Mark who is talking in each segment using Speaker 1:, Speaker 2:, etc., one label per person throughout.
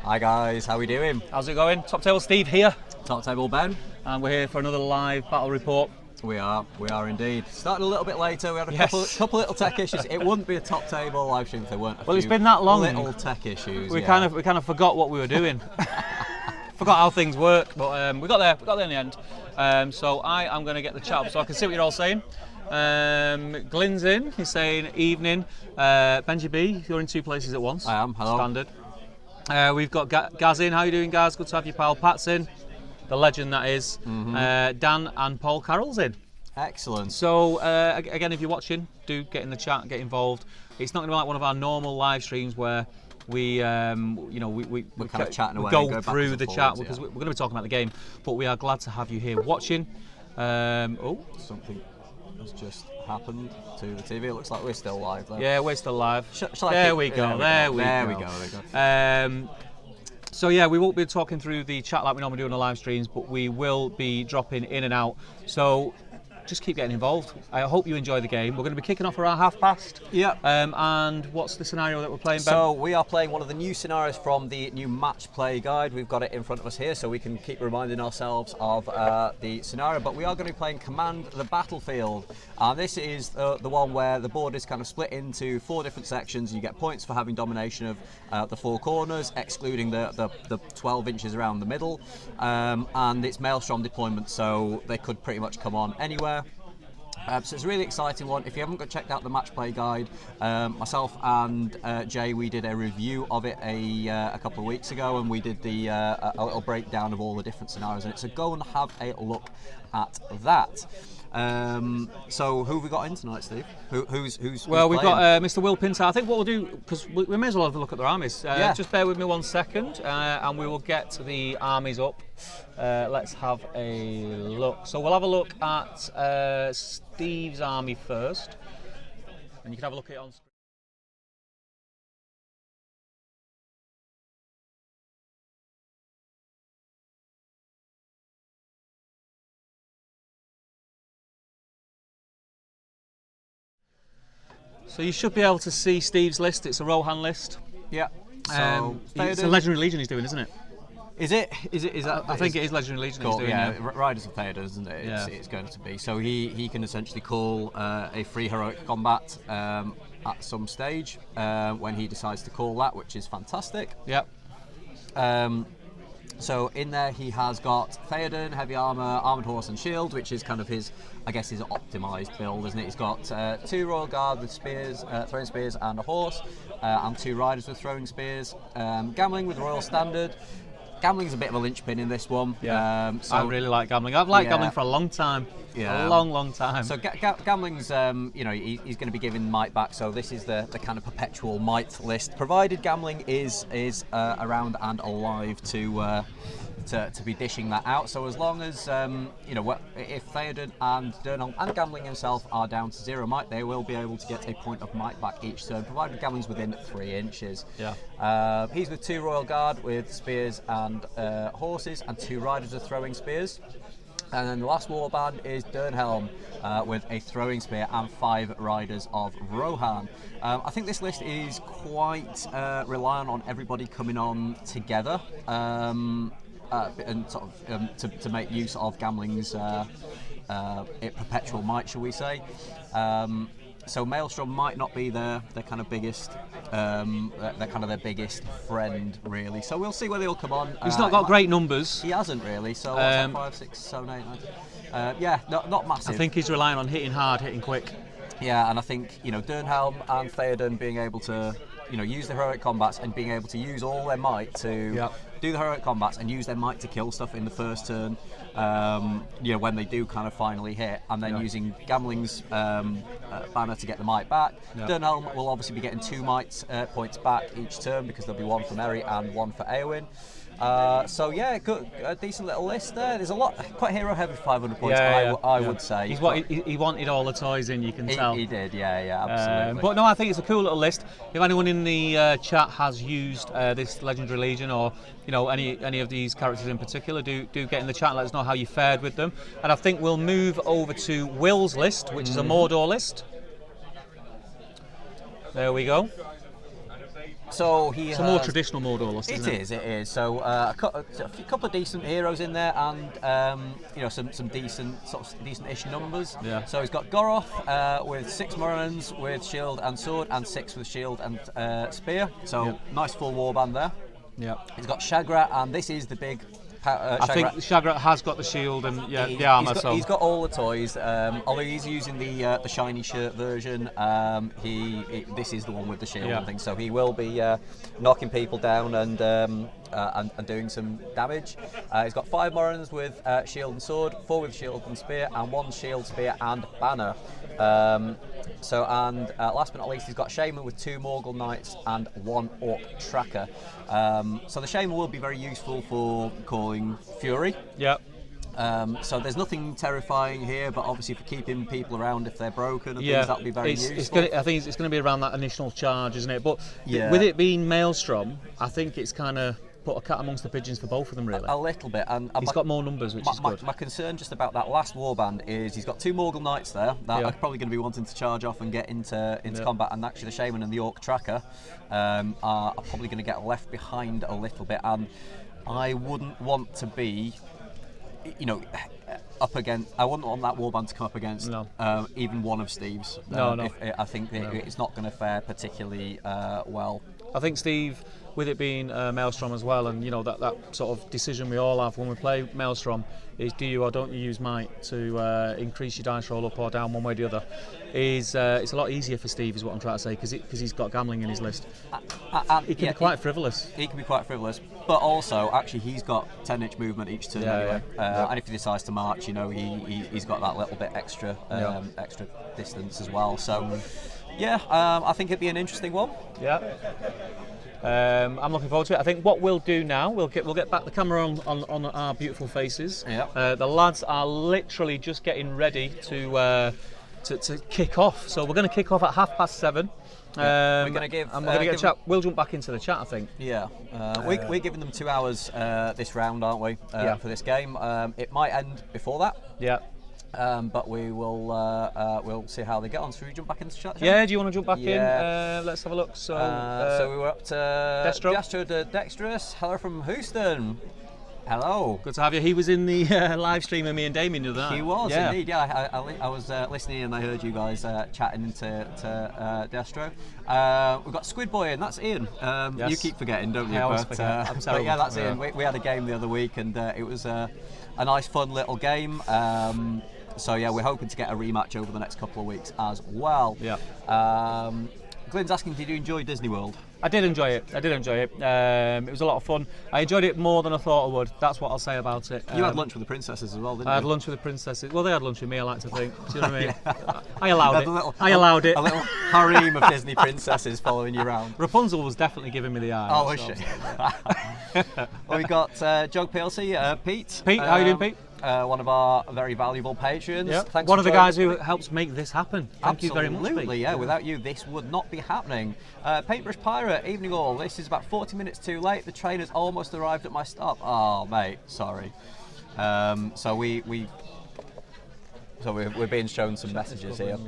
Speaker 1: Hi guys, how we doing?
Speaker 2: How's it going? Top Table Steve here,
Speaker 1: Top Table Ben.
Speaker 2: and we're here for another live battle report.
Speaker 1: We are indeed. Starting a little bit later, we had a
Speaker 2: Yes.
Speaker 1: couple little tech issues. It wouldn't be a Top Table live stream if there weren't a
Speaker 2: Well, it's
Speaker 1: few
Speaker 2: been that long.
Speaker 1: little tech issues.
Speaker 2: We kind of forgot what we were doing. Forgot how things work, but we got there in the end. So I am going to get the chat up so I can see what you're all saying. Glyn's in, he's saying evening. Benji B, you're in two places at once.
Speaker 1: I am, hello.
Speaker 2: Standard. We've got Gaz in, how you doing Gaz? Good to have you pal. Pat's in, the legend that is. Dan and Paul Carroll's in.
Speaker 1: Excellent.
Speaker 2: So again, if you're watching, do get in the chat, get involved. It's not going to be like one of our normal live streams where we kind
Speaker 1: of chatting away,
Speaker 2: go
Speaker 1: go
Speaker 2: through the
Speaker 1: backwards and
Speaker 2: chat
Speaker 1: forwards,
Speaker 2: because
Speaker 1: yeah.
Speaker 2: we're going to be talking about the game. But we are glad to have you here watching.
Speaker 1: Something has just happened to the TV. It looks like we're still live though.
Speaker 2: Yeah, we're still live.
Speaker 1: Shall I
Speaker 2: there
Speaker 1: keep-
Speaker 2: we go.
Speaker 1: There
Speaker 2: There
Speaker 1: we
Speaker 2: we
Speaker 1: go.
Speaker 2: go. So yeah, we won't be talking through the chat like we normally do on the live streams, but we will be dropping in and out. So just keep getting involved. I hope you enjoy the game. We're going to be kicking off around past.
Speaker 1: Yeah.
Speaker 2: And what's the scenario that we're playing, Ben?
Speaker 1: So we are playing one of the new scenarios from the new match play guide. We've got it in front of us here so we can keep reminding ourselves of the scenario, but we are going to be playing Command the Battlefield. This is the one where the board is kind of split into 4 different sections. You get points for having domination of the 4 corners, excluding the 12 inches around the middle, and it's Maelstrom deployment, so they could pretty much come on anywhere. So it's a really exciting one. If you haven't checked out the match play guide, myself and Jay, we did a review of it a couple of weeks ago, and we did a little breakdown of all the different scenarios in it. So go and have a look at that. So who have we got in tonight, Steve? Who's
Speaker 2: Well, we've
Speaker 1: playing?
Speaker 2: got Mr. Will Pinter. I think what we'll do, because we may as well have a look at their armies.
Speaker 1: Yeah.
Speaker 2: Just bear with me 1 second, and we will get the armies up. Let's have a look. So we'll have a look at Steve's army first, and you can have a look at it on screen. So you should be able to see Steve's list. It's a Rohan list.
Speaker 1: Yeah. So
Speaker 2: It's a Legendary Legion he's doing, isn't it?
Speaker 1: Is that?
Speaker 2: I think it is Legendary Legion
Speaker 1: Cool,
Speaker 2: he's doing.
Speaker 1: yeah, Riders of Theodore, isn't it?
Speaker 2: Yeah.
Speaker 1: It's going to be. So he can essentially call a free heroic combat at some stage when he decides to call that, which is fantastic.
Speaker 2: Yep.
Speaker 1: So in there he has got Theoden, heavy armour, armoured horse and shield, which is kind of his optimised build, isn't it? He's got 2 Royal Guard with spears, throwing spears and a horse, and 2 riders with throwing spears. Gambling with Royal Standard. Gambling's a bit of a linchpin in this one.
Speaker 2: Yeah.
Speaker 1: So
Speaker 2: I really like gambling. I've liked
Speaker 1: Yeah.
Speaker 2: gambling for a long time.
Speaker 1: Yeah.
Speaker 2: A long time.
Speaker 1: So Gambling's, he's going to be giving might back. So this is the kind of perpetual might list, provided Gambling is around and alive to be dishing that out. So as long as if Theoden and Dernholm and Gambling himself are down to 0 might, they will be able to get a point of might back each turn, provided Gambling's within 3 inches.
Speaker 2: Yeah.
Speaker 1: He's with 2 Royal Guard with spears and horses, and 2 riders with throwing spears. And then the last warband is Dernholm with a throwing spear and 5 riders of Rohan. I think this list is quite reliant on everybody coming on together and sort of to make use of Gambling's perpetual might, shall we say. So Maelstrom might not be their kind of biggest, their biggest friend really. So we'll see where they'll come on.
Speaker 2: He's not got great numbers.
Speaker 1: He hasn't really. So what's that, 5, 6, 7, 8, 9? Yeah, not massive.
Speaker 2: I think he's relying on hitting hard, hitting quick.
Speaker 1: Yeah, and I think Dernholm and Theoden being able to use the heroic combats and being able to use all their might to do the heroic combats and use their might to kill stuff in the first turn. When they do kind of finally hit, and then using Gambling's banner to get the might back. Dernholm will obviously be getting 2 might points back each turn because there'll be 1 for Merry and 1 for Eowyn. So yeah, good, a decent little list there. There's a lot, quite hero heavy for 500 points. I would say.
Speaker 2: He wanted all the toys in. You can tell.
Speaker 1: He did, yeah, absolutely.
Speaker 2: But no, I think it's a cool little list. If anyone in the chat has used this Legendary Legion, or any of these characters in particular, do get in the chat and let us know how you fared with them. And I think we'll move over to Will's list, which is a Mordor list. There we go.
Speaker 1: So he
Speaker 2: It's a more traditional Mordor list, isn't it?
Speaker 1: It is. So a couple of decent heroes in there, and some decent-ish numbers.
Speaker 2: Yeah.
Speaker 1: So he's got Goroth with 6 Morons with shield and sword, and 6 with shield and spear. So nice full warband there.
Speaker 2: Yeah.
Speaker 1: He's got Shagra, and this is the big.
Speaker 2: I think Shagra has got the shield and the armour.
Speaker 1: He's got all the toys. Although he's using the shiny shirt version, this is the one with the shield and things. So he will be knocking people down and doing some damage. He's got 5 Morons with shield and sword, 4 with shield and spear, and 1 shield, spear, and banner. Last but not least, he's got Shaman with 2 Morgul Knights and 1 Orc Tracker. So the Shaman will be very useful for calling Fury.
Speaker 2: Yeah.
Speaker 1: So there's nothing terrifying here, but obviously for keeping people around if they're broken and things, that'll be very useful.
Speaker 2: I think it's going to be around that initial charge, isn't it? But with it being Maelstrom, I think it's kind of put a cat amongst the pigeons for both of them, really.
Speaker 1: A little bit. And
Speaker 2: he's got more numbers, which is good.
Speaker 1: My concern just about that last warband is he's got 2 Morgul Knights there that are probably going to be wanting to charge off and get into combat, and actually the Shaman and the Orc Tracker are probably going to get left behind a little bit, and I wouldn't want to be up against. I wouldn't want that warband to come up against even one of Steve's.
Speaker 2: No.
Speaker 1: I think it's not going to fare particularly well.
Speaker 2: I think Steve, with it being Maelstrom as well, and that sort of decision we all have when we play Maelstrom is do you or don't you use Might to increase your dice roll up or down one way or the other, it's a lot easier for Steve, is what I'm trying to say, because he's got gambling in his list. He can be quite frivolous.
Speaker 1: He can be quite frivolous, but also actually he's got 10-inch movement each turn anyway. And if he decides to march, he's got that little bit extra distance as well. So I think it'd be an interesting one.
Speaker 2: Yeah. I'm looking forward to it. I think what we'll do now, we'll get back the camera on our beautiful faces.
Speaker 1: Yeah.
Speaker 2: The lads are literally just getting ready to kick off. So we're going to kick off at 7:30.
Speaker 1: We're going to give.
Speaker 2: And we're going to get a chat. We'll jump back into the chat, I think.
Speaker 1: Yeah. We're giving them 2 hours this round, aren't we? For this game. It might end before that.
Speaker 2: Yeah.
Speaker 1: But we will we'll see how they get on. So we jump back into the chat?
Speaker 2: Yeah, do you want to jump back in? Let's have a look. So
Speaker 1: we were up to Destro the Dexterous. Hello from Houston. Hello.
Speaker 2: Good to have you. He was in the live stream with me and Damien the other night.
Speaker 1: He was indeed. Yeah, I was listening and I heard you guys chatting to Destro. We've got Squid Boy in. That's Ian.
Speaker 2: Yes.
Speaker 1: You keep forgetting, don't you?
Speaker 2: I always forget. I'm terrible.
Speaker 1: But yeah, that's Ian. We had a game the other week and it was a nice, fun little game. So yeah, we're hoping to get a rematch over the next couple of weeks as well.
Speaker 2: Yeah.
Speaker 1: Glenn's asking, did you enjoy Disney World?
Speaker 2: I did enjoy it. It was a lot of fun. I enjoyed it more than I thought I would. That's what I'll say about it.
Speaker 1: You had lunch with the princesses as well, didn't you?
Speaker 2: I had lunch with the princesses. Well, they had lunch with me, I like to think. Do you know what I mean? I allowed it.
Speaker 1: A little harem of Disney princesses following you around.
Speaker 2: Rapunzel was definitely giving me the eye.
Speaker 1: Oh, was she? Well, we got Jog PLC, Pete.
Speaker 2: Pete, how you doing, Pete?
Speaker 1: One of our very valuable patrons.
Speaker 2: Yep.
Speaker 1: Thanks
Speaker 2: one of the guys
Speaker 1: joining.
Speaker 2: who helps make this happen. Thank you very much.
Speaker 1: Absolutely, yeah. Without you, this would not be happening. Paintbrush Pirate, evening all. This is about 40 minutes too late. The train has almost arrived at my stop. Oh, mate, sorry. So we're being shown some messages here.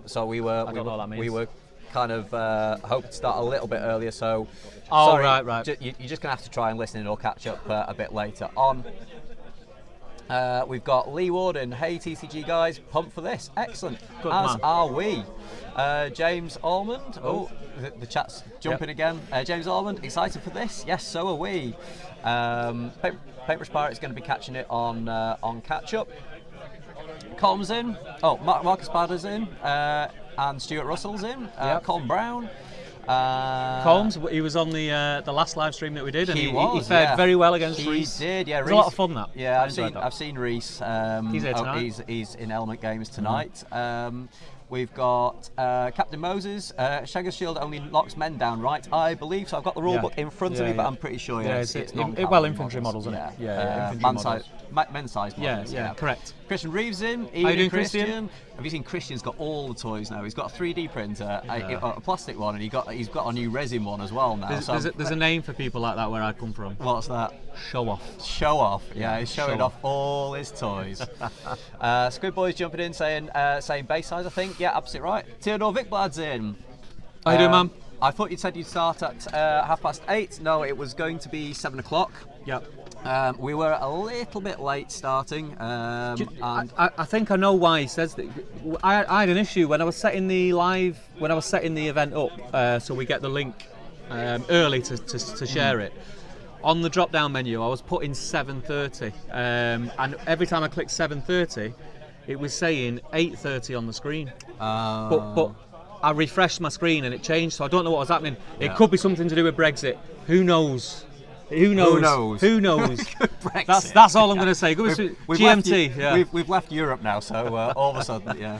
Speaker 1: So we were kind of hoping to start a little bit earlier. So sorry,
Speaker 2: right.
Speaker 1: You're just gonna have to try and listen and or catch up a bit later on. We've got Lee Warden. Hey TCG guys, pumped for this. Excellent.
Speaker 2: Good
Speaker 1: As
Speaker 2: man.
Speaker 1: are we. James Almond. Oh, the chat's jumping again. James Almond, excited for this? Yes, so are we. Paintbrush Pirate is going to be catching it on catch up. Colm's in. Oh, Marcus Padder's in. And Stuart Russell's in. Colm Brown.
Speaker 2: Colmes, he was on the last live stream that we did, and he fared very well against Reese.
Speaker 1: He did, yeah.
Speaker 2: It was a lot of fun, that.
Speaker 1: Yeah, I've seen Reese.
Speaker 2: He's here tonight.
Speaker 1: He's in Element Games tonight. We've got Captain Moses. Shagger's Shield only knocks men down, right? I believe so. I've got the rulebook in front of me, but I'm pretty sure it's not.
Speaker 2: Well, infantry models, isn't it?
Speaker 1: Men's size models.
Speaker 2: Yeah, correct.
Speaker 1: Christian Reeves in.
Speaker 2: How you doing, Christian?
Speaker 1: Have you seen Christian's got all the toys now? He's got a 3D printer, a plastic one, and he's got a new resin one as well now.
Speaker 2: There's a name for people like that where I come from.
Speaker 1: What's that?
Speaker 2: Show off.
Speaker 1: Show off. Yeah, he's showing off all his toys. Squid Boy's jumping in saying base size, I think. Yeah, absolutely right. Theodore Vickblad's in.
Speaker 2: How you doing, man?
Speaker 1: I thought you said you'd start at 8:30. No, it was going to be 7 o'clock.
Speaker 2: Yep.
Speaker 1: We were a little bit late starting. And
Speaker 2: I think I know why he says that. I had an issue when I was setting the event up, so we get the link early to share it. On the drop-down menu, I was putting 7:30, and every time I clicked 7:30, it was saying 8:30 on the screen. But I refreshed my screen and it changed, so I don't know what was happening. It could be something to do with Brexit. Who knows? Who knows? That's all I'm going to say.
Speaker 1: We've
Speaker 2: GMT.
Speaker 1: Left, we've left Europe now, so all of a sudden,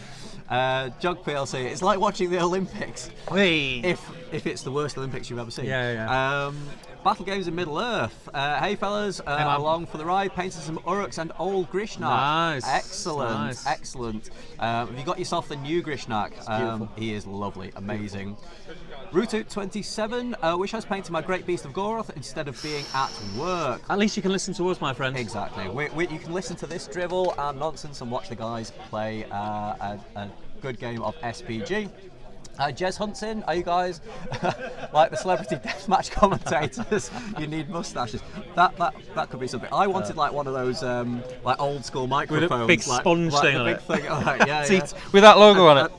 Speaker 1: Jug PLC. It's like watching the Olympics.
Speaker 2: Hey.
Speaker 1: If it's the worst Olympics you've ever seen.
Speaker 2: Yeah.
Speaker 1: Battle Games in Middle Earth. Hey fellas, along for the ride, painting some Uruks and old Grishnak.
Speaker 2: Nice.
Speaker 1: Excellent. Have you got yourself the new Grishnak? He is lovely, amazing. Route 27. Wish I was painting my great beast of Goroth instead of being at work.
Speaker 2: At least you can listen to us, my friend.
Speaker 1: Exactly. You can listen to this drivel and nonsense and watch the guys play a good game of SBG. Jez Hunson, are you guys like the celebrity deathmatch commentators? You need mustaches. That could be something. I wanted like one of those like old school microphones
Speaker 2: with a big sponge thing on it.
Speaker 1: With
Speaker 2: that logo on it.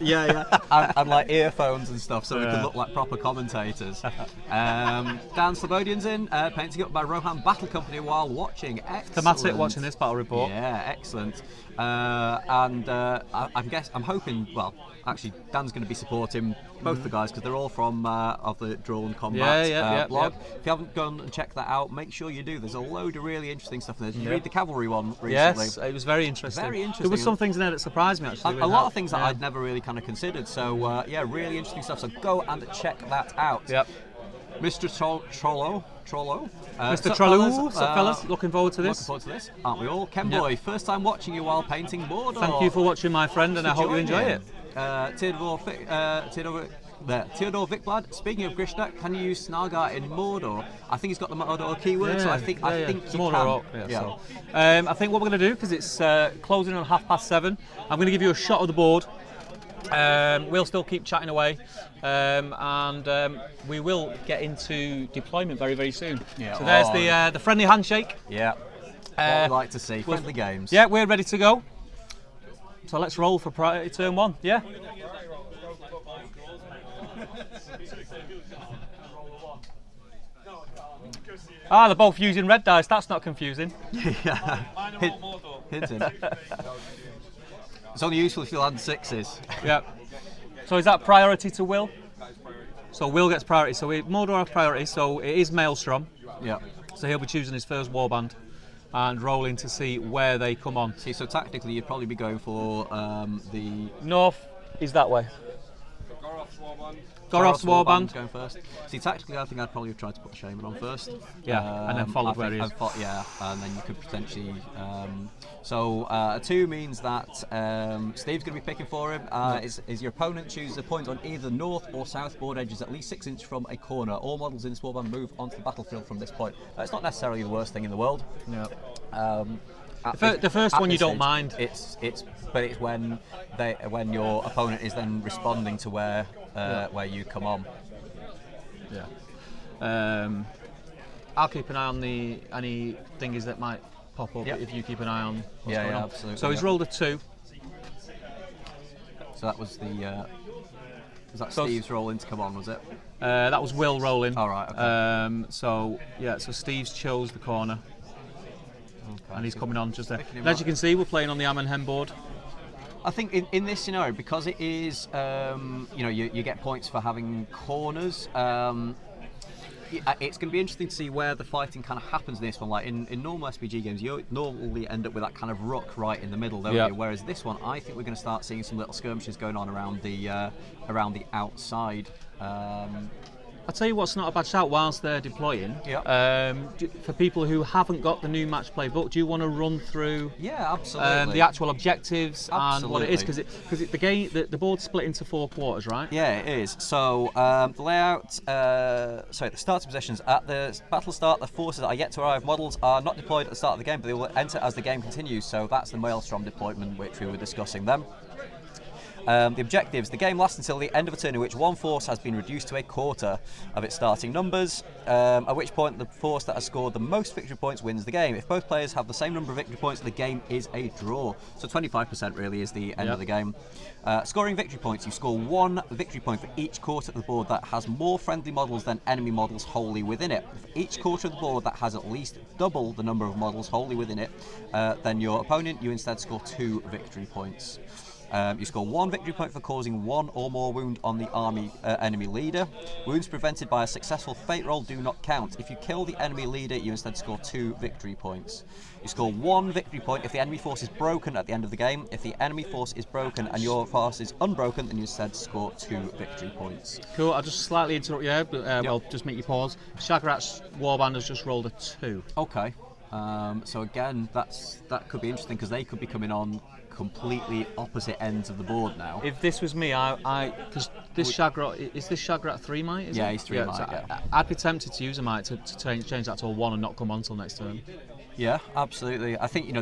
Speaker 1: And like earphones and stuff, so we can look like proper commentators. Dan Slobodian's in, painting up by Rohan Battle Company while watching. Excellent.
Speaker 2: Thematic watching this battle report.
Speaker 1: Yeah, excellent. I'm hoping. Well, actually, Dan's going to be supporting both the guys because they're all from of the Drawn Combat blog. If you haven't gone and checked that out, make sure you do. There's a load of really interesting stuff in there. Did you read the cavalry one recently?
Speaker 2: Yes, it was very interesting. There was some things in there that surprised me actually.
Speaker 1: A lot of things that I'd never really kind of considered. So really interesting stuff. So go and check that out.
Speaker 2: Yep.
Speaker 1: Mr. Trollo.
Speaker 2: Mr. Trollo, fellas, looking forward to this.
Speaker 1: Aren't we all? Ken Boy, first time watching you while painting Mordor.
Speaker 2: Thank you for watching, my friend, and I hope you enjoy it.
Speaker 1: Theodore Vickblad, speaking of Grishnak, can you use Snargar in Mordor? I think he's got the Mordor keyword, so I think you
Speaker 2: Mordor
Speaker 1: can.
Speaker 2: So, I think what we're going to do, because it's closing on 7:30, I'm going to give you a shot of the board. We'll still keep chatting away, and we will get into deployment very, very soon. So there's the friendly handshake.
Speaker 1: Yeah. What we like to see, friendly games.
Speaker 2: Yeah, we're ready to go. So let's roll for priority turn 1. Yeah. They're both using red dice. That's not confusing.
Speaker 1: Yeah. Hinting. It's only useful if you land 6s.
Speaker 2: Yeah. So is that priority to Will? So Will gets priority. So Mordor has priority. So it is Maelstrom.
Speaker 1: Yeah.
Speaker 2: So he'll be choosing his first warband and rolling to see where they come on.
Speaker 1: See, so tactically you'd probably be going for the
Speaker 2: north is that way. Goroth's warband
Speaker 1: going first. See, tactically, I think I'd probably have tried to put the shaman on first.
Speaker 2: Yeah, and then followed where he is.
Speaker 1: And then you could potentially. A 2 means that Steve's going to be picking for him. Is your opponent chooses a point on either north or south board edges at least 6 inches from a corner. All models in this warband move onto the battlefield from this point. It's not necessarily the worst thing in the world.
Speaker 2: Yeah. The first one you don't mind.
Speaker 1: It's when your opponent is then responding to where you come on.
Speaker 2: Yeah. I'll keep an eye on any thingies that might pop up if you keep an eye on what's going on.
Speaker 1: Absolutely.
Speaker 2: So he's rolled a 2.
Speaker 1: So that was was that Steve's rolling to come on, was it?
Speaker 2: That was Will rolling.
Speaker 1: All right. Okay.
Speaker 2: So Steve's chose the corner. Okay. And he's coming on just there. And as you can see, we're playing on the Ammenhem board.
Speaker 1: I think in this scenario, because it is, you get points for having corners. It's going to be interesting to see where the fighting kind of happens in this one. Like in normal SBG games, you normally end up with that kind of ruck right in the middle, don't you? Whereas this one, I think we're going to start seeing some little skirmishes going on around the outside.
Speaker 2: I'll tell you what's not a bad shout whilst they're deploying. For people who haven't got the new match play book, do you want to run through
Speaker 1: absolutely.
Speaker 2: The actual objectives and what it is? Because the game, the board's split into 4 quarters, right?
Speaker 1: Yeah, it is. So the layout, the starting positions. At the battle start, the forces that are yet to arrive models are not deployed at the start of the game, but they will enter as the game continues. So that's the Maelstrom deployment, which we were discussing then. The objectives: the game lasts until the end of a turn in which one force has been reduced to a quarter of its starting numbers, at which point the force that has scored the most victory points wins the game. If both players have the same number of victory points, the game is a draw. So 25% really is the end of the game. Scoring victory points: you score 1 victory point for each quarter of the board that has more friendly models than enemy models wholly within it. For each quarter of the board that has at least double the number of models wholly within it than your opponent, you instead score 2 victory points. You score 1 victory point for causing 1 or more wound on the enemy leader. Wounds prevented by a successful fate roll do not count. If you kill the enemy leader, you instead score 2 victory points. You score 1 victory point if the enemy force is broken at the end of the game. If the enemy force is broken and your force is unbroken, then you instead score 2 victory points.
Speaker 2: Cool, I'll just slightly interrupt you, but well, just make you pause. Shagrat's warband has just rolled a 2.
Speaker 1: Okay. So again, that could be interesting because they could be coming on completely opposite ends of the board now.
Speaker 2: If this was me, because this Shagrat, is this Shagrat 3 might?
Speaker 1: Yeah, he's 3 might.
Speaker 2: So
Speaker 1: Yeah.
Speaker 2: I'd be tempted to use a might to change that to a 1 and not come on till next turn.
Speaker 1: Yeah, absolutely. I think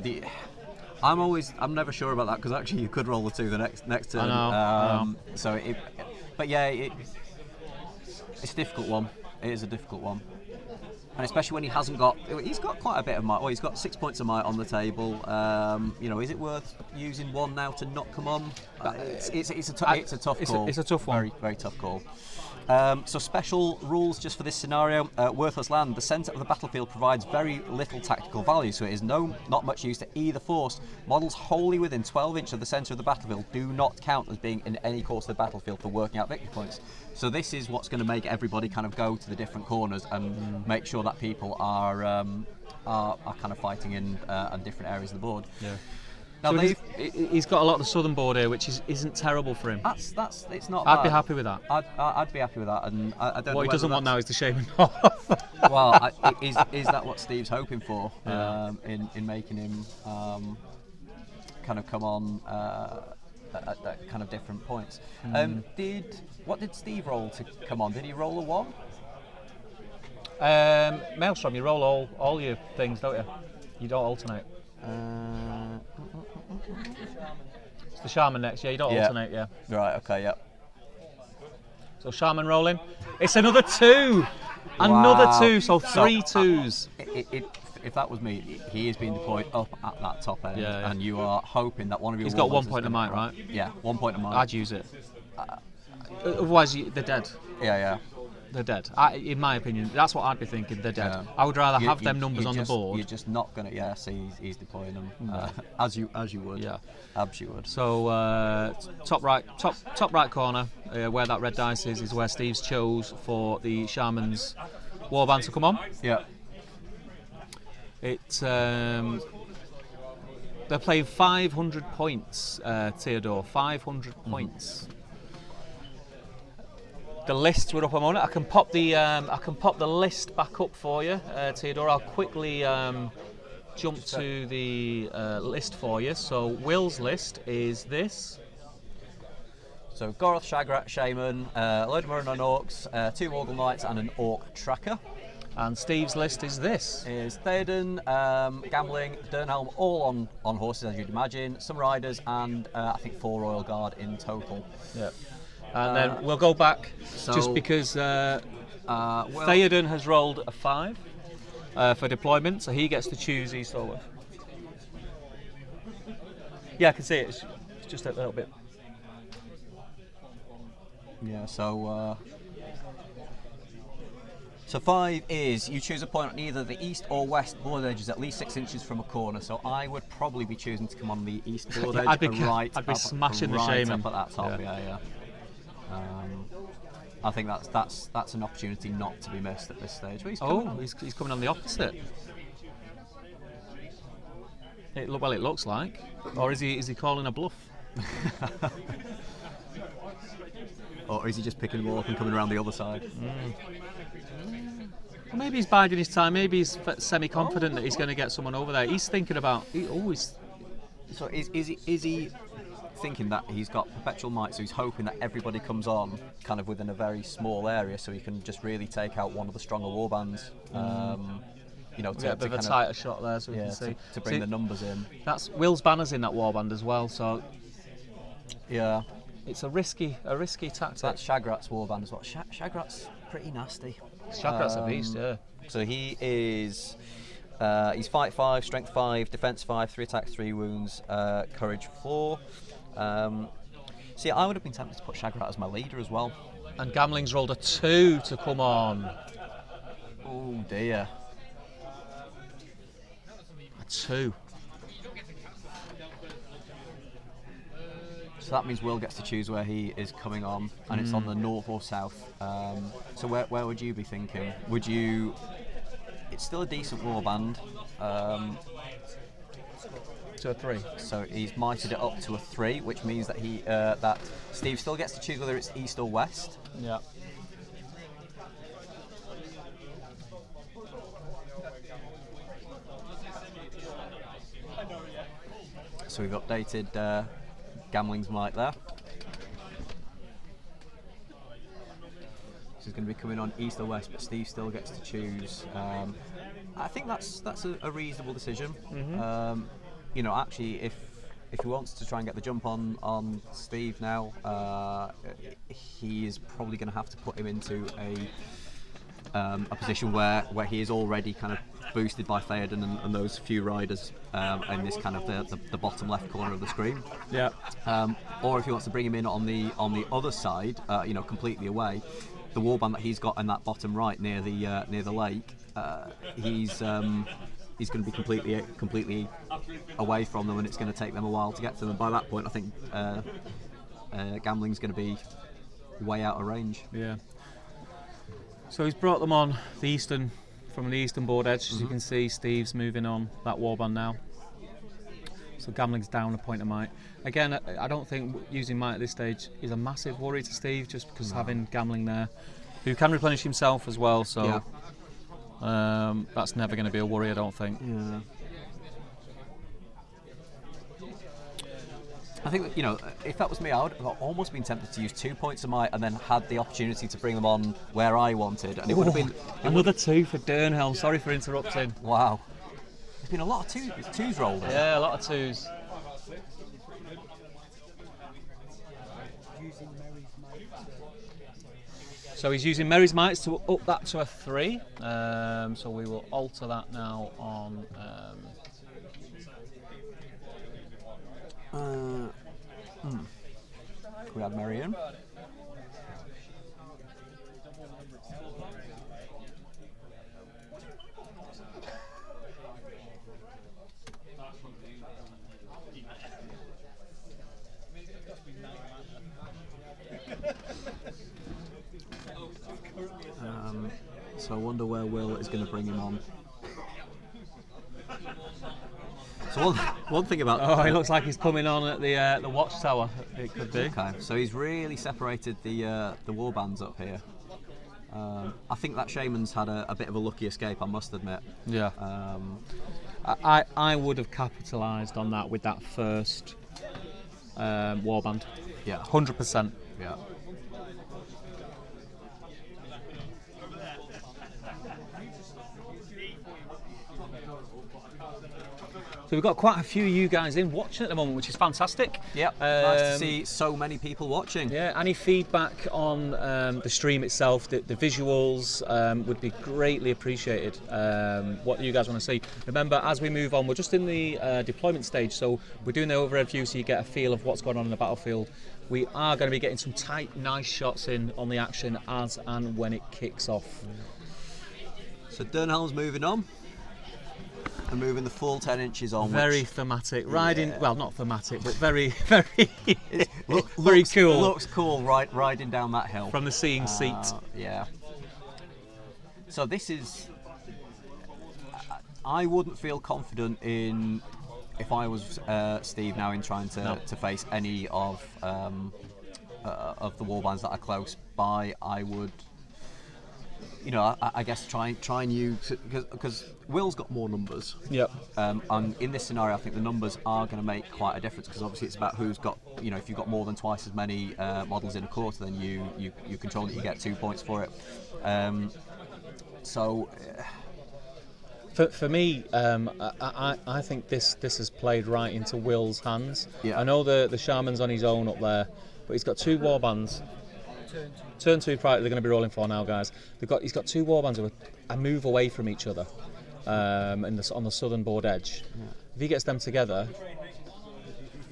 Speaker 1: I'm never sure about that because actually you could roll the 2 the next turn.
Speaker 2: I know.
Speaker 1: So but yeah, it's a difficult one. It is a difficult one. And especially when he's got quite a bit of might. Well, he's got 6 points of might on the table. Is it worth using 1 now to not come on? It's a tough call.
Speaker 2: It's a tough one.
Speaker 1: Very, very tough call. So special rules just for this scenario. Worthless land. The centre of the battlefield provides very little tactical value, so it is not much use to either force. Models wholly within 12 inches of the centre of the battlefield do not count as being in any course of the battlefield for working out victory points. So this is what's going to make everybody kind of go to the different corners and make sure that people are kind of fighting in different areas of the board.
Speaker 2: Yeah.
Speaker 1: Now
Speaker 2: So he's got a lot of the southern board here, which isn't terrible for him.
Speaker 1: It's not.
Speaker 2: I'd
Speaker 1: bad.
Speaker 2: be happy with that.
Speaker 1: I'd be happy with that, and I don't.
Speaker 2: What he
Speaker 1: know
Speaker 2: doesn't
Speaker 1: whether
Speaker 2: want now is the shaman off.
Speaker 1: well, is that what Steve's hoping for in making him kind of come on at kind of different points? What did Steve roll to come on? Did he roll a 1?
Speaker 2: Maelstrom, you roll all your things, don't you? You don't alternate. It's the shaman next, yeah. You don't alternate, yeah.
Speaker 1: Right. Okay. Yeah.
Speaker 2: So shaman rolling. It's another 2. Another
Speaker 1: Wow.
Speaker 2: 2. So 3 2s.
Speaker 1: If that was me, he is being deployed up at that top end,
Speaker 2: Yeah.
Speaker 1: and you are hoping that one of your.
Speaker 2: He's got 1
Speaker 1: warlords is
Speaker 2: point of
Speaker 1: gonna-
Speaker 2: might, right?
Speaker 1: Yeah, 1 point of might.
Speaker 2: I'd use it. Otherwise, they're dead.
Speaker 1: Yeah.
Speaker 2: They're dead. In my opinion, that's what I'd be thinking. They're dead.
Speaker 1: Yeah.
Speaker 2: I would rather
Speaker 1: You-
Speaker 2: have them
Speaker 1: you-
Speaker 2: numbers
Speaker 1: you're
Speaker 2: on
Speaker 1: just-
Speaker 2: the board.
Speaker 1: You're just not gonna. Yeah. See, he's deploying them as you would.
Speaker 2: Yeah.
Speaker 1: As you would.
Speaker 2: So top right corner, where that red dice is where Steve's chose for the shaman's warband to come on.
Speaker 1: Yeah.
Speaker 2: They're playing 500 points, Theodore. 500 points. The lists were up a moment. I can pop the list back up for you, Theodore. I'll quickly jump to the list for you. So Will's list is this.
Speaker 1: So Goroth, Shagrat, Shaman, a load of Mordor Orcs, 2 Morgul Knights, and an Orc Tracker.
Speaker 2: And Steve's list is this.
Speaker 1: Is Theoden, Gambling, Dernhelm, all on horses as you'd imagine, some riders, and I think 4 Royal Guard in total.
Speaker 2: Yeah. And then we'll go back just because Theoden has rolled a 5 for deployment, so he gets to choose east or west. Yeah, I can see it. It's just a little bit.
Speaker 1: Yeah, so 5 is you choose a point on either the east or west board edges at least 6 inches from a corner. So I would probably be choosing to come on the east board edge.
Speaker 2: I'd be smashing the shaman
Speaker 1: up at that top. Yeah. I think that's an opportunity not to be missed at this stage. Well,
Speaker 2: he's coming on the opposite. It looks like, or is he calling a bluff?
Speaker 1: Or is he just picking them all up and coming around the other side?
Speaker 2: Well, maybe he's biding his time. Maybe he's semi-confident that he's going to get someone over there. He's thinking about.
Speaker 1: So is he thinking that he's got perpetual might? So he's hoping that everybody comes on kind of within a very small area, so he can just really take out one of the stronger warbands.
Speaker 2: To a bit of a tighter shot there, so we can see
Speaker 1: to bring the numbers in.
Speaker 2: That's Will's banners in that warband as well. So
Speaker 1: yeah.
Speaker 2: it's a risky tactic.
Speaker 1: That's Shagrat's warband as well. Shagrat's pretty nasty.
Speaker 2: Shagrat's a beast, yeah.
Speaker 1: So he is. He's fight 5, strength 5, defense 5, 3 attacks, 3 wounds, courage 4. See, I would have been tempted to put Shagrat as my leader as well.
Speaker 2: And Gamling's rolled a 2 to come on.
Speaker 1: Oh dear.
Speaker 2: A 2.
Speaker 1: So that means Will gets to choose where he is coming on, and it's on the north or south. So where would you be thinking? Would you? It's still a decent warband.
Speaker 2: To a 3.
Speaker 1: So he's mited it up to a 3, which means that that Steve still gets to choose whether it's east or west.
Speaker 2: Yeah.
Speaker 1: So we've updated Gamling's might there. So he's going to be coming on east or west, but Steve still gets to choose. I think that's a reasonable decision. You know, actually, if he wants to try and get the jump on Steve now, he is probably going to have to put him into a position where he is already kind of boosted by Theoden and those few riders in this kind of the bottom left corner of the screen. Yeah. Or if he wants to bring him in on the other side, you know, completely away, the warband that he's got in that bottom right near the lake, he's going to be completely away from them, and it's going to take them a while to get to them. And by that point, I think Gamling's going to be way out of range.
Speaker 2: Yeah. So he's brought them on from the eastern board edge. As you can see, Steve's moving on that warband now. So Gamling's down a point of might. Again, I don't think using might at this stage is a massive worry to Steve, just because having Gamling there, who can replenish himself as well. So. Yeah. That's never going to be a worry, I don't think.
Speaker 1: Yeah. I think that, you know, if that was me, I would have almost been tempted to use 2 points of might and then had the opportunity to bring them on where I wanted, and it would have been
Speaker 2: another 2 for Durnhelm. Sorry for interrupting.
Speaker 1: Wow, there's been a lot of twos rolled.
Speaker 2: Yeah, a lot of 2s. So he's using Merry's Mites to up that to a 3. So we will alter that now on.
Speaker 1: Can we add Merry in? So I wonder where Will is going to bring him on. So one thing about...
Speaker 2: Oh, he looks like he's coming on at the watchtower, it could be.
Speaker 1: Okay, so he's really separated the warbands up here. I think that shaman's had a bit of a lucky escape, I must admit.
Speaker 2: Yeah. I would have capitalised on that with that first warband.
Speaker 1: Yeah.
Speaker 2: 100%.
Speaker 1: Yeah.
Speaker 2: So we've got quite a few of you guys in watching at the moment, which is fantastic.
Speaker 1: Yeah, nice to see so many people watching.
Speaker 2: Yeah, any feedback on the stream itself, the visuals would be greatly appreciated. What you guys want to see. Remember, as we move on, we're just in the deployment stage, so we're doing the overhead view so you get a feel of what's going on in the battlefield. We are going to be getting some tight, nice shots in on the action as and when it kicks off.
Speaker 1: So Durnhelm's moving on. And moving the full 10 inches on.
Speaker 2: Very thematic. Riding, yeah. Well, not thematic, but very very cool.
Speaker 1: Looks cool, riding down that hill.
Speaker 2: From the seeing seat.
Speaker 1: Yeah. So this is... I wouldn't feel confident in, if I was Steve now, in trying to face any of the warbands that are close by. I would... You know, I guess try and use, because Will's got more numbers.
Speaker 2: Yep.
Speaker 1: And in this scenario, I think the numbers are going to make quite a difference, because obviously it's about who's got. You know, if you've got more than twice as many models in a quarter, then you control it. You get 2 points for it. So.
Speaker 2: For me, I think this has played right into Will's hands.
Speaker 1: Yeah.
Speaker 2: I know the shaman's on his own up there. but he's got 2 warbands. Turn 2 priority they're going to be rolling for now, guys. He's got 2 warbands who are move away from each other on the southern board edge. If he gets them together,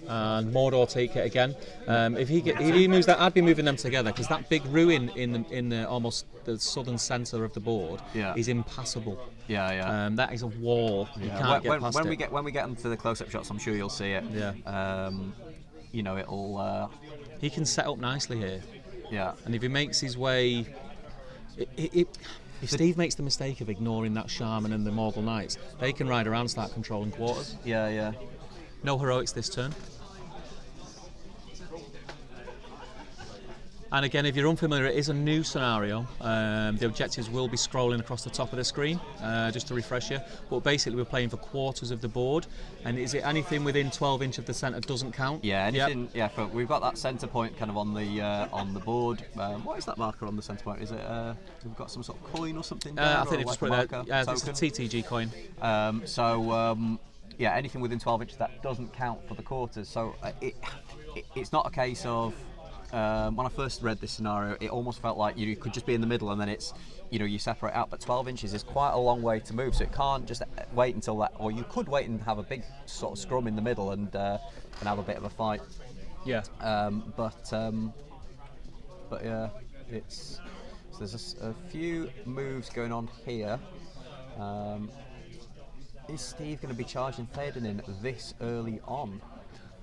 Speaker 2: and Mordor take it again. If he moves that, I'd be moving them together because that big ruin in the almost the southern centre of the board is impassable. That is a wall. You can't get past it.
Speaker 1: When we get into the close-up shots, I'm sure you'll see it. You know, it'll.
Speaker 2: He can set up nicely here.
Speaker 1: Yeah.
Speaker 2: And if he makes his way, if Steve makes the mistake of ignoring that shaman and the Morgul Knights, they can ride around, start controlling quarters.
Speaker 1: Yeah.
Speaker 2: No heroics this turn. And again, if you're unfamiliar, it is a new scenario. The objectives will be scrolling across the top of the screen, just to refresh you. But basically, we're playing for quarters of the board. And is it anything within 12 inch of the centre doesn't count?
Speaker 1: Yeah, anything. Yep. Yeah, we've got that centre point kind of on the board. What is that marker on the centre point? Is it we've got some sort of coin or something?
Speaker 2: I think they've just put it there. Yeah, it's a TTG coin.
Speaker 1: Yeah, anything within 12 inches that doesn't count for the quarters. So it's not a case of. When I first read this scenario, it almost felt like you could just be in the middle and then it's, you separate out. But 12 inches is quite a long way to move, so it can't just wait until that. Or you could wait and have a big sort of scrum in the middle and have a bit of a fight.
Speaker 2: Yeah.
Speaker 1: But yeah, so there's a few moves going on here. Is Steve going to be charging Theoden in this early on?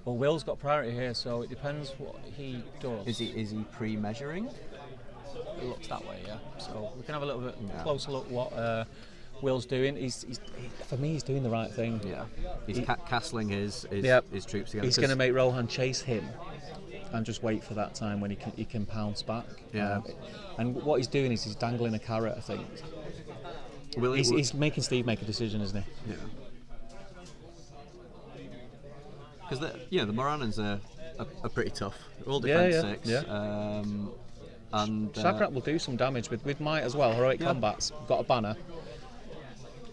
Speaker 2: Well, Will's got priority here, so it depends what he does.
Speaker 1: Is he pre-measuring?
Speaker 2: It looks that way, yeah. So we can have a little bit closer look what Will's doing. For me, he's doing the right thing.
Speaker 1: Yeah, he's castling his troops together.
Speaker 2: He's going to make Rohan chase him and just wait for that time when he can pounce back.
Speaker 1: Yeah.
Speaker 2: And what he's doing is he's dangling a carrot, I think. He's making Steve make a decision, isn't he?
Speaker 1: Yeah. Because the Morannons are pretty tough. They're all defense 6.
Speaker 2: Yeah.
Speaker 1: And
Speaker 2: Shagrat will do some damage with might as well. Heroic combat's got a banner.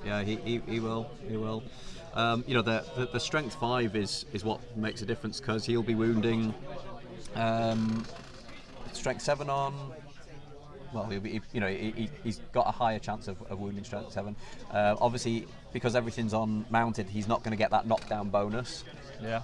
Speaker 1: Yeah, he will. The strength 5 is what makes a difference because he'll be wounding strength 7 on. Well, he's got a higher chance of wounding strength 7. Obviously, because everything's on mounted, he's not going to get that knockdown bonus.
Speaker 2: Yeah.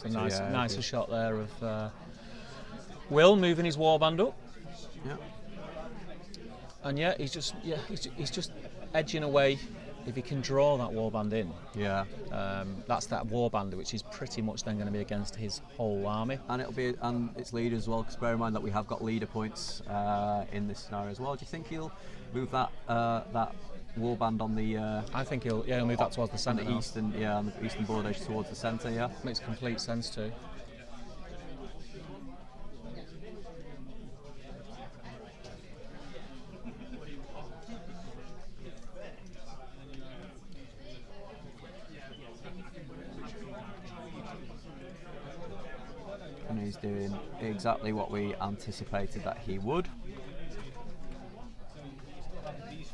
Speaker 2: It's a nicer shot there of Will moving his warband up.
Speaker 1: Yeah.
Speaker 2: And he's just edging away. If he can draw that warband in, that's that warband which is pretty much then going to be against his whole army.
Speaker 1: And it'll be its leader as well. Because bear in mind that we have got leader points in this scenario as well. Do you think he'll move that warband on the?
Speaker 2: I think he'll move that towards the centre.
Speaker 1: On the eastern board edge towards the centre. Yeah,
Speaker 2: makes complete sense too.
Speaker 1: And he's doing exactly what we anticipated that he would. He's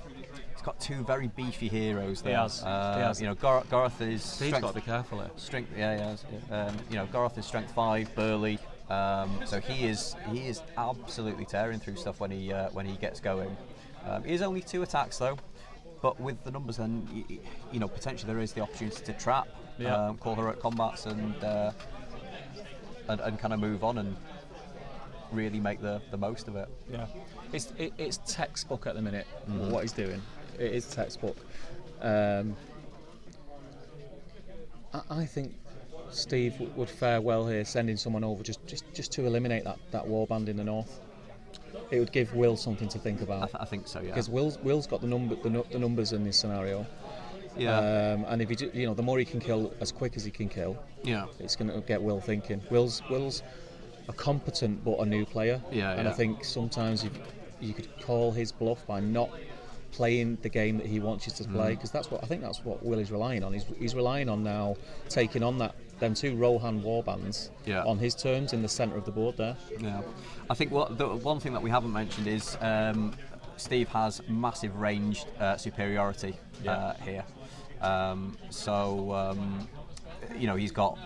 Speaker 1: got 2 very beefy heroes there.
Speaker 2: He has.
Speaker 1: Goroth is.
Speaker 2: Steve's got to be careful here.
Speaker 1: Strength. Goroth is strength 5, burly. So he is absolutely tearing through stuff when he gets going. He is only 2 attacks though, but with the numbers, then potentially there is the opportunity to trap, call heroic combats, and kind of move on and really make the most of it.
Speaker 2: Yeah, it's textbook at the minute. What he's doing, it is textbook. I think Steve would fare well here, sending someone over just to eliminate that warband in the north. It would give Will something to think about.
Speaker 1: I think so, yeah.
Speaker 2: Because Will's got the numbers in this scenario.
Speaker 1: Yeah.
Speaker 2: And if the more he can kill as quick as he can kill, it's going to get Will thinking. Will's a competent but a new player, and I think sometimes you could call his bluff by not playing the game that he wants you to play, because that's what Will is relying on. He's relying on now taking on that them 2 Rohan warbands
Speaker 1: Yeah.
Speaker 2: on his terms in the centre of the board there.
Speaker 1: Yeah, I think the one thing that we haven't mentioned is Steve has massive ranged superiority here. You know, he's got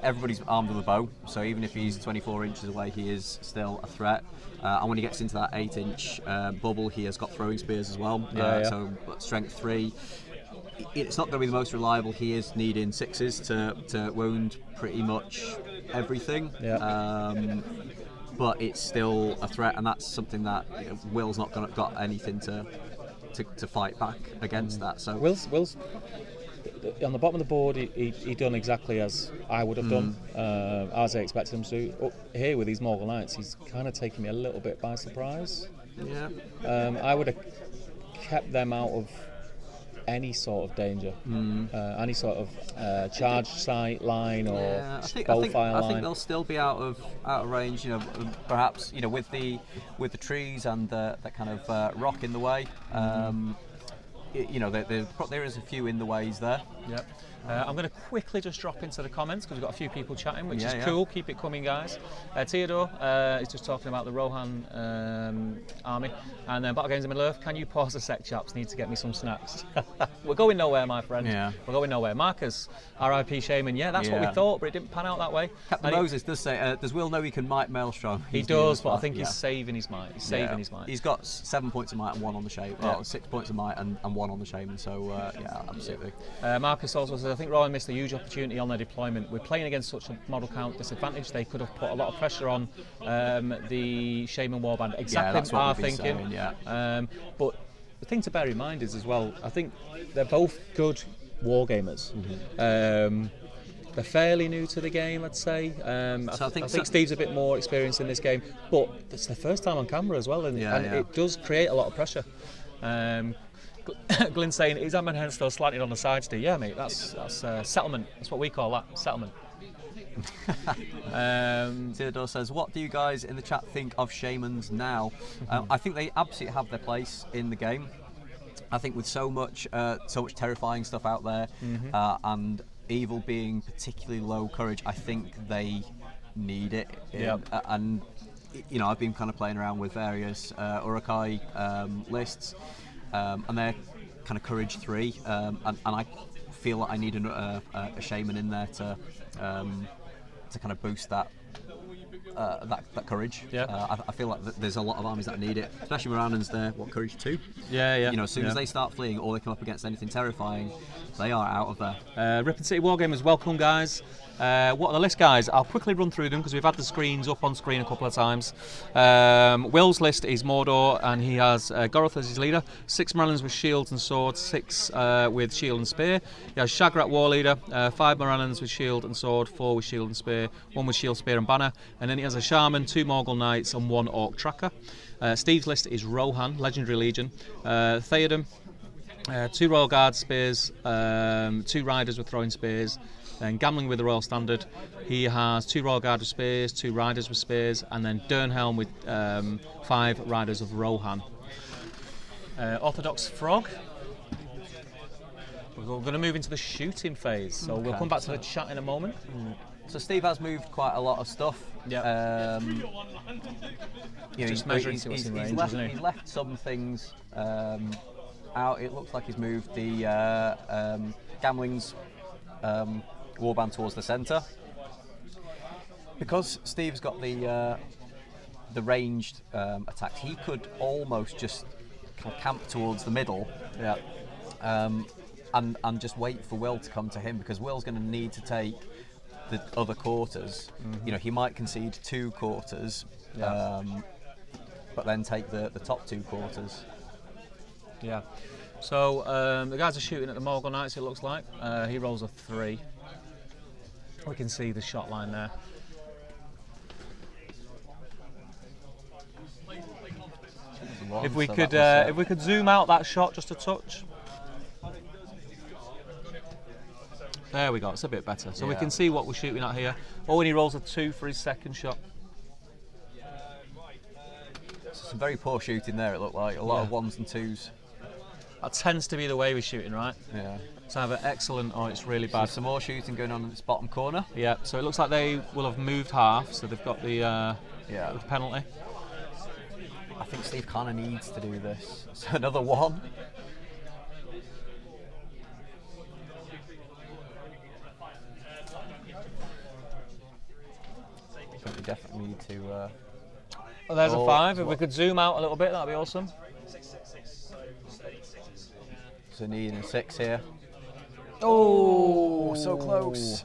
Speaker 1: everybody's armed with a bow, so even if he's 24 inches away, he is still a threat. And when he gets into that 8-inch bubble, he has got throwing spears as well. So strength 3. It's not going to be the most reliable. He is needing 6s to wound pretty much everything. But it's still a threat, and that's something that Will's not got anything to fight back against that. So
Speaker 2: Will's on the bottom of the board. He done exactly as I would have done, as I expected him to. Up here with these Morgul Knights, he's kind of taken me a little bit by surprise.
Speaker 1: Yeah.
Speaker 2: I would have kept them out of any sort of danger, any sort of charge sight line or bowfire line.
Speaker 1: I think they'll still be out of range. You know, perhaps with the trees and the kind of rock in the way. There is a few in the ways there.
Speaker 2: Yep. I'm going to quickly just drop into the comments because we've got a few people chatting, which is cool. Keep it coming, guys. Theodore is just talking about the Rohan army. And then Battle Games in Middle-earth. Can you pause a sec, chaps? Need to get me some snacks. We're going nowhere, my friend.
Speaker 1: Yeah.
Speaker 2: We're going nowhere. Marcus, RIP Shaman. Yeah, that's what we thought, but it didn't pan out that way.
Speaker 1: Captain Moses does say, does Will know he can might Maelstrom?
Speaker 2: He does, but I think he's saving his might. He's saving his might.
Speaker 1: He's got 7 points of might and 1 on the Shaman. Well, 6 points of might and 1 on the Shaman. So, absolutely.
Speaker 2: Marcus also says, I think Rohan missed a huge opportunity on their deployment. We're playing against such a model count disadvantage. They could have put a lot of pressure on the Shaman warband. Exactly
Speaker 1: that's what
Speaker 2: our
Speaker 1: we've been
Speaker 2: thinking.
Speaker 1: saying,
Speaker 2: But the thing to bear in mind is as well, I think they're both good wargamers. They're fairly new to the game, I'd say. I think Steve's a bit more experienced in this game, but it's their first time on camera as well, and it does create a lot of pressure. Glyn saying, is Amman still slanted on the side, Steve? Yeah, mate, that's settlement. That's what we call that, settlement.
Speaker 1: Theodore says, what do you guys in the chat think of shamans now? I think they absolutely have their place in the game. I think with so much terrifying stuff out there, and evil being particularly low courage, I think they need it. And I've been kind of playing around with various Urukai lists, and they're kind of courage 3, and I feel like I need a shaman in there to kind of boost that courage. I feel like there's a lot of armies that need it, especially Moranans. They're courage 2. As soon as they start fleeing or they come up against anything terrifying, they are out of there.
Speaker 2: Ripon City Wargamers, welcome, guys. What are the list, guys? I'll quickly run through them because we've had the screens up on screen a couple of times. Will's list is Mordor, and he has Goroth as his leader, 6 Moranans with shields and swords, 6 with shield and spear. He has Shagrat war leader, 5 Moranans with shield and sword, 4 with shield and spear, 1 with shield, spear and banner, and then he has a shaman, 2 Morgul knights and 1 orc tracker. Steve's list is Rohan, legendary legion, Theoden, 2 royal guards spears, 2 riders with throwing spears. Then Gamling with the Royal Standard, he has 2 Royal Guard with spears, 2 riders with spears, and then Dernhelm with 5 riders of Rohan. Orthodox Frog. We're going to move into the shooting phase, so we'll come back to the chat in a moment.
Speaker 1: So Steve has moved quite a lot of stuff.
Speaker 2: Just measuring to what's in range, isn't he?
Speaker 1: He's left some things out. It looks like he's moved the Gamling's warband towards the centre. Because Steve's got the ranged attacks, he could almost just camp towards the middle, and just wait for Will to come to him, because Will's going to need to take the other quarters. He might concede 2 quarters, but then take the top 2 quarters.
Speaker 2: Yeah. So the guys are shooting at the Morgul Knights, it looks like. He rolls a 3. We can see the shot line there. If we could zoom out that shot just a touch. There we go, it's a bit better. So we can see what we're shooting at here. Oh, and he rolls a 2 for his second shot.
Speaker 1: Some very poor shooting there, it looked like. A lot of 1s and 2s.
Speaker 2: That tends to be the way we're shooting, right?
Speaker 1: Yeah.
Speaker 2: It's either excellent or it's really
Speaker 1: So
Speaker 2: bad.
Speaker 1: some more shooting going on in this bottom corner.
Speaker 2: Yeah, so it looks like they will have moved half, so they've got the penalty.
Speaker 1: I think Steve kind of needs to do this. So another one. I think we definitely need to.
Speaker 2: Well, there's a 5. If we
Speaker 1: what?
Speaker 2: could zoom out a little bit, that'd be awesome.
Speaker 1: So needing 6 here.
Speaker 2: Oh,
Speaker 1: so close.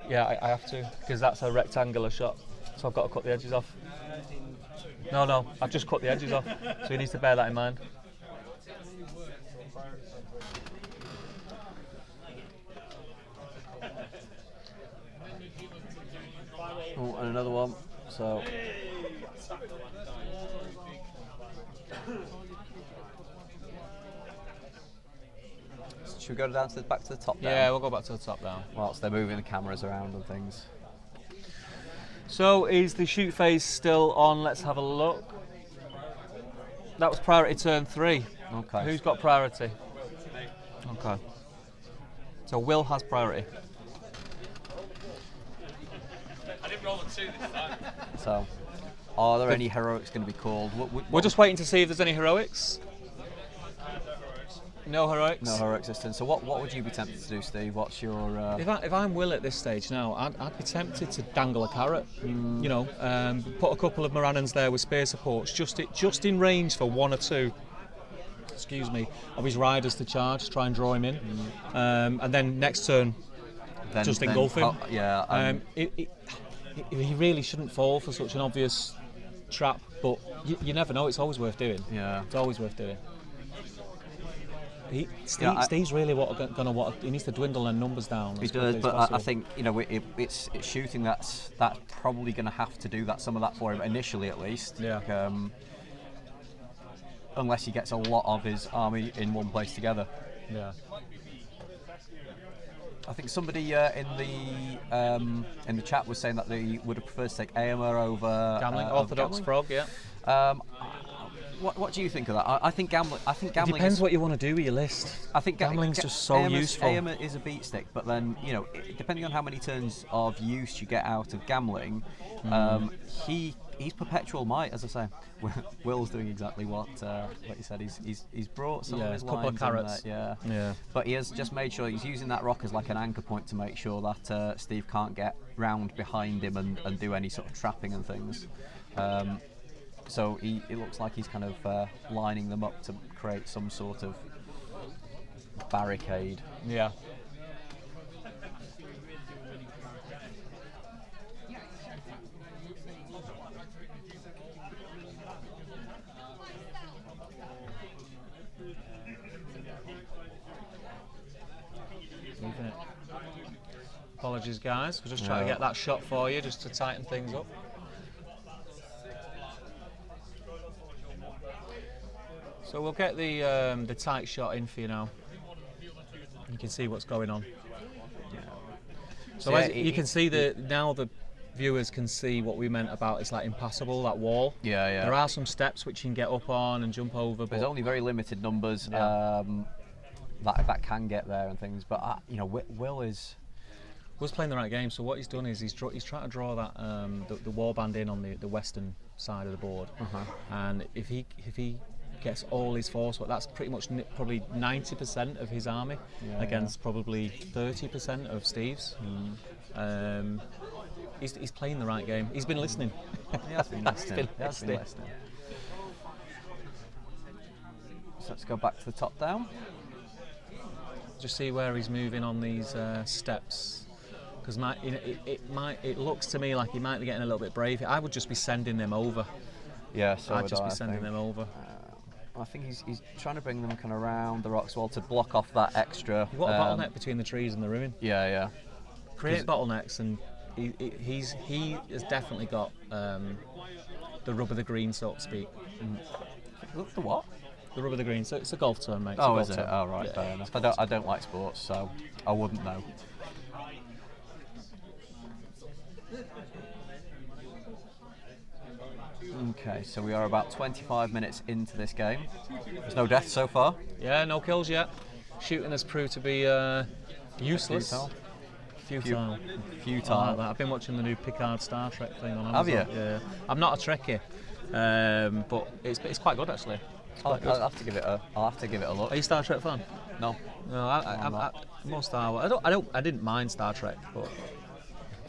Speaker 2: Yeah, I have to, because that's a rectangular shot, so I've got to cut the edges off. No, I've just cut the edges off, so he needs to bear that in mind.
Speaker 1: Oh, and another one. So. Should we go down to back to the top down?
Speaker 2: Yeah, we'll go back to the top down.
Speaker 1: Whilst they're moving the cameras around and things.
Speaker 2: So is the shoot phase still on? Let's have a look. That was priority turn 3.
Speaker 1: Okay.
Speaker 2: Who's got priority? Okay. So Will has priority. I didn't roll a 2 this time.
Speaker 1: So, are there any heroics going to be called?
Speaker 2: We're just waiting to see if there's any heroics. No heroics.
Speaker 1: No heroic existence. So what would you be tempted to do, Steve? What's your?
Speaker 2: If I'm Will at this stage now, I'd be tempted to dangle a carrot. You know, put a couple of Morannons there with spear supports, just in range for 1 or 2. Excuse me, of his riders to charge, try and draw him in, and then next turn, just engulf him. He really shouldn't fall for such an obvious trap, but you never know. It's always worth doing.
Speaker 1: Yeah,
Speaker 2: it's always worth doing. Steve's really gonna want. He needs to dwindle their numbers down.
Speaker 1: He does, but I think it's shooting that's probably going to have to do some of that for him initially, at least.
Speaker 2: Yeah.
Speaker 1: Unless he gets a lot of his army in one place together.
Speaker 2: Yeah.
Speaker 1: I think somebody in the chat was saying that they would have preferred to take Aomer over
Speaker 2: Gambling, Orthodox
Speaker 1: Gambling.
Speaker 2: Frog, yeah.
Speaker 1: What do you think of that? I think gambling.
Speaker 2: It depends what you want to do with your list.
Speaker 1: I think
Speaker 2: gambling's just so useful.
Speaker 1: Aomer is a beat stick, but then depending on how many turns of use you get out of gambling, he's perpetual might, as I say. Will's doing exactly what you said. He's brought some of his
Speaker 2: couple
Speaker 1: lines
Speaker 2: of carrots.
Speaker 1: in there, yeah. But he has just made sure he's using that rock as like an anchor point to make sure that Steve can't get round behind him and do any sort of trapping and things. So it looks like he's kind of lining them up to create some sort of barricade.
Speaker 2: Yeah. Leaving it. Apologies, guys. We're just trying to get that shot for you, just to tighten things up. So we'll get the tight shot in for you now. You can see what's going on.
Speaker 1: Yeah.
Speaker 2: So you can see now the viewers can see what we meant about it's like impassable, that wall.
Speaker 1: Yeah.
Speaker 2: There are some steps which you can get up on and jump over.
Speaker 1: There's only very limited numbers that can get there and things. But Will's
Speaker 2: playing the right game. So what he's done is he's trying to draw that the warband in on the western side of the board. And if he gets all his force, that's pretty much probably 90% of his army against probably 30% of Steve's. He's playing the right game. He's been listening.
Speaker 1: He has been listening. So let's go back to the top down.
Speaker 2: Just see where he's moving on these steps, because it looks to me like he might be getting a little bit brave. I would just be sending them over.
Speaker 1: Yeah, so
Speaker 2: I'd just be sending them over.
Speaker 1: I think he's trying to bring them kind of around the rocks wall to block off that extra.
Speaker 2: You've got a bottleneck between the trees and the ruin.
Speaker 1: Yeah.
Speaker 2: Create bottlenecks, and he has definitely got the rub of the green, so to speak.
Speaker 1: The what?
Speaker 2: The rub of the green. So it's a golf term, mate.
Speaker 1: Oh, is it?
Speaker 2: Term.
Speaker 1: Oh, right. Yeah, fair enough. I don't like sports, so I wouldn't know. Okay, so we are about 25 minutes into this game. There's no deaths so far.
Speaker 2: Yeah, no kills yet. Shooting has proved to be useless. Futile.
Speaker 1: Futile.
Speaker 2: I like that. I've been watching the new Picard Star Trek thing on
Speaker 1: Have
Speaker 2: Amazon.
Speaker 1: you?
Speaker 2: Yeah. I'm not a Trekkie, but it's quite good actually.
Speaker 1: I'll have to give it a look.
Speaker 2: Are you a Star Trek fan?
Speaker 1: No.
Speaker 2: No, I most are. I didn't mind Star Trek, but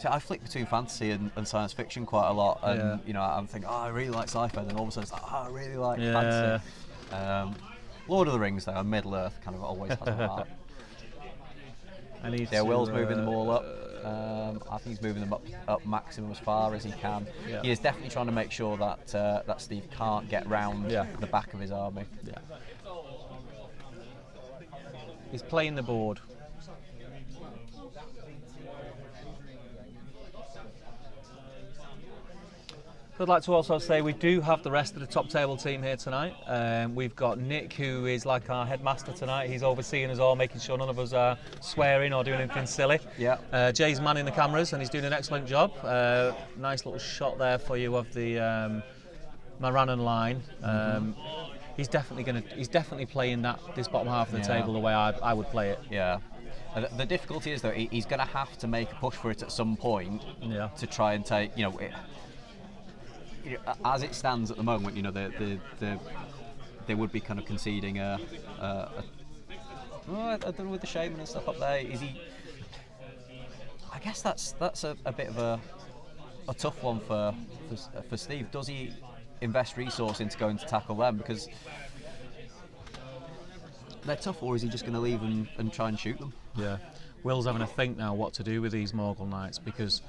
Speaker 1: See, I flick between fantasy and science fiction quite a lot, and
Speaker 2: Yeah.
Speaker 1: you know, I'm thinking, oh, I really like sci-fi, and then all of a sudden it's like, oh, I really like fantasy. Lord of the Rings, though, and Middle Earth kind of always has my heart. Will's moving them all up. I think he's moving them up maximum as far as he can.
Speaker 2: Yeah.
Speaker 1: He is definitely trying to make sure that that Steve can't get round the back of his army.
Speaker 2: Yeah. He's playing the board. I'd like to also say we do have the rest of the top table team here tonight. We've got Nick, who is like our headmaster tonight. He's overseeing us all, making sure none of us are swearing or doing anything silly.
Speaker 1: Yeah.
Speaker 2: Jay's manning the cameras and he's doing an excellent job. Nice little shot there for you of the Maranan line. He's definitely playing this bottom half of the table the way I would play it.
Speaker 1: Yeah. The difficulty is though he's going to have to make a push for it at some point to try and take, you know, as it stands at the moment, you know, they would be kind of conceding I don't know, with the shaman and stuff up there. Is he? I guess that's a bit of a tough one for Steve. Does he invest resource into going to tackle them because they're tough, or is he just going to leave and try and shoot them?
Speaker 2: Yeah, Will's having a think now what to do with these Morgul Knights because,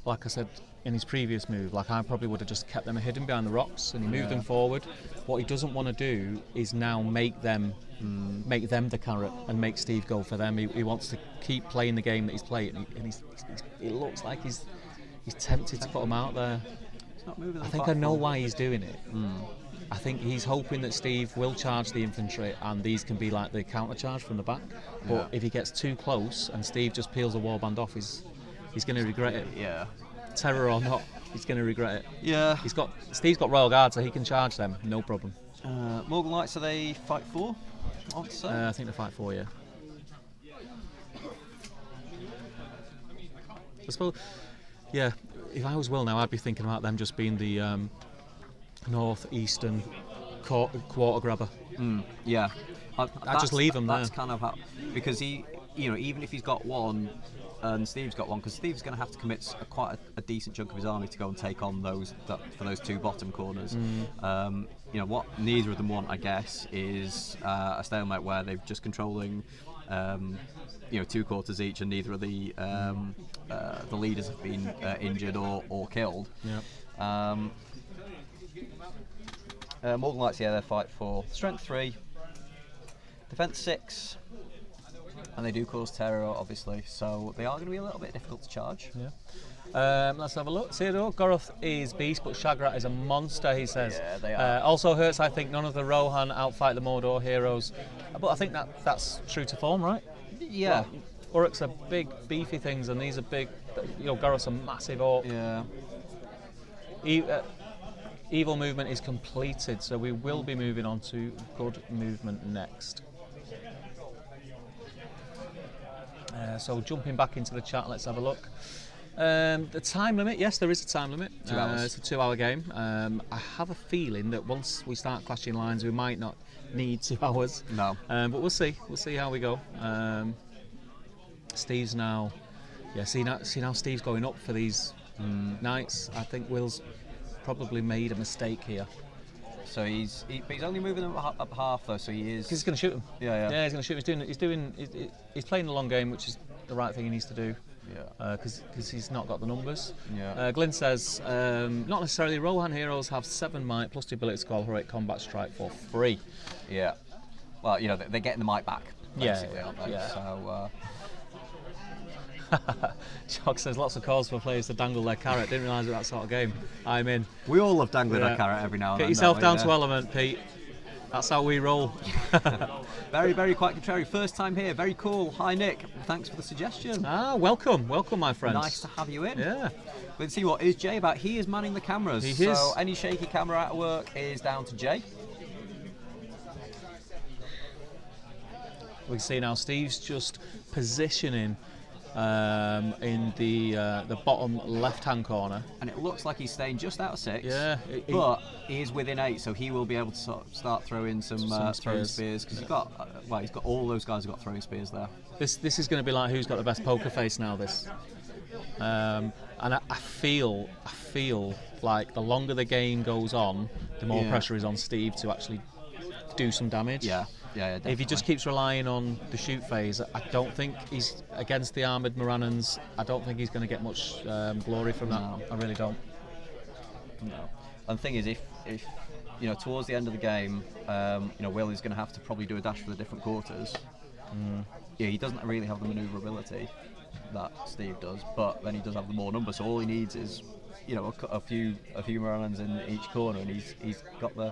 Speaker 2: like I said in his previous move, like I probably would have just kept them hidden behind the rocks and he moved them forward. What he doesn't want to do is now make them the carrot and make Steve go for them. He wants to keep playing the game that he's playing, and it looks like he's tempted to put them out there.
Speaker 1: He's not moving them.
Speaker 2: I think I know why he's doing it. I think he's hoping that Steve will charge the infantry and these can be like the counter charge from the back. But if he gets too close and Steve just peels the warband off, he's going to regret it.
Speaker 1: Yeah.
Speaker 2: Terror or not, he's going to regret it.
Speaker 1: Yeah.
Speaker 2: Steve's got Royal Guard, so he can charge them, no problem.
Speaker 1: Morgul Knights, are they fight 4? I
Speaker 2: think they fight 4, yeah. I suppose, yeah, if I was Will now, I'd be thinking about them just being the north-eastern quarter grabber.
Speaker 1: Yeah.
Speaker 2: I'd just leave them there.
Speaker 1: That's kind of how, because he, you know, even if he's got one and Steve's got one, because Steve's going to have to commit quite a decent chunk of his army to go and take on for those two bottom corners. You know, what neither of them want, I guess, is a stalemate where they're just controlling, you know, 2 quarters each, and neither of the leaders have been injured or killed.
Speaker 2: Yeah.
Speaker 1: Morgul Knights, yeah, they fight 4. Strength 3, defense 6. And they do cause terror, obviously, so they are going to be a little bit difficult to charge.
Speaker 2: Yeah. Let's have a look. Theodore, Goroth is beast, but Shagrat is a monster, he says.
Speaker 1: Yeah, they are.
Speaker 2: Also hurts, I think, none of the Rohan outfight the Mordor heroes. But I think that's true to form, right?
Speaker 1: Yeah.
Speaker 2: Well, Uruks are big, beefy things, and these are big, you know, Goroth's a massive orc.
Speaker 1: Yeah.
Speaker 2: Evil movement is completed, so we will be moving on to good movement next. So jumping back into the chat, let's have a look. The time limit, yes, there is a time limit.
Speaker 1: 2 hours.
Speaker 2: It's a 2-hour game. I have a feeling that once we start clashing lines, we might not need 2 hours.
Speaker 1: No.
Speaker 2: But we'll see. We'll see how we go. Steve's now, see now Steve's going up for these knights. I think Will's probably made a mistake here.
Speaker 1: So he's only moving them up half though, so he is.
Speaker 2: Because he's going to shoot them.
Speaker 1: Yeah.
Speaker 2: He's going to shoot. He's playing the long game, which is the right thing he needs to do.
Speaker 1: Yeah.
Speaker 2: Because he's not got the numbers.
Speaker 1: Yeah.
Speaker 2: Glyn says, not necessarily. Rohan heroes have 7 might plus the ability to call heroic combat strike for free.
Speaker 1: Yeah. Well, you know, they're getting the might back, basically,
Speaker 2: Yeah.
Speaker 1: aren't they?
Speaker 2: Yeah.
Speaker 1: So.
Speaker 2: Jock says lots of calls for players to dangle their carrot. Didn't realise that sort of game. I'm in.
Speaker 1: We all love dangling our carrot every now and then.
Speaker 2: Get yourself down
Speaker 1: don't
Speaker 2: to
Speaker 1: we?
Speaker 2: element, Pete. That's how we roll.
Speaker 1: Very, very quite contrary. First time here. Very cool. Hi, Nick. Thanks for the suggestion.
Speaker 2: Welcome, my friends.
Speaker 1: Nice to have you in.
Speaker 2: Yeah.
Speaker 1: Let's see what is Jay about. He is manning the cameras.
Speaker 2: He
Speaker 1: so
Speaker 2: is.
Speaker 1: Any shaky camera out of work is down to Jay.
Speaker 2: We can see now Steve's just positioning in the bottom left-hand corner,
Speaker 1: and it looks like he's staying just out of 6.
Speaker 2: Yeah,
Speaker 1: but he is within 8, so he will be able to start throwing some throwing spears because he's got all those guys have got throwing spears there.
Speaker 2: This is going to be like who's got the best poker face now. And I feel like the longer the game goes on, the more pressure is on Steve to actually do some damage.
Speaker 1: Yeah, definitely.
Speaker 2: If he just keeps relying on the shoot phase, I don't think he's against the armoured Morannons. I don't think he's going to get much glory from that.
Speaker 1: No.
Speaker 2: I really don't.
Speaker 1: No. And the thing is, if towards the end of the game, Will is going to have to probably do a dash for the different quarters. Yeah, he doesn't really have the manoeuvrability that Steve does, but then he does have the more numbers. So all he needs is, a few Morannons in each corner, and he's got the.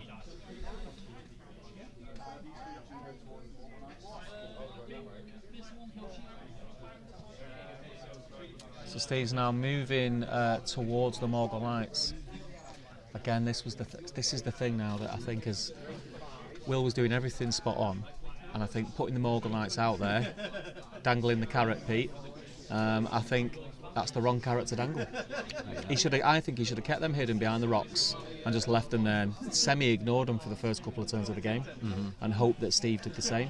Speaker 2: So Steve's now moving towards the Mordor Lights. Again, this is the thing now that I think is Will was doing everything spot on, and I think putting the Mordor Lights out there, dangling the carrot, Pete. I think that's the wrong carrot to dangle. I think he should have kept them hidden behind the rocks and just left them there, and semi-ignored them for the first couple of turns of the game, and hoped that Steve did the same.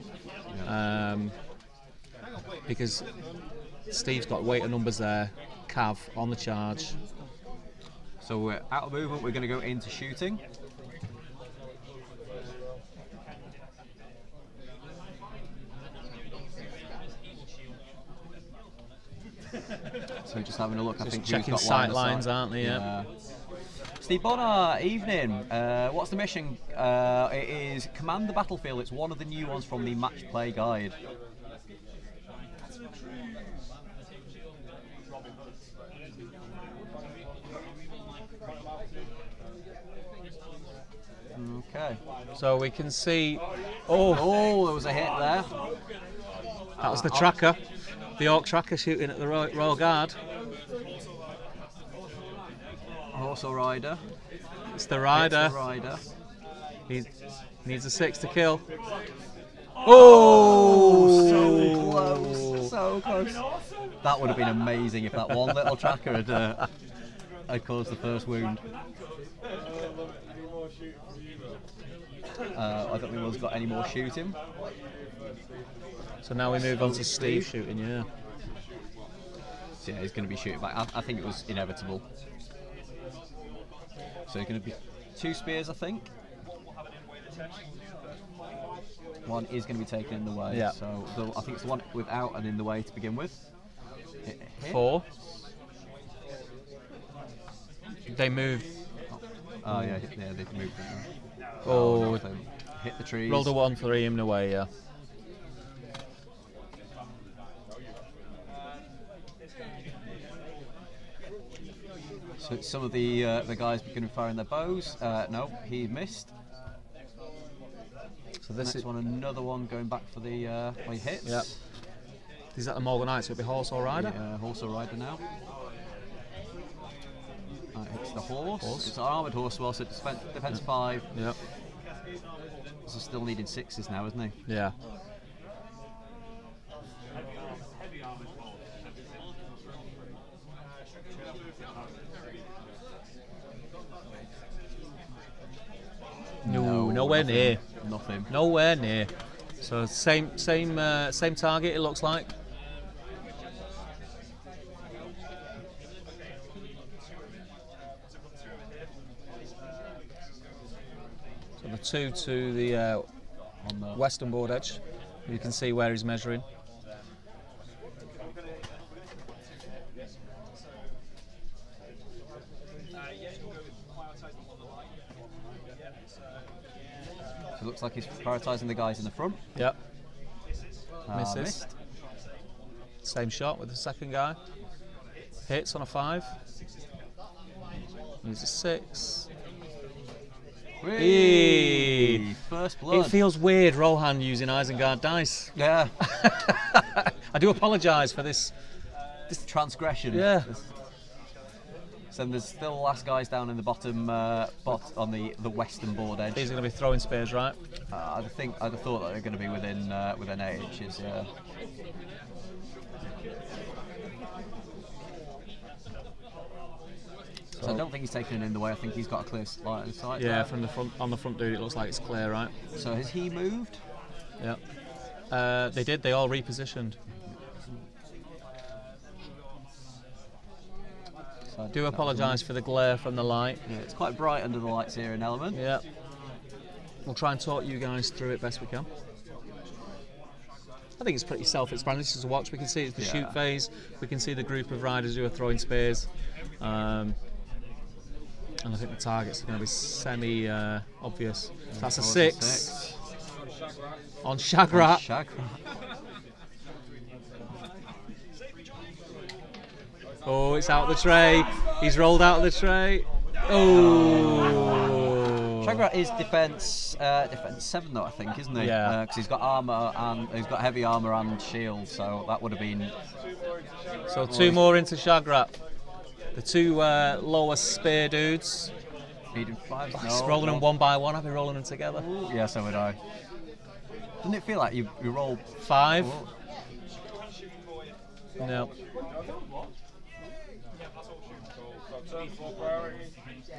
Speaker 2: Because Steve's got weight of numbers there, Cav on the charge.
Speaker 1: So we're out of movement, we're going to go into shooting. So just having a look,
Speaker 2: Just
Speaker 1: I think
Speaker 2: checking
Speaker 1: who's got line
Speaker 2: sight
Speaker 1: of
Speaker 2: lines,
Speaker 1: sight.
Speaker 2: aren't they? Yeah.
Speaker 1: Steve Bonner, evening. What's the mission? It is Command the Battlefield. It's one of the new ones from the Match Play Guide. Okay.
Speaker 2: So we can see.
Speaker 1: Oh, there was a hit there.
Speaker 2: That was the tracker, the Orc tracker shooting at the Royal Guard.
Speaker 1: Horse or rider?
Speaker 2: It's the rider.
Speaker 1: It's the rider.
Speaker 2: He needs a 6 to kill.
Speaker 1: Oh, so close, so close. That would have been amazing if that one little tracker had caused the first wound. I don't think Will's got any more shooting.
Speaker 2: So now we move on to Steve shooting, yeah.
Speaker 1: So yeah, he's going to be shooting back. I think it was inevitable. So it's going to be 2 spears, I think. One is going to be taken in the way.
Speaker 2: Yeah.
Speaker 1: So I think it's the one without and in the way to begin with. Hit.
Speaker 2: 4. They move.
Speaker 1: Oh yeah, they've moved.
Speaker 2: Oh,
Speaker 1: hit the trees.
Speaker 2: rolled a 1 for him away, yeah.
Speaker 1: So some of the guys beginning firing their bows. No, he missed.
Speaker 2: So this is
Speaker 1: one, another one going back for the he hits.
Speaker 2: Yep. Is that the Morgan Knight? So it'll be horse or rider?
Speaker 1: Yeah, horse or rider now. It's the horse. It's an armoured horse, well, so it depends 5.
Speaker 2: Yep.
Speaker 1: So still needing 6s now, isn't he?
Speaker 2: Yeah. No, nowhere near.
Speaker 1: Nothing.
Speaker 2: Nowhere near. So same target. It looks like. So the 2 to the on the western board edge. You can see where he's measuring.
Speaker 1: So it looks like he's prioritising the guys in the front.
Speaker 2: Yep.
Speaker 1: Missed.
Speaker 2: Misses. Same shot with the second guy. Hits on a 5. Needs a 6.
Speaker 1: Whee! First blood.
Speaker 2: It feels weird, Rohan using Isengard dice.
Speaker 1: Yeah.
Speaker 2: I do apologise for this.
Speaker 1: This transgression.
Speaker 2: Yeah.
Speaker 1: So there's still the last guys down in the bottom, on the western board edge.
Speaker 2: These are going to be throwing spears, right?
Speaker 1: I'd have thought that they're going to be within 8 inches. Yeah. So I don't think he's taking it in the way. I think he's got a clear line of sight.
Speaker 2: Yeah,
Speaker 1: there.
Speaker 2: from the front, on the front dude, it looks like it's clear, right?
Speaker 1: So has he moved?
Speaker 2: Yeah. They did. They all repositioned.
Speaker 1: So
Speaker 2: Do apologise for the glare from the light.
Speaker 1: Yeah, it's quite bright under the lights here in Element.
Speaker 2: Yeah. We'll try and talk you guys through it best we can. I think it's pretty self-explanatory to watch. We can see it's the shoot phase. We can see the group of riders who are throwing spears. And I think the targets are going to be semi-obvious. So that's a 6 on Shagrat. Oh, it's out of the tray. He's rolled out of the tray. Oh.
Speaker 1: Shagrat is defense 7 though, I think, isn't he?
Speaker 2: Yeah.
Speaker 1: Because he's got armor and he's got heavy armor and shield, so that would have been.
Speaker 2: So 2 more into Shagrat. The 2 lower spear dudes.
Speaker 1: Needing 5.
Speaker 2: He's rolling them one by one. I've been rolling them together.
Speaker 1: Yeah, so would I. Doesn't it feel like you roll
Speaker 2: 5? No.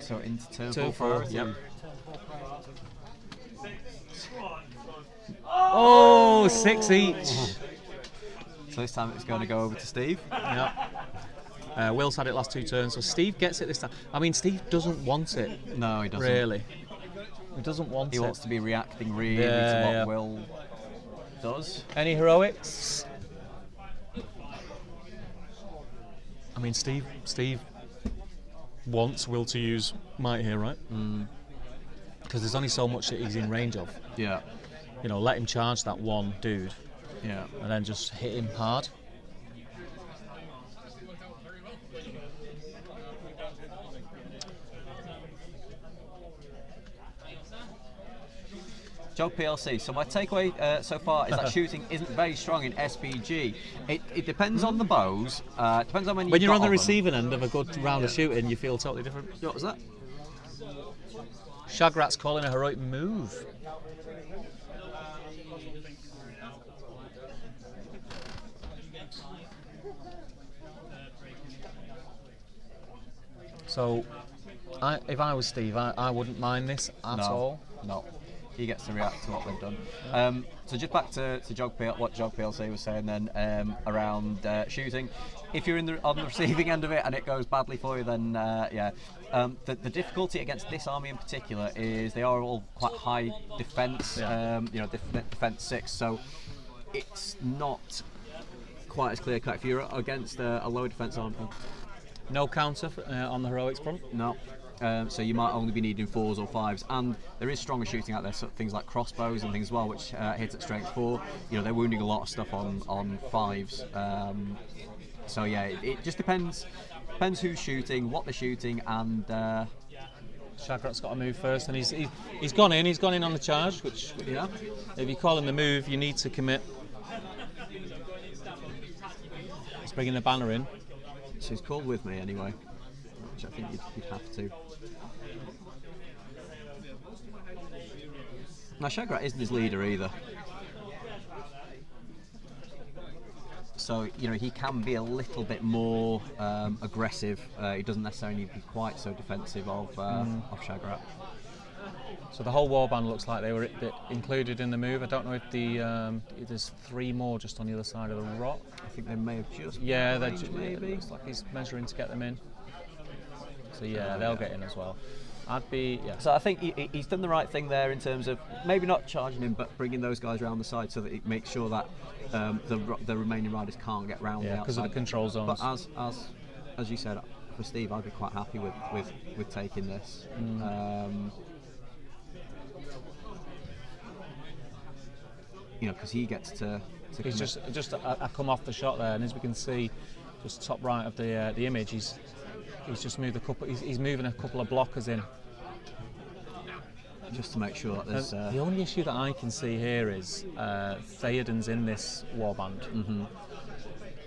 Speaker 1: So into turn
Speaker 2: 2,
Speaker 1: 4.
Speaker 2: 4. Yep. Oh, 6 each.
Speaker 1: So this time it's going to go over to Steve.
Speaker 2: Yep. Will's had it last 2 turns, so Steve gets it this time. I mean, Steve doesn't want it.
Speaker 1: No, he doesn't.
Speaker 2: Really. He doesn't want it.
Speaker 1: He wants to be reacting really to what Will does.
Speaker 2: Any heroics? I mean, Steve wants Will to use Might here, right? Because there's only so much that he's in range of.
Speaker 1: Yeah.
Speaker 2: You know, let him charge that one dude.
Speaker 1: Yeah.
Speaker 2: And then just hit him hard.
Speaker 1: Jog PLC. So my takeaway so far is that shooting isn't very strong in SBG. It depends on the bows. Depends on
Speaker 2: when you're on the receiving end of a good round of shooting, you feel totally different.
Speaker 1: What was that?
Speaker 2: Shagrat's calling a heroic move. So, if I was Steve, I wouldn't mind this at all.
Speaker 1: No. He gets to react to what they've done. So just back to what Jog PLC was saying then around shooting. If you're on the receiving end of it and it goes badly for you, then the difficulty against this army in particular is they are all quite high defence. Defence 6. So it's not quite as clear cut. If you're against a lower defence army,
Speaker 2: no counter on the heroics front.
Speaker 1: No. So you might only be needing 4s or 5s, and there is stronger shooting out there. So things like crossbows and things as well, which hit at strength 4. You know, they're wounding a lot of stuff on 5s. So yeah, it just depends who's shooting, what they're shooting, and.
Speaker 2: Shagrat's got to move first, and he's gone in. He's gone in on the charge, which if you call him the move, you need to commit. He's bringing the banner in.
Speaker 1: So he's called with me anyway, which I think you'd have to. Now Shagrat isn't his leader either, so you know he can be a little bit more aggressive. He doesn't necessarily need to be quite so defensive of Shagrat.
Speaker 2: So the whole warband looks like they were included in the move. I don't know if there's 3 more just on the other side of the rock.
Speaker 1: I think they may have just.
Speaker 2: Yeah, maybe. Looks like he's measuring to get them in. So they'll get in as well. So I think he's done the right thing there in terms of maybe not charging him, but bringing those guys around the side so that it makes sure that the remaining riders can't get round the outside. Because of the control zones.
Speaker 1: But as you said, for Steve, I'd be quite happy with taking this. Because he gets to
Speaker 2: he's just I come off the shot there, and as we can see, just top right of the image, he's just moved a couple. He's moving a couple of blockers in.
Speaker 1: just to make sure that there's.
Speaker 2: The only issue that I can see here is Theoden's in this warband.
Speaker 1: Mm-hmm.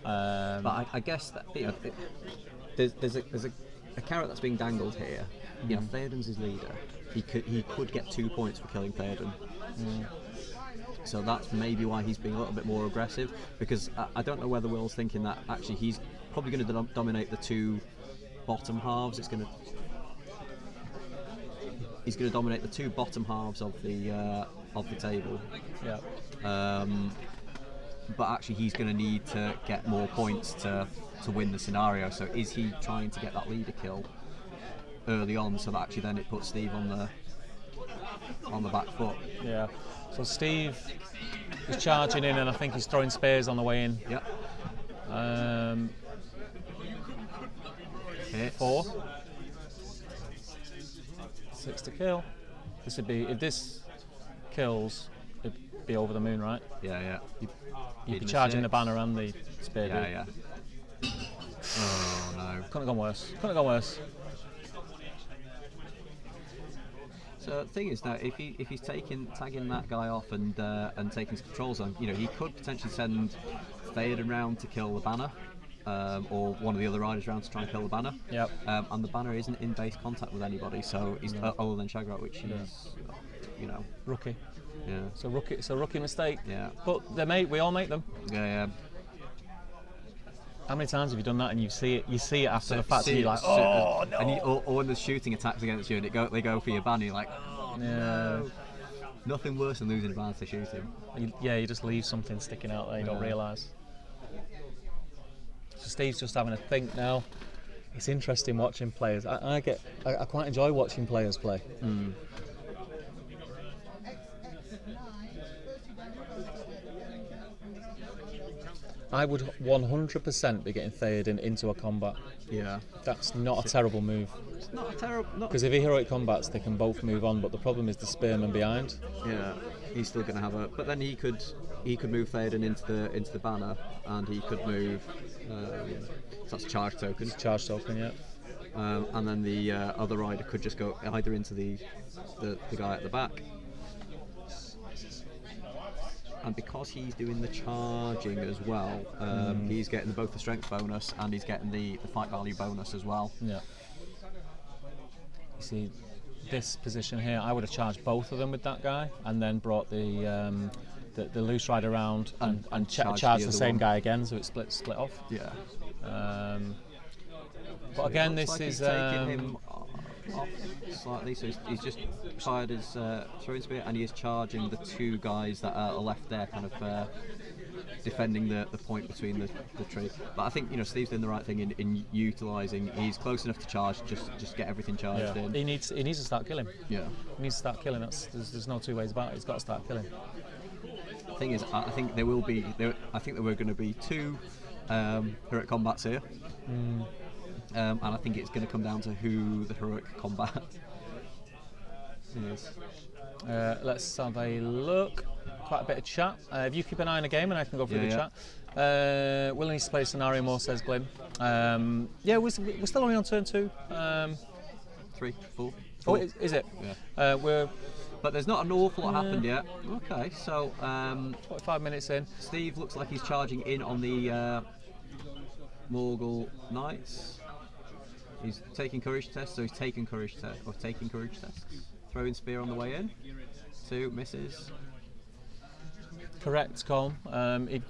Speaker 1: But I guess that there's a carrot that's being dangled here. You know, Theoden's his leader. He could get 2 points for killing Theoden. So that's maybe why he's being a little bit more aggressive, because I don't know whether Will's thinking that actually he's probably going to dominate the two bottom halves. He's going to dominate the two bottom halves of the table.
Speaker 2: Yeah.
Speaker 1: But actually he's going to need to get more points to win the scenario. So is he trying to get that leader kill early on, so that actually then it puts Steve on the back foot?
Speaker 2: Yeah. So Steve is charging in, and I think he's throwing spears on the way in.
Speaker 1: Yep. Hits.
Speaker 2: 4. 6 to kill. This would be, if this kills, it'd be over the moon, right?
Speaker 1: Yeah.
Speaker 2: You'd be charging the banner and the spear.
Speaker 1: Yeah. Oh no.
Speaker 2: Couldn't have gone worse.
Speaker 1: So the thing is now, if he's tagging that guy off and taking his controls on, you know, he could potentially send Theoden round to kill the banner, or one of the other riders round to try and kill the banner.
Speaker 2: Yep.
Speaker 1: And the banner isn't in base contact with anybody, so he's other than Shagrat, which is, you know,
Speaker 2: Rookie.
Speaker 1: Yeah.
Speaker 2: It's a rookie mistake.
Speaker 1: Yeah.
Speaker 2: But we all make them.
Speaker 1: Yeah.
Speaker 2: How many times have you done that and you see it after the fact and you're like, oh no!
Speaker 1: And or when there's shooting attacks against you and they go for your banner, you're like, oh no. Nothing worse than losing a banner to shooting.
Speaker 2: You just leave something sticking out there, you don't realise. So Steve's just having a think now. It's interesting watching players. I quite enjoy watching players play. I would 100% be getting Theoden into a combat.
Speaker 1: Yeah.
Speaker 2: That's not a terrible move.
Speaker 1: It's not a terrible...
Speaker 2: Because if he heroic combats, they can both move on, but the problem is the spearman behind.
Speaker 1: Yeah, he's still going to have a... But then he could move Theoden into the banner, and he could move... so that's a charge token.
Speaker 2: It's a charge token, yeah.
Speaker 1: And then the other rider could just go either into the guy at the back. And because he's doing the charging as well, he's getting both the strength bonus and he's getting the fight value bonus as well.
Speaker 2: Yeah. You see, this position here, I would have charged both of them with that guy, and then brought the loose rider around and charged the same guy again, so it split off.
Speaker 1: Yeah.
Speaker 2: But again, this
Speaker 1: like
Speaker 2: is
Speaker 1: taking him off slightly, so he's just fired his throwing spear, and he is charging the two guys that are left there, kind of defending the point between the tree. But I think, you know, Steve's doing the right thing in utilising. He's close enough to charge, just get everything charged in.
Speaker 2: He needs to start killing.
Speaker 1: Yeah.
Speaker 2: He needs to start killing. There's no two ways about it. He's got to start killing.
Speaker 1: The thing is, I think there were going to be two heroic combats here. And I think it's going to come down to who the heroic combat is.
Speaker 2: Let's have a look. Quite a bit of chat. If you keep an eye on the game, and I can go through the chat. Will needs to play scenario more, says Glyn. We're still only on turn 2.
Speaker 1: 3, 4.
Speaker 2: Oh, is it?
Speaker 1: Yeah. But there's not an awful lot happened yet. Okay, so
Speaker 2: 45 minutes in.
Speaker 1: Steve looks like he's charging in on the Morgul Knights. He's taking courage tests, so he's taking courage tests. Throwing spear on the way in. 2 misses.
Speaker 2: Correct, Colm.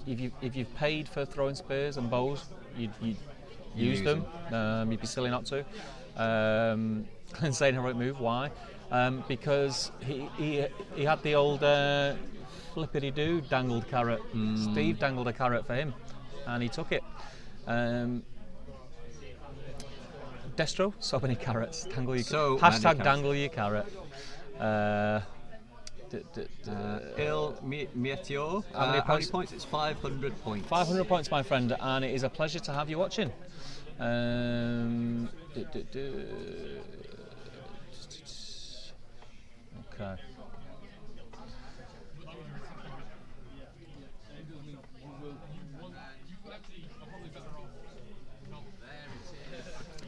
Speaker 2: If you've paid for throwing spears and bows, you'd use them. You'd be silly not to. Saying heroic move. Why? Because he had the old flippity doo dangled carrot. Steve dangled a carrot for him, and he took it. Destro, so many carrots. Dangle your hashtag dangle your carrot.
Speaker 1: Il Meteor. How many points? It's 500 points.
Speaker 2: 500 points, my friend, and it is a pleasure to have you watching. Okay.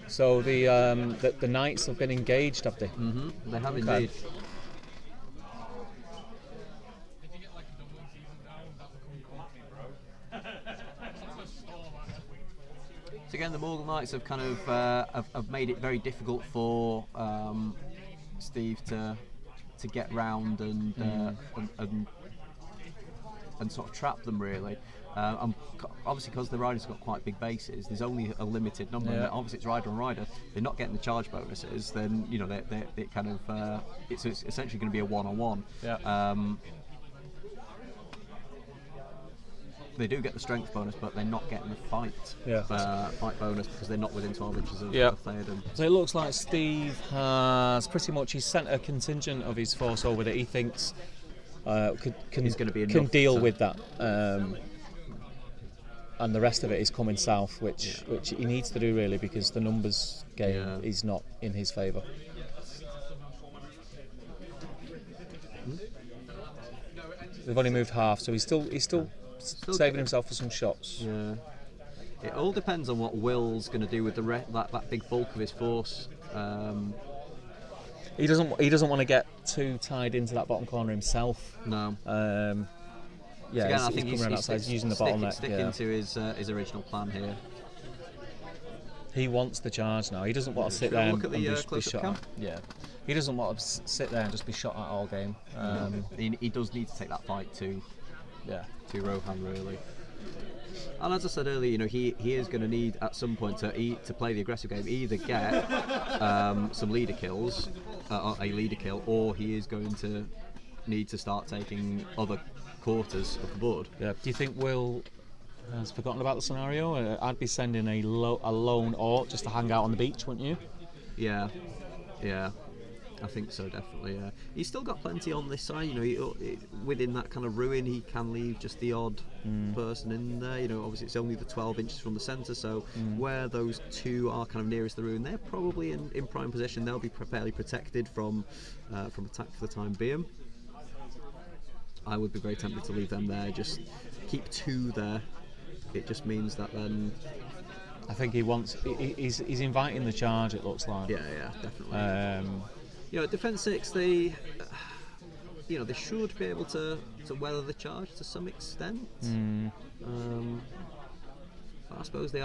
Speaker 2: So the knights have been engaged, have they?
Speaker 1: They have indeed. So again, the Morgul Knights have kind of have made it very difficult for Steve to get round and sort of trap them really. Obviously, because the riders got quite big bases, there's only a limited number.
Speaker 2: Yeah.
Speaker 1: And obviously, it's rider and rider. They're not getting the charge bonuses. Then they kind of it's essentially going to be a one-on-one.
Speaker 2: Yeah.
Speaker 1: They do get the strength bonus, but they're not getting the fight bonus because they're not within 12 inches of Theoden.
Speaker 2: So it looks like Steve has pretty much he's sent a contingent of his force over that he thinks can deal with that, and the rest of it is coming south, which he needs to do really because the numbers game is not in his favour. They've only moved half, so he's still saving himself for some shots.
Speaker 1: Yeah. It all depends on what Will's going to do with that big bulk of his force.
Speaker 2: He doesn't want to get too tied into that bottom corner himself.
Speaker 1: No.
Speaker 2: So
Speaker 1: again, I think
Speaker 2: he's coming around outside, using the bottleneck.
Speaker 1: Sticking to his original plan here.
Speaker 2: He wants the charge now. He doesn't want to sit there and be shot at. Yeah. He doesn't want to sit there and just be shot at all game.
Speaker 1: He does need to take that fight to Rohan really. And as I said earlier, he is going to need at some point to play the aggressive game, either get some leader kills, a leader kill, or he is going to need to start taking other quarters of the board.
Speaker 2: Yeah. Do you think Will has forgotten about the scenario? I'd be sending a lone orc just to hang out on the beach, wouldn't you?
Speaker 1: Yeah. I think so, definitely. Yeah, he's still got plenty on this side. Within that kind of ruin, he can leave just the odd person in there. Obviously it's only the 12 inches from the centre, so where those two are kind of nearest the ruin, they're probably in prime position. They'll be fairly protected from attack for the time being. I would be very tempted to leave them there. Just keep two there. It just means that then.
Speaker 2: I think he's inviting the charge. It looks like.
Speaker 1: Yeah, definitely. Defence 6, they should be able to weather the charge to some extent. I suppose they've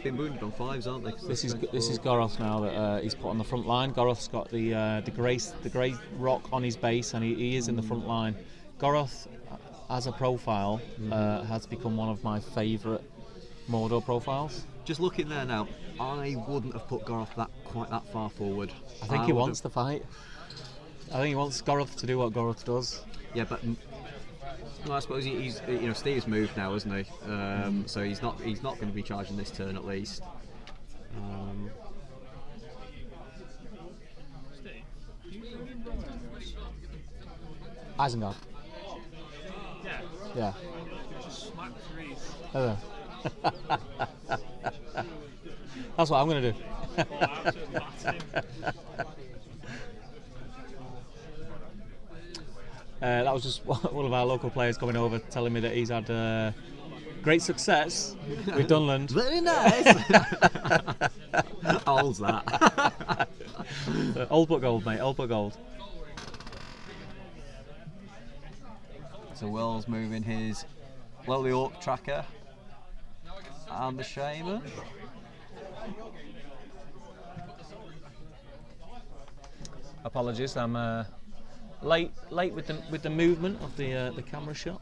Speaker 1: been wounded on 5s, aren't they?
Speaker 2: This is Goroth now that he's put on the front line. Goroth's got the grey rock on his base, and he is in the front line. Goroth, as a profile, has become one of my favourite Mordor profiles.
Speaker 1: Just looking there now, I wouldn't have put Goroth quite that far forward.
Speaker 2: I think he wants the fight. I think he wants Goroth to do what Goroth does.
Speaker 1: Yeah, but I suppose he's Steve's moved now, isn't he? So he's not going to be charging this turn at least.
Speaker 2: Isengard. Yeah. Hello. That's what I'm going to do. That was just one of our local players coming over telling me that he's had great success with Dunland.
Speaker 1: Very nice. How old's that?
Speaker 2: Old but gold, mate. Old but gold.
Speaker 1: So Will's moving his lowly orc tracker and the shaman.
Speaker 2: Apologies, I'm late with the movement of the camera shot.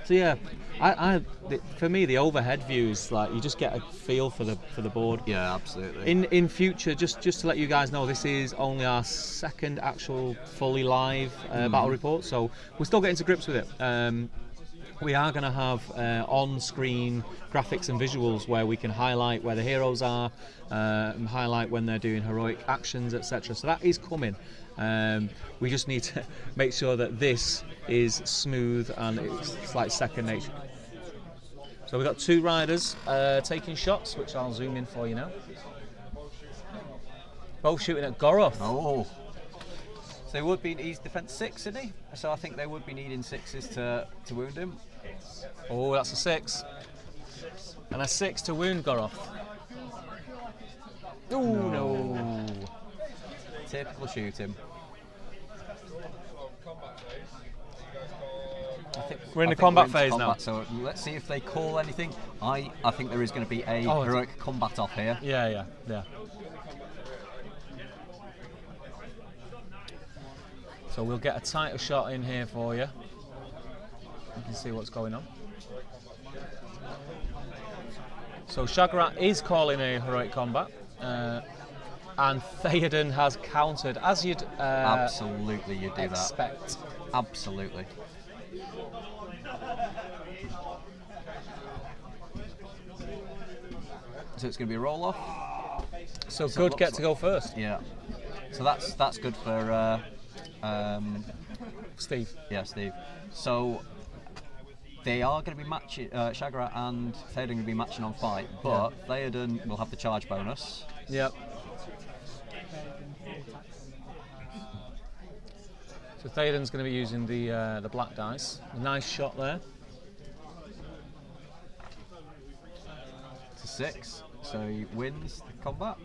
Speaker 2: So yeah, for me the overhead view is like you just get a feel for the board.
Speaker 1: Yeah, absolutely.
Speaker 2: In future, just to let you guys know, this is only our second actual fully live battle report, so we're still getting to grips with it. We are going to have on-screen graphics and visuals where we can highlight where the heroes are, and highlight when they're doing heroic actions, etc. So that is coming. We just need to make sure that this is smooth and it's like second nature. So we've got two riders taking shots, which I'll zoom in for you now. Both shooting at Goroth.
Speaker 1: Oh. So they would be. He's defence 6, isn't he? So I think they would be needing 6s to wound him.
Speaker 2: Oh, that's a 6. And a 6 to wound Goroth. Oh no.
Speaker 1: Typical shooting.
Speaker 2: We're in the
Speaker 1: I think
Speaker 2: combat
Speaker 1: into
Speaker 2: phase now.
Speaker 1: So let's see if they call anything. I think there is going to be a heroic combat off here.
Speaker 2: Yeah. So we'll get a tighter shot in here for you. You can see what's going on. So Shagrat is calling a heroic combat, and Theoden has countered, as you'd
Speaker 1: Absolutely, you do
Speaker 2: expect.
Speaker 1: that. Absolutely. So it's going to be a roll off.
Speaker 2: So good get to go first.
Speaker 1: Yeah. So that's good for
Speaker 2: Steve.
Speaker 1: Yeah, Steve. So they are going to be matching. Shagrat and Theoden are going to be matching on fight, but Theoden will have the charge bonus.
Speaker 2: Yep. So Theoden's going to be using the black dice. Nice shot there.
Speaker 1: It's a 6, so he wins the combat.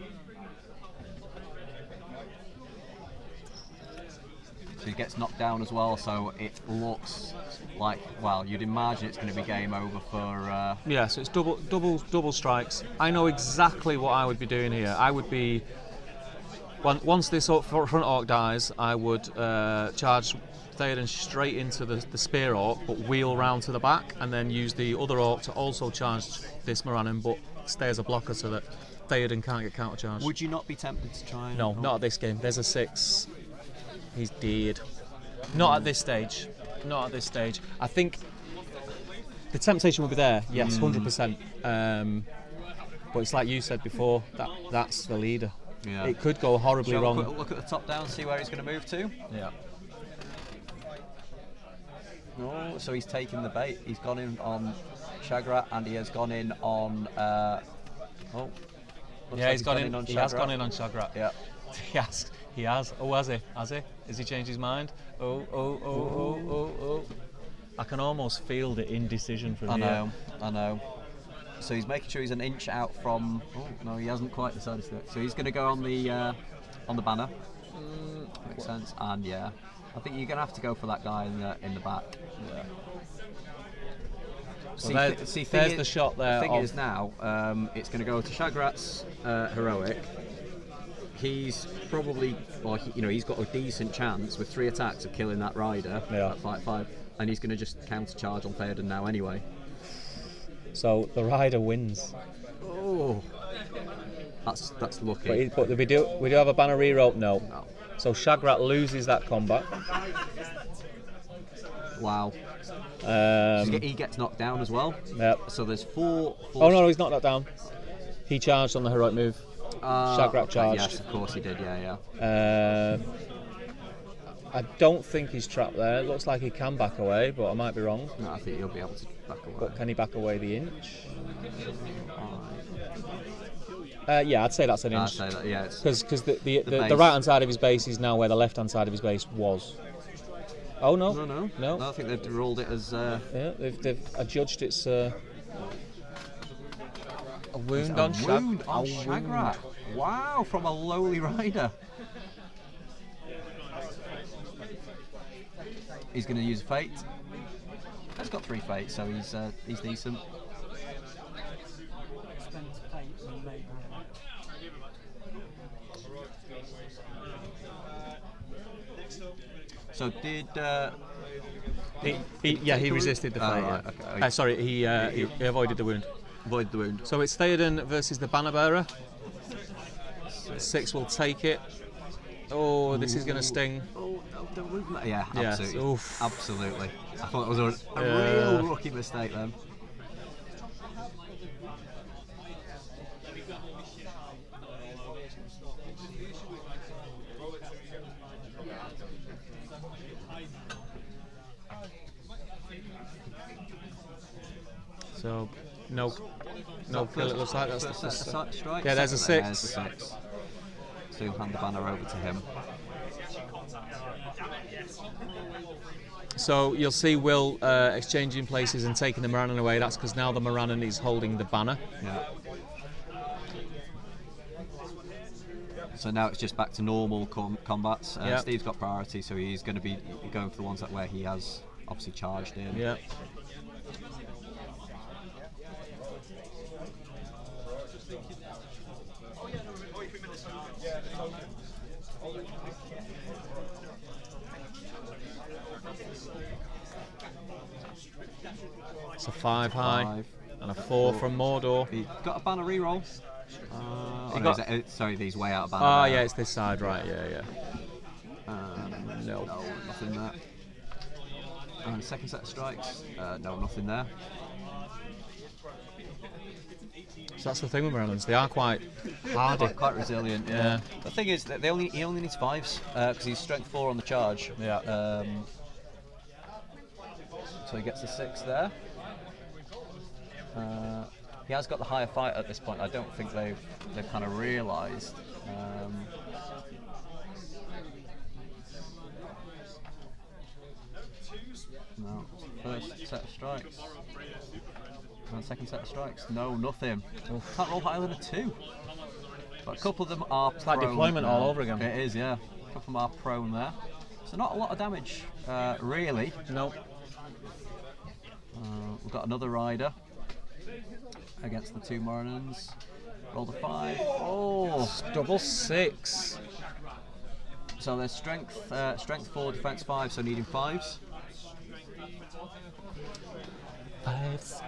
Speaker 1: So he gets knocked down as well, so it looks like, well, you'd imagine it's going to be game over for...
Speaker 2: Yeah, so it's double strikes. I know exactly what I would be doing here. I would be... Once this front orc dies, I would charge Theoden straight into the spear orc, but wheel round to the back, and then use the other orc to also charge this Morannon, but stay as a blocker so that Theoden can't get countercharged.
Speaker 1: Would you not be tempted to try and...
Speaker 2: No, not at this game. There's a 6. He's dead. Not at this stage. Not at this stage. I think the temptation will be there. Yes, 100%. But it's like you said before. That's the leader.
Speaker 1: Yeah.
Speaker 2: It could go horribly
Speaker 1: Shall
Speaker 2: wrong.
Speaker 1: we have a quick look at the top down, see where he's going to move to?
Speaker 2: Yeah.
Speaker 1: No, so he's taken the bait. He's gone in on Shagrat, and he has gone in on.
Speaker 2: He's gone in on Shagrat. He has gone in on Shagrat.
Speaker 1: Yeah.
Speaker 2: He has. Oh, has he? Has he? Has he changed his mind? Oh. I can almost feel the indecision from here.
Speaker 1: I know. So he's making sure he's an inch out from. Oh no, he hasn't quite decided to do it. So he's going to go on the banner. Makes sense. And yeah, I think you're going to have to go for that guy in the back.
Speaker 2: Yeah.
Speaker 1: There's
Speaker 2: the shot there.
Speaker 1: The thing is now, it's going to go to Shagrat's heroic. He's probably, he's got a decent chance with 3 attacks of killing that rider at 5/5, and he's going to just counter charge on Theoden now anyway.
Speaker 2: So the rider wins.
Speaker 1: Oh, that's lucky.
Speaker 2: But we do have a banner reroll. No. So Shagrat loses that combat.
Speaker 1: Wow. He gets knocked down as well.
Speaker 2: Yep.
Speaker 1: So there's 4.
Speaker 2: Oh no, he's not knocked down. He charged on the heroic move. Shagrat charged.
Speaker 1: Yes, of course he did. Yeah.
Speaker 2: I don't think he's trapped there. It looks like he can back away, but I might be wrong.
Speaker 1: No, I think he'll be able to back away.
Speaker 2: But can he back away the inch? Yeah, I'd say that's an inch.
Speaker 1: I'd say that, yeah.
Speaker 2: Because the right hand side of his base is now where the left hand side of his base was. Oh no.
Speaker 1: No, I think they've ruled it as.
Speaker 2: Yeah, they've adjudged it's a wound on
Speaker 1: Shagrat. Wow, from a lowly rider. He's going to use a fate. He's got 3 fates, so he's decent. So did
Speaker 2: he resisted the fate.
Speaker 1: Right, okay.
Speaker 2: Sorry, he avoided the wound.
Speaker 1: Avoid the wound.
Speaker 2: So it's Theoden versus the banner bearer. 6 will take it. Oh, this is going to sting.
Speaker 1: Oh, the wound. Yeah,
Speaker 2: Yes.
Speaker 1: absolutely.
Speaker 2: Oof.
Speaker 1: Absolutely. I thought it was a real rookie mistake then.
Speaker 2: So, no kill. It looks like that's the
Speaker 1: strike.
Speaker 2: Yeah, there's a 6.
Speaker 1: There's the 6. So he'll hand the banner over to him.
Speaker 2: So you'll see Will exchanging places and taking the Morannon away. That's because now the Morannon is holding the banner.
Speaker 1: Yeah. So now it's just back to normal combats. Steve's got priority, so he's going to be going for the ones where he has obviously charged in.
Speaker 2: Yeah. It's a 5 high
Speaker 1: 5.
Speaker 2: and a 4 from Mordor.
Speaker 1: He got a banner reroll. Sorry, he's way out of banner.
Speaker 2: Oh,
Speaker 1: there.
Speaker 2: yeah, it's this side, right? Yeah.
Speaker 1: No, nothing there. And second set of strikes. No, nothing there.
Speaker 2: So that's the thing with Merlins. They are quite hardy.
Speaker 1: Quite resilient.
Speaker 2: Yeah.
Speaker 1: The thing is that he only needs 5s because he's strength 4 on the charge.
Speaker 2: Yeah.
Speaker 1: So he gets the 6 there. He has got the higher fight at this point. I don't think they've kind of realised. No, first set of strikes. And second set of strikes. No, nothing. Can't roll higher than a 2. But a couple of them are
Speaker 2: It's like deployment all over again.
Speaker 1: It is, yeah. A couple of them are prone there. So not a lot of damage, really.
Speaker 2: No.
Speaker 1: We've got another rider against the 2 Morinans. Rolled a 5. Oh!
Speaker 2: Double 6.
Speaker 1: So there's strength 4, defense 5, so needing 5s.
Speaker 2: 5s.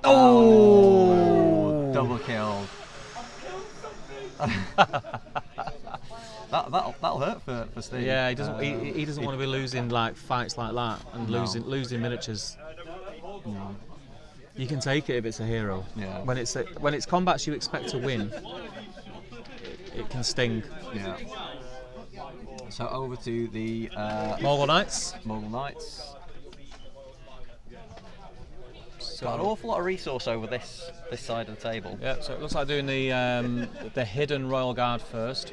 Speaker 1: Oh! Double killed. That'll hurt for Steve.
Speaker 2: Yeah, he doesn't. He doesn't want to be losing like fights like that and losing miniatures.
Speaker 1: No.
Speaker 2: You can take it if it's a hero.
Speaker 1: Yeah.
Speaker 2: When it's combats you expect to win, it can sting.
Speaker 1: Yeah. So over to the
Speaker 2: Mongol Knights.
Speaker 1: Mongol Knights. Got an awful lot of resource over this side of the table.
Speaker 2: Yeah, so it looks like doing the hidden Royal Guard first.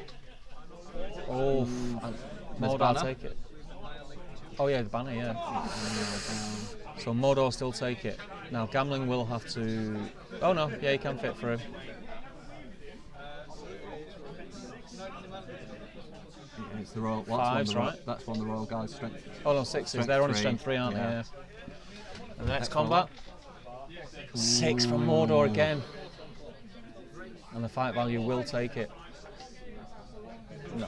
Speaker 2: Oh, Mordor take it. Oh yeah, the banner, yeah. So Mordor still take it. Now Gamling will have to. Oh no, yeah, he can fit for him.
Speaker 1: Yeah, it's the Royal.
Speaker 2: 5s, right?
Speaker 1: That's one of the Royal Guard's strength.
Speaker 2: Oh no, 6s. They're only strength 3, aren't they? Yeah. And the next combat. 6 from Mordor again. And the fight value will take it. No.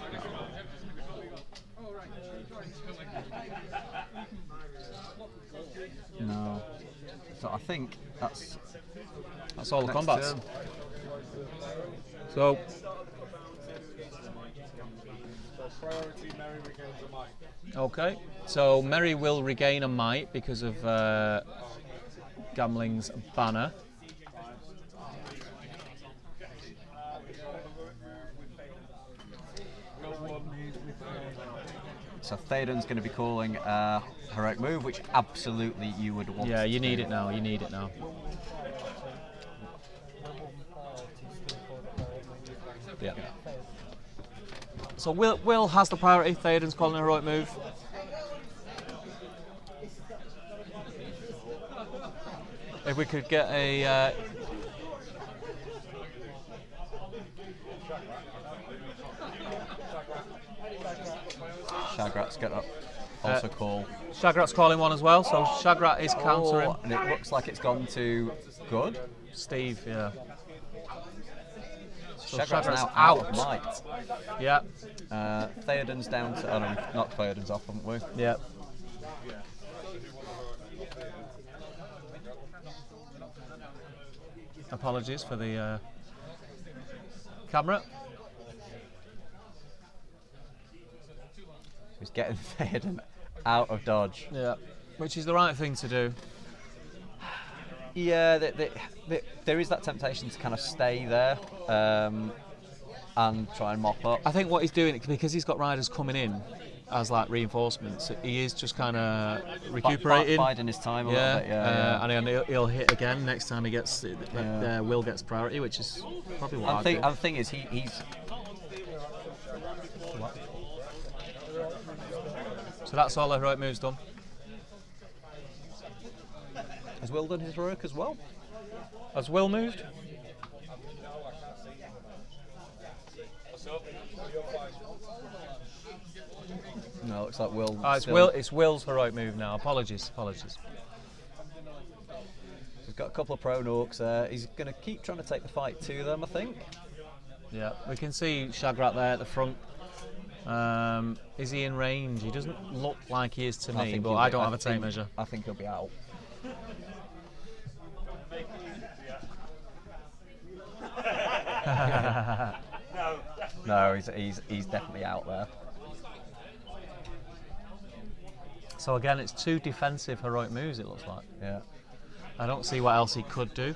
Speaker 1: No. So I think that's
Speaker 2: all the
Speaker 1: next
Speaker 2: combats.
Speaker 1: turn.
Speaker 2: So okay. So Merry will regain a might because of Gamling's banner.
Speaker 1: So Theoden's going to be calling a heroic move, which absolutely you would want.
Speaker 2: Yeah, you
Speaker 1: to
Speaker 2: need
Speaker 1: do.
Speaker 2: it now. You need it now. Yeah. So Will has the priority. Theoden's calling a heroic move. If we could get a
Speaker 1: Shagrat's get up. Also call.
Speaker 2: Shagrat's calling one as well, so Shagrat is countering.
Speaker 1: And it looks like it's gone to good.
Speaker 2: Steve, yeah. So
Speaker 1: Shagrat's
Speaker 2: Shagrat's
Speaker 1: now out of might.
Speaker 2: Yeah.
Speaker 1: Theoden's down to. Oh no, we've knocked Theoden's off, haven't we?
Speaker 2: Yeah. Apologies for the camera.
Speaker 1: He's getting Theoden out of dodge.
Speaker 2: Yeah. Which is the right thing to do.
Speaker 1: Yeah, there is that temptation to kind of stay there and try and mop up.
Speaker 2: I think what he's doing, because he's got riders coming in as like reinforcements, he is just kind of recuperating.
Speaker 1: Biding his time a little bit, yeah.
Speaker 2: And he'll hit again next time he gets. Will gets priority, which is probably what
Speaker 1: And the thing is, he's.
Speaker 2: So that's all the heroic moves done.
Speaker 1: Has Will done his heroic as well?
Speaker 2: Has Will moved?
Speaker 1: No, looks like Will.
Speaker 2: It's Will's heroic move now. Apologies.
Speaker 1: He's got a couple of prone orcs there. He's going to keep trying to take the fight to them, I think.
Speaker 2: Yeah, we can see Shagrat there at the front. Is he in range? He doesn't look like he is to me, but I don't have a tape measure.
Speaker 1: I think he'll be out. No, he's definitely out there.
Speaker 2: So again, it's 2 defensive heroic moves, it looks like.
Speaker 1: Yeah.
Speaker 2: I don't see what else he could do.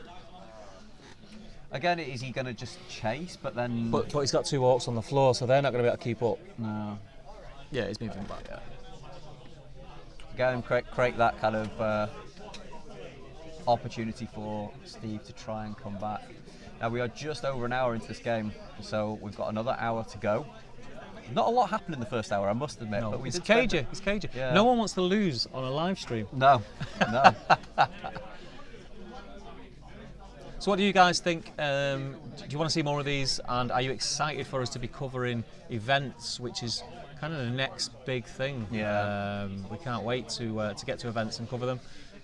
Speaker 1: Again, is he going to just chase, but then...
Speaker 2: But he's got 2 orcs on the floor, so they're not going to be able to keep up.
Speaker 1: No.
Speaker 2: Yeah, he's moving back.
Speaker 1: Yeah. Again, create that kind of opportunity for Steve to try and come back. Now, we are just over an hour into this game, so we've got another hour to go. Not a lot happened in the first hour, I must admit.
Speaker 2: No,
Speaker 1: but
Speaker 2: it's cagey. It's cagey.
Speaker 1: Yeah.
Speaker 2: No one wants to lose on a live stream.
Speaker 1: No.
Speaker 2: So what do you guys think? Do you want to see more of these? And are you excited for us to be covering events, which is kind of the next big thing?
Speaker 1: Yeah.
Speaker 2: We can't wait to get to events and cover them.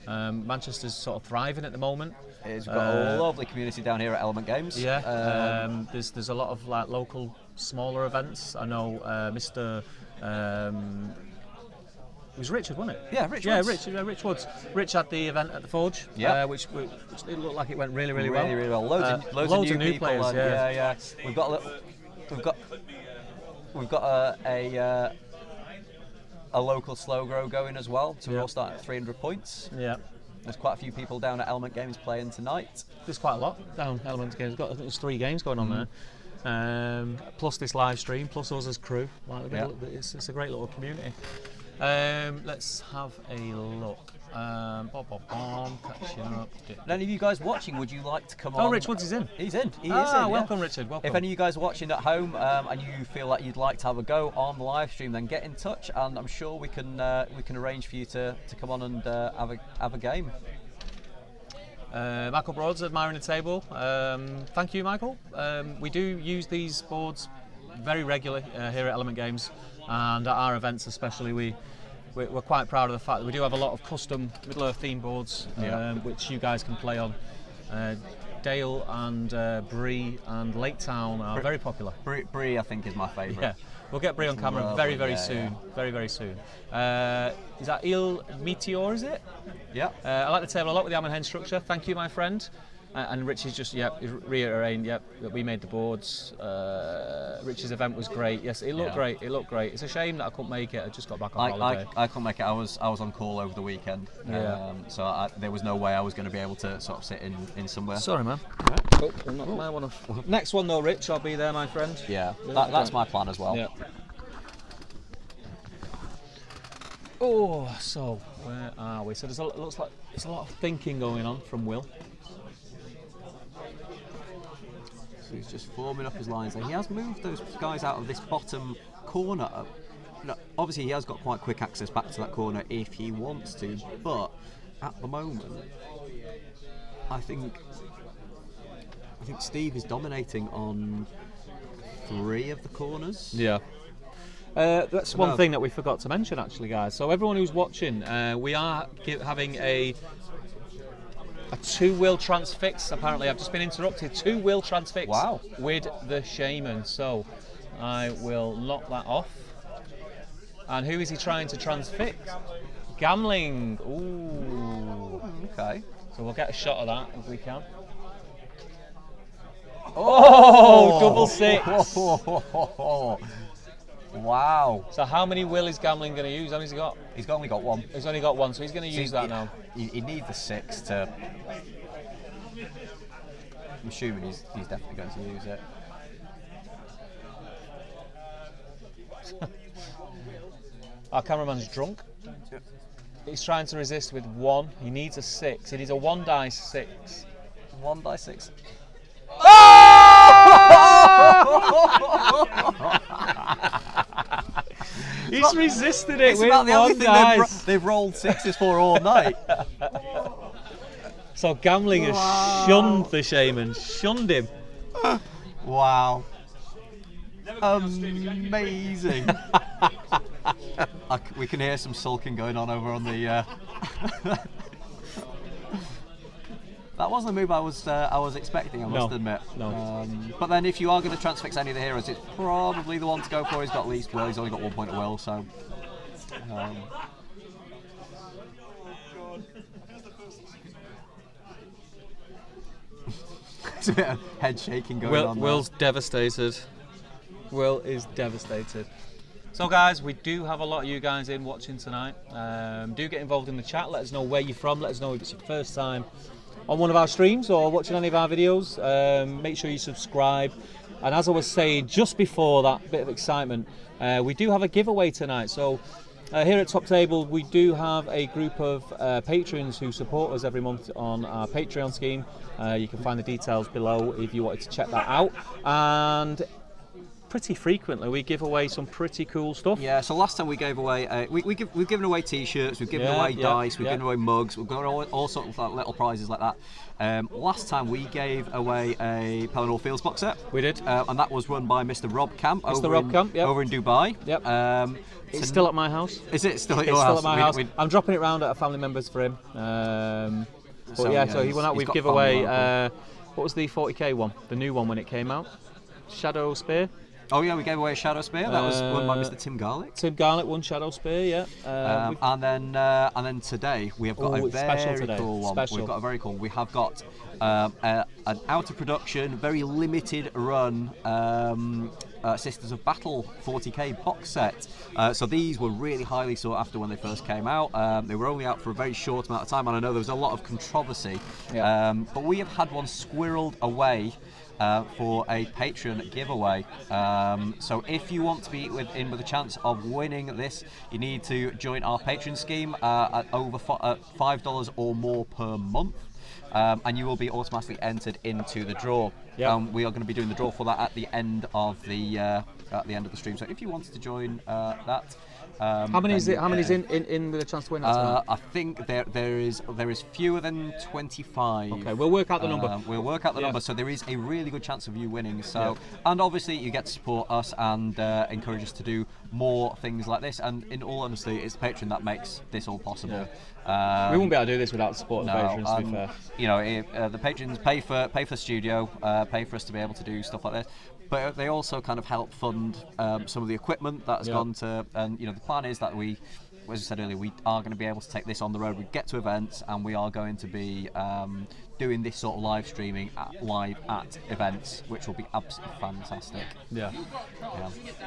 Speaker 2: Manchester's sort of thriving at the moment.
Speaker 1: It's got a lovely community down here at Element Games.
Speaker 2: Yeah. There's a lot of like local smaller events. I know Mr. It was Richard, wasn't it?
Speaker 1: Yeah, Rich
Speaker 2: Woods. Rich had the event at the Forge, which it looked like it went really well.
Speaker 1: Really well. Loads of new people.
Speaker 2: players.
Speaker 1: Yeah. We've got a local slow grow going as well. So we're all starting at 300 points.
Speaker 2: Yeah.
Speaker 1: There's quite a few people down at Element Games playing tonight.
Speaker 2: There's quite a lot down Element Games. I think there's 3 games going on there. Plus this live stream, plus us as crew. It's a great little community. Let's have a look. Catching up.
Speaker 1: And any of you guys watching, would you like to come on?
Speaker 2: Oh, Rich Woods is in.
Speaker 1: He's in. He is in.
Speaker 2: Welcome, Richard. Welcome.
Speaker 1: If any of you guys are watching at home and you feel like you'd like to have a go on the live stream, then get in touch, and I'm sure we can arrange for you to come on and have a game.
Speaker 2: Michael Broad's admiring the table. Thank you, Michael. We do use these boards very regularly here at Element Games, and at our events especially, we're quite proud of the fact that we do have a lot of custom Middle-earth theme boards, which you guys can play on. Dale and Bree and Lake Town are very popular.
Speaker 1: Bree, I think, is my favourite.
Speaker 2: Yeah, we'll get Bree on camera very soon. Very soon. Is that Il Meteor, is it?
Speaker 1: Yeah.
Speaker 2: I like the table a lot with the Amon Hen structure. Thank you, my friend. And Rich is just reiterating that we made the boards. Rich's event was great. Yes, it looked great. It's a shame that I couldn't make it. I just got back on holiday.
Speaker 1: I couldn't make it. I was on call over the weekend. So there was no way I was going to be able to sort of sit in somewhere.
Speaker 2: Sorry, man.
Speaker 1: Right.
Speaker 2: Next one though, Rich. I'll be there, my friend.
Speaker 1: Yeah, that's my plan as well.
Speaker 2: Yeah. Oh, so where are we? So looks like there's a lot of thinking going on from Will.
Speaker 1: So he's just forming up his lines. He has moved those guys out of this bottom corner. No, obviously, he has got quite quick access back to that corner if he wants to, but at the moment, I think Steve is dominating on 3 of the corners.
Speaker 2: Yeah. That's one thing that we forgot to mention, actually, guys. So everyone who's watching, we are having a 2-wheel transfix. Apparently, I've just been interrupted. 2-wheel transfix.
Speaker 1: Wow.
Speaker 2: With the shaman. So I will knock that off. And who is he trying to transfix? Gamling. Ooh.
Speaker 1: Okay.
Speaker 2: So we'll get a shot of that if we can. Oh, double 6.
Speaker 1: Wow.
Speaker 2: So how many will is Gamling going to use? How many has he got?
Speaker 1: He's only got 1.
Speaker 2: He's only got 1, so he's going to use that now.
Speaker 1: He needs the 6 to... I'm assuming he's definitely going to use it.
Speaker 2: Our cameraman's drunk. He's trying to resist with 1. He needs a 6. He needs a 1 dice 6.
Speaker 1: 1 dice 6.
Speaker 2: He's resisted it
Speaker 1: it's
Speaker 2: with
Speaker 1: about the only
Speaker 2: 1
Speaker 1: thing
Speaker 2: dice.
Speaker 1: they've rolled 6s for all night.
Speaker 2: So Gamling has shunned the shaman, shunned him.
Speaker 1: Wow. Amazing. We can hear some sulking going on over on the. That wasn't the move I was expecting, I must admit.
Speaker 2: No.
Speaker 1: But then if you are going to transfix any of the heroes, it's probably the one to go for. He's got least will. He's only got 1 point of will, so. It's a bit of head shaking going on.
Speaker 2: Will's devastated. Will is devastated. So guys, we do have a lot of you guys in watching tonight. Do get involved in the chat. Let us know where you're from. Let us know if it's your first time on one of our streams or watching any of our videos. Make sure you subscribe. And as I was saying just before that bit of excitement, we do have a giveaway tonight. So here at Top Table, we do have a group of patrons who support us every month on our Patreon scheme. You can find the details below if you wanted to check that out. And pretty frequently we give away some pretty cool stuff. Yeah, so last time we gave away, we've given away t-shirts, we've given away dice, we've given away mugs, we've got all sorts of like, little prizes like that. Last time we gave away a Pelennor Fields box set. We did. And that was run by Mr. Rob Camp over in Dubai. Yep. It's still at my house. Is it still at your house? It's still at my house. I'm dropping it round at a family member's for him. So he went out. We've given away, what was the 40k one? The new one when it came out? Shadow Spear. Oh yeah, we gave away a Shadow Spear. That was won by Mr. Tim Garlick. Tim Garlick won Shadow Spear, yeah. And then today we have got a very cool one. We've got a very cool. We have got an out of production, very limited run Sisters of Battle 40k box set. So these were really highly sought after when they first came out. They were only out for a very short amount of time, and I know there was a lot of controversy. But we have had one squirreled away for a Patreon giveaway. So if you want to be in with a chance of winning this, you need to join our Patreon scheme at over $5 or more per month. And you will be automatically entered into the draw. We are going to be doing the draw for that at the end of the stream. So if you wanted to join that, how many is it? How many is in with a chance to win that tonight? I think there is fewer than 25. Okay, we'll work out the number. We'll work out the number. So there is a really good chance of you winning. So and obviously you get to support us and encourage us to do more things like this. And in all honesty, it's the Patreon that makes this all possible. We wouldn't be able to do this without the support of the patrons, to be fair. You know, the patrons pay for the studio, pay for us to be able to do stuff like this. But they also kind of help fund some of the equipment that has gone to, and you know, the plan is that we, as I said earlier, we are going to be able to take this on the road. We get to events, and we are going to be doing this sort of live streaming live at events, which will be absolutely fantastic. Yeah.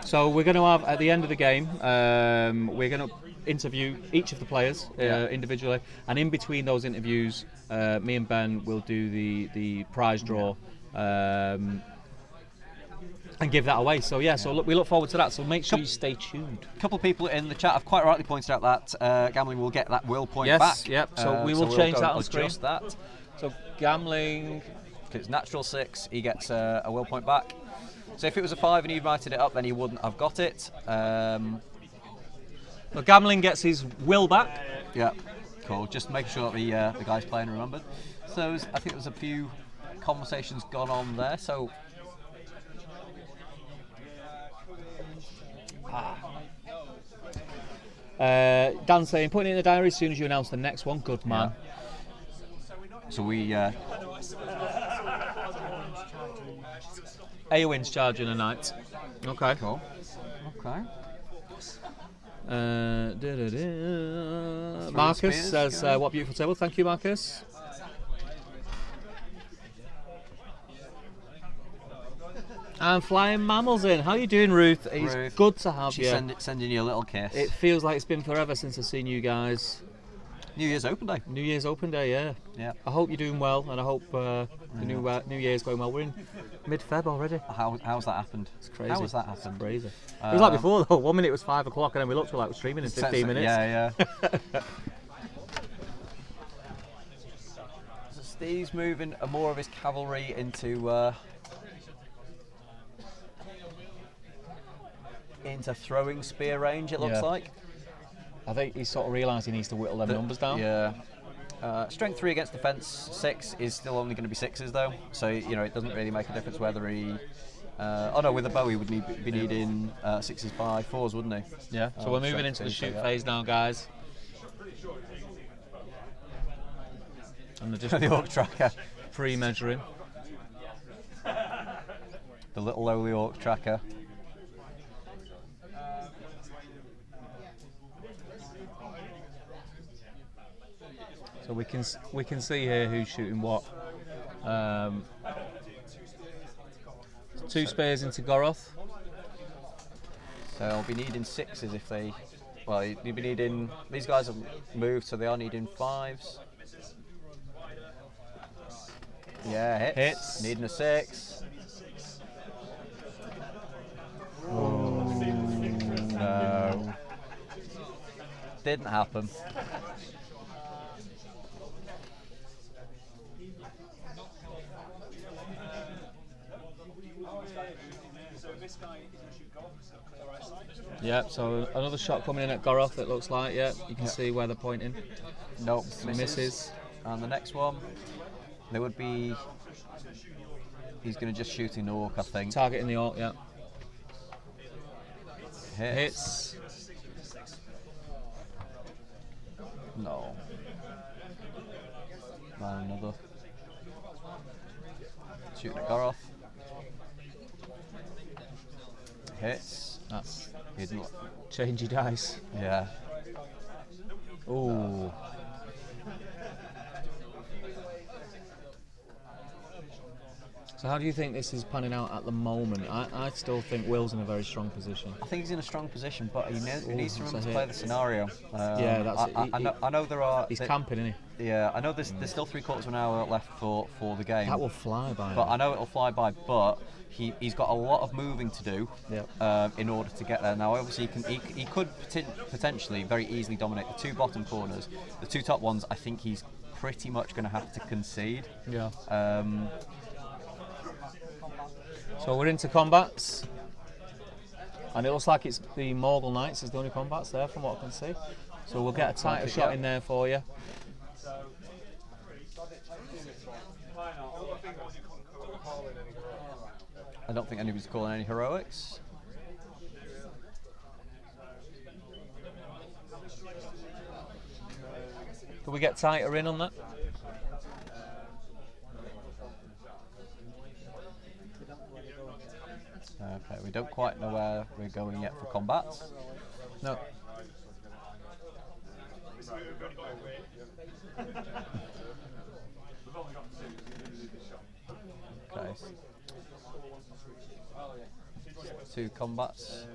Speaker 2: So we're going to have at the end of the game, we're going to interview each of the players individually, and in between those interviews, me and Ben will do the prize draw. And give that away. So so we look forward to that. So make sure you stay tuned. A couple of people in the chat have quite rightly pointed out that Gambling will get that will point back. Yep. So we will change that on screen. That. So Gambling, because it's natural 6, he gets a will point back. So if it was a 5 and he righted it up, then he wouldn't have got it. Well, Gambling gets his will back. Yeah. Cool. Just make sure that the guys playing remembered. So I think there's a few conversations gone on there. So. Dan saying, putting it in the diary as soon as you announce the next one. Good man. So we Eowyn's charging a night. Okay. Cool. Okay. Marcus says, what a beautiful table. Thank you, Marcus. And Flying Mammals in. How you doing, Ruth? It's good to have you. Sending you a little kiss. It feels like it's been forever since I've seen you guys. New Year's Open Day. New Year's Open Day, yeah. I hope you're doing well, and I hope the New Year's going well. We're in mid-Feb already. How's that happened? It's crazy. How has that happened? It's crazy. It was like before though. 1 minute it was 5 o'clock, and then we looked like we're streaming in 15 minutes. Yeah. So Steve's moving more of his cavalry into throwing spear range, it looks like. I think he's sort of realised he needs to whittle them numbers down. Yeah. Strength 3 against defence 6 is still only going to be 6s though, so you know it doesn't really make a difference whether he
Speaker 1: Oh no, with a bow he would be needing 6s by 4s, wouldn't he?
Speaker 2: Yeah. So we're moving into the shoot phase now, guys. And they're just
Speaker 1: The orc tracker.
Speaker 2: pre-measuring.
Speaker 1: The little lowly orc tracker.
Speaker 2: So we can see here who's shooting what. 2 spears into Goroth.
Speaker 1: So I'll be needing 6s if they. Well, you'll be needing. These guys have moved, so they are needing 5s. Yeah, hits. Needing a 6. Oh, no. Didn't happen.
Speaker 2: Yeah, so another shot coming in at Goroth, it looks like. Yeah, you can see where they're pointing.
Speaker 1: Nope,
Speaker 2: misses.
Speaker 1: And the next one, there would be. He's going to just shoot in the orc, I think.
Speaker 2: Targeting the orc, yeah.
Speaker 1: Hits. No. And another. Shooting at Goroth. Hits.
Speaker 2: That's
Speaker 1: Hidden.
Speaker 2: changey dice.
Speaker 1: Yeah.
Speaker 2: Ooh. So how do you think this is panning out at the moment? I still think Will's in a very strong position.
Speaker 1: I think he's in a strong position, but he needs to remember
Speaker 2: that's
Speaker 1: to
Speaker 2: a
Speaker 1: play
Speaker 2: hit.
Speaker 1: the scenario.
Speaker 2: Yeah, that's it.
Speaker 1: I know there are.
Speaker 2: He's camping, isn't he?
Speaker 1: Yeah, I know there's still 3/4 of an hour left for the game.
Speaker 2: That will fly by.
Speaker 1: But I know it'll fly by. But he's got a lot of moving to do in order to get there. Now, obviously, he could potentially very easily dominate the 2 bottom corners. The 2 top ones, I think he's pretty much going to have to concede.
Speaker 2: Yeah. So we're into combats, and it looks like it's the Morgul Knights is the only combats there from what I can see. So we'll get a tighter shot in there for you.
Speaker 1: I don't think anybody's calling any heroics.
Speaker 2: Can we get tighter in on that?
Speaker 1: Okay, we don't quite know where we're going yet for combats.
Speaker 2: No.
Speaker 1: Okay. 2 combats.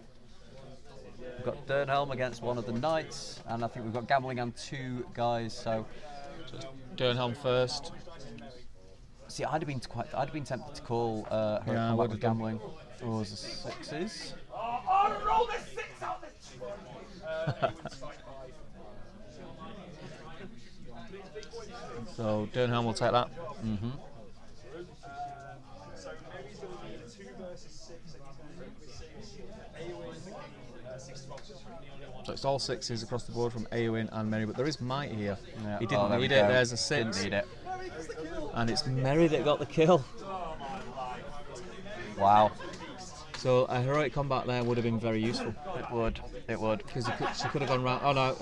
Speaker 1: We've got Dernhelm against one of the knights, and I think we've got Gambling and 2 guys. So,
Speaker 2: Dernhelm first.
Speaker 1: see, I'd have been tempted to call heroic combat with Gambling. Oh, was the 6s?
Speaker 3: Roll the 6 out the
Speaker 2: So Dernhelm will take that.
Speaker 1: Mm-hmm.
Speaker 3: So maybe he's going to need 2 versus 6, and he's going to go for 6. 6 boxes from the other one.
Speaker 2: So it's all 6s across the board from Eowyn and Merry, but there is might here.
Speaker 1: Yeah.
Speaker 2: He didn't need it. There's a 6.
Speaker 1: Didn't need it.
Speaker 2: And it's Merry that got the kill.
Speaker 1: Wow.
Speaker 2: So a heroic combat there would have been very useful.
Speaker 1: It would.
Speaker 2: Because she could have gone round. Oh no.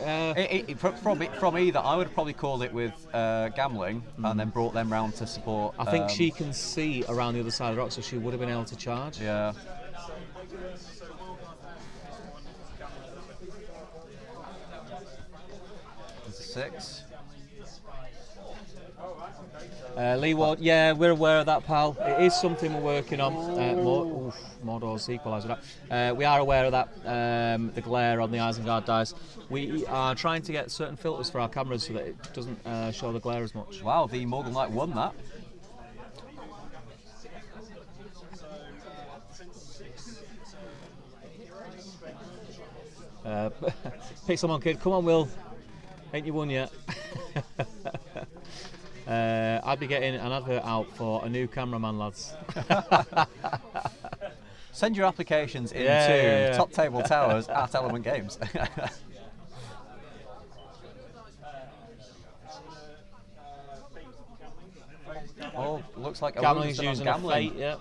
Speaker 1: From either, I would have probably called it with Gambling and then brought them round to support.
Speaker 2: I think she can see around the other side of the rock, so she would have been able to charge.
Speaker 1: Yeah. There's a 6.
Speaker 2: Lee Ward, yeah, we're aware of that, pal. It is something we're working on. Mordor's equaliser. We are aware of that, the glare on the Isengard dice. We are trying to get certain filters for our cameras so that it doesn't show the glare as much.
Speaker 1: Wow, the Morgul Knight won that.
Speaker 2: Pick someone, kid. Come on, Will. Ain't you won yet? I'd be getting an advert out for a new cameraman, lads.
Speaker 1: Send your applications into Top Table Towers at Element Games. Oh, looks like
Speaker 2: Gambling's
Speaker 1: Winston on
Speaker 2: using
Speaker 1: Gambling.
Speaker 2: a fate, yeah.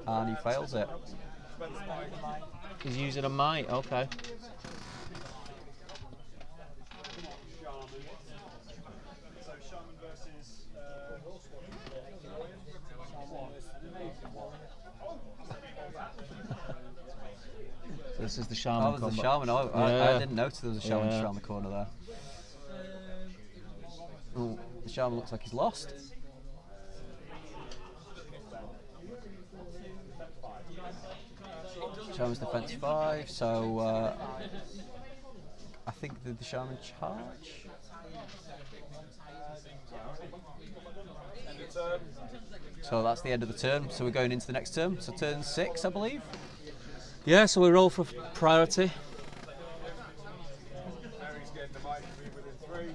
Speaker 1: and he fails it.
Speaker 2: He's using a might. Okay.
Speaker 3: So shaman versus
Speaker 2: So this is the shaman.
Speaker 1: Oh, there's a shaman. I didn't notice there was a shaman just around the corner there. Ooh, the shaman looks like he's lost. Shaman's defense 5, so I think the shaman charge. So that's the end of the turn. So we're going into the next turn. So turn 6, I believe.
Speaker 2: Yeah, so we roll for priority.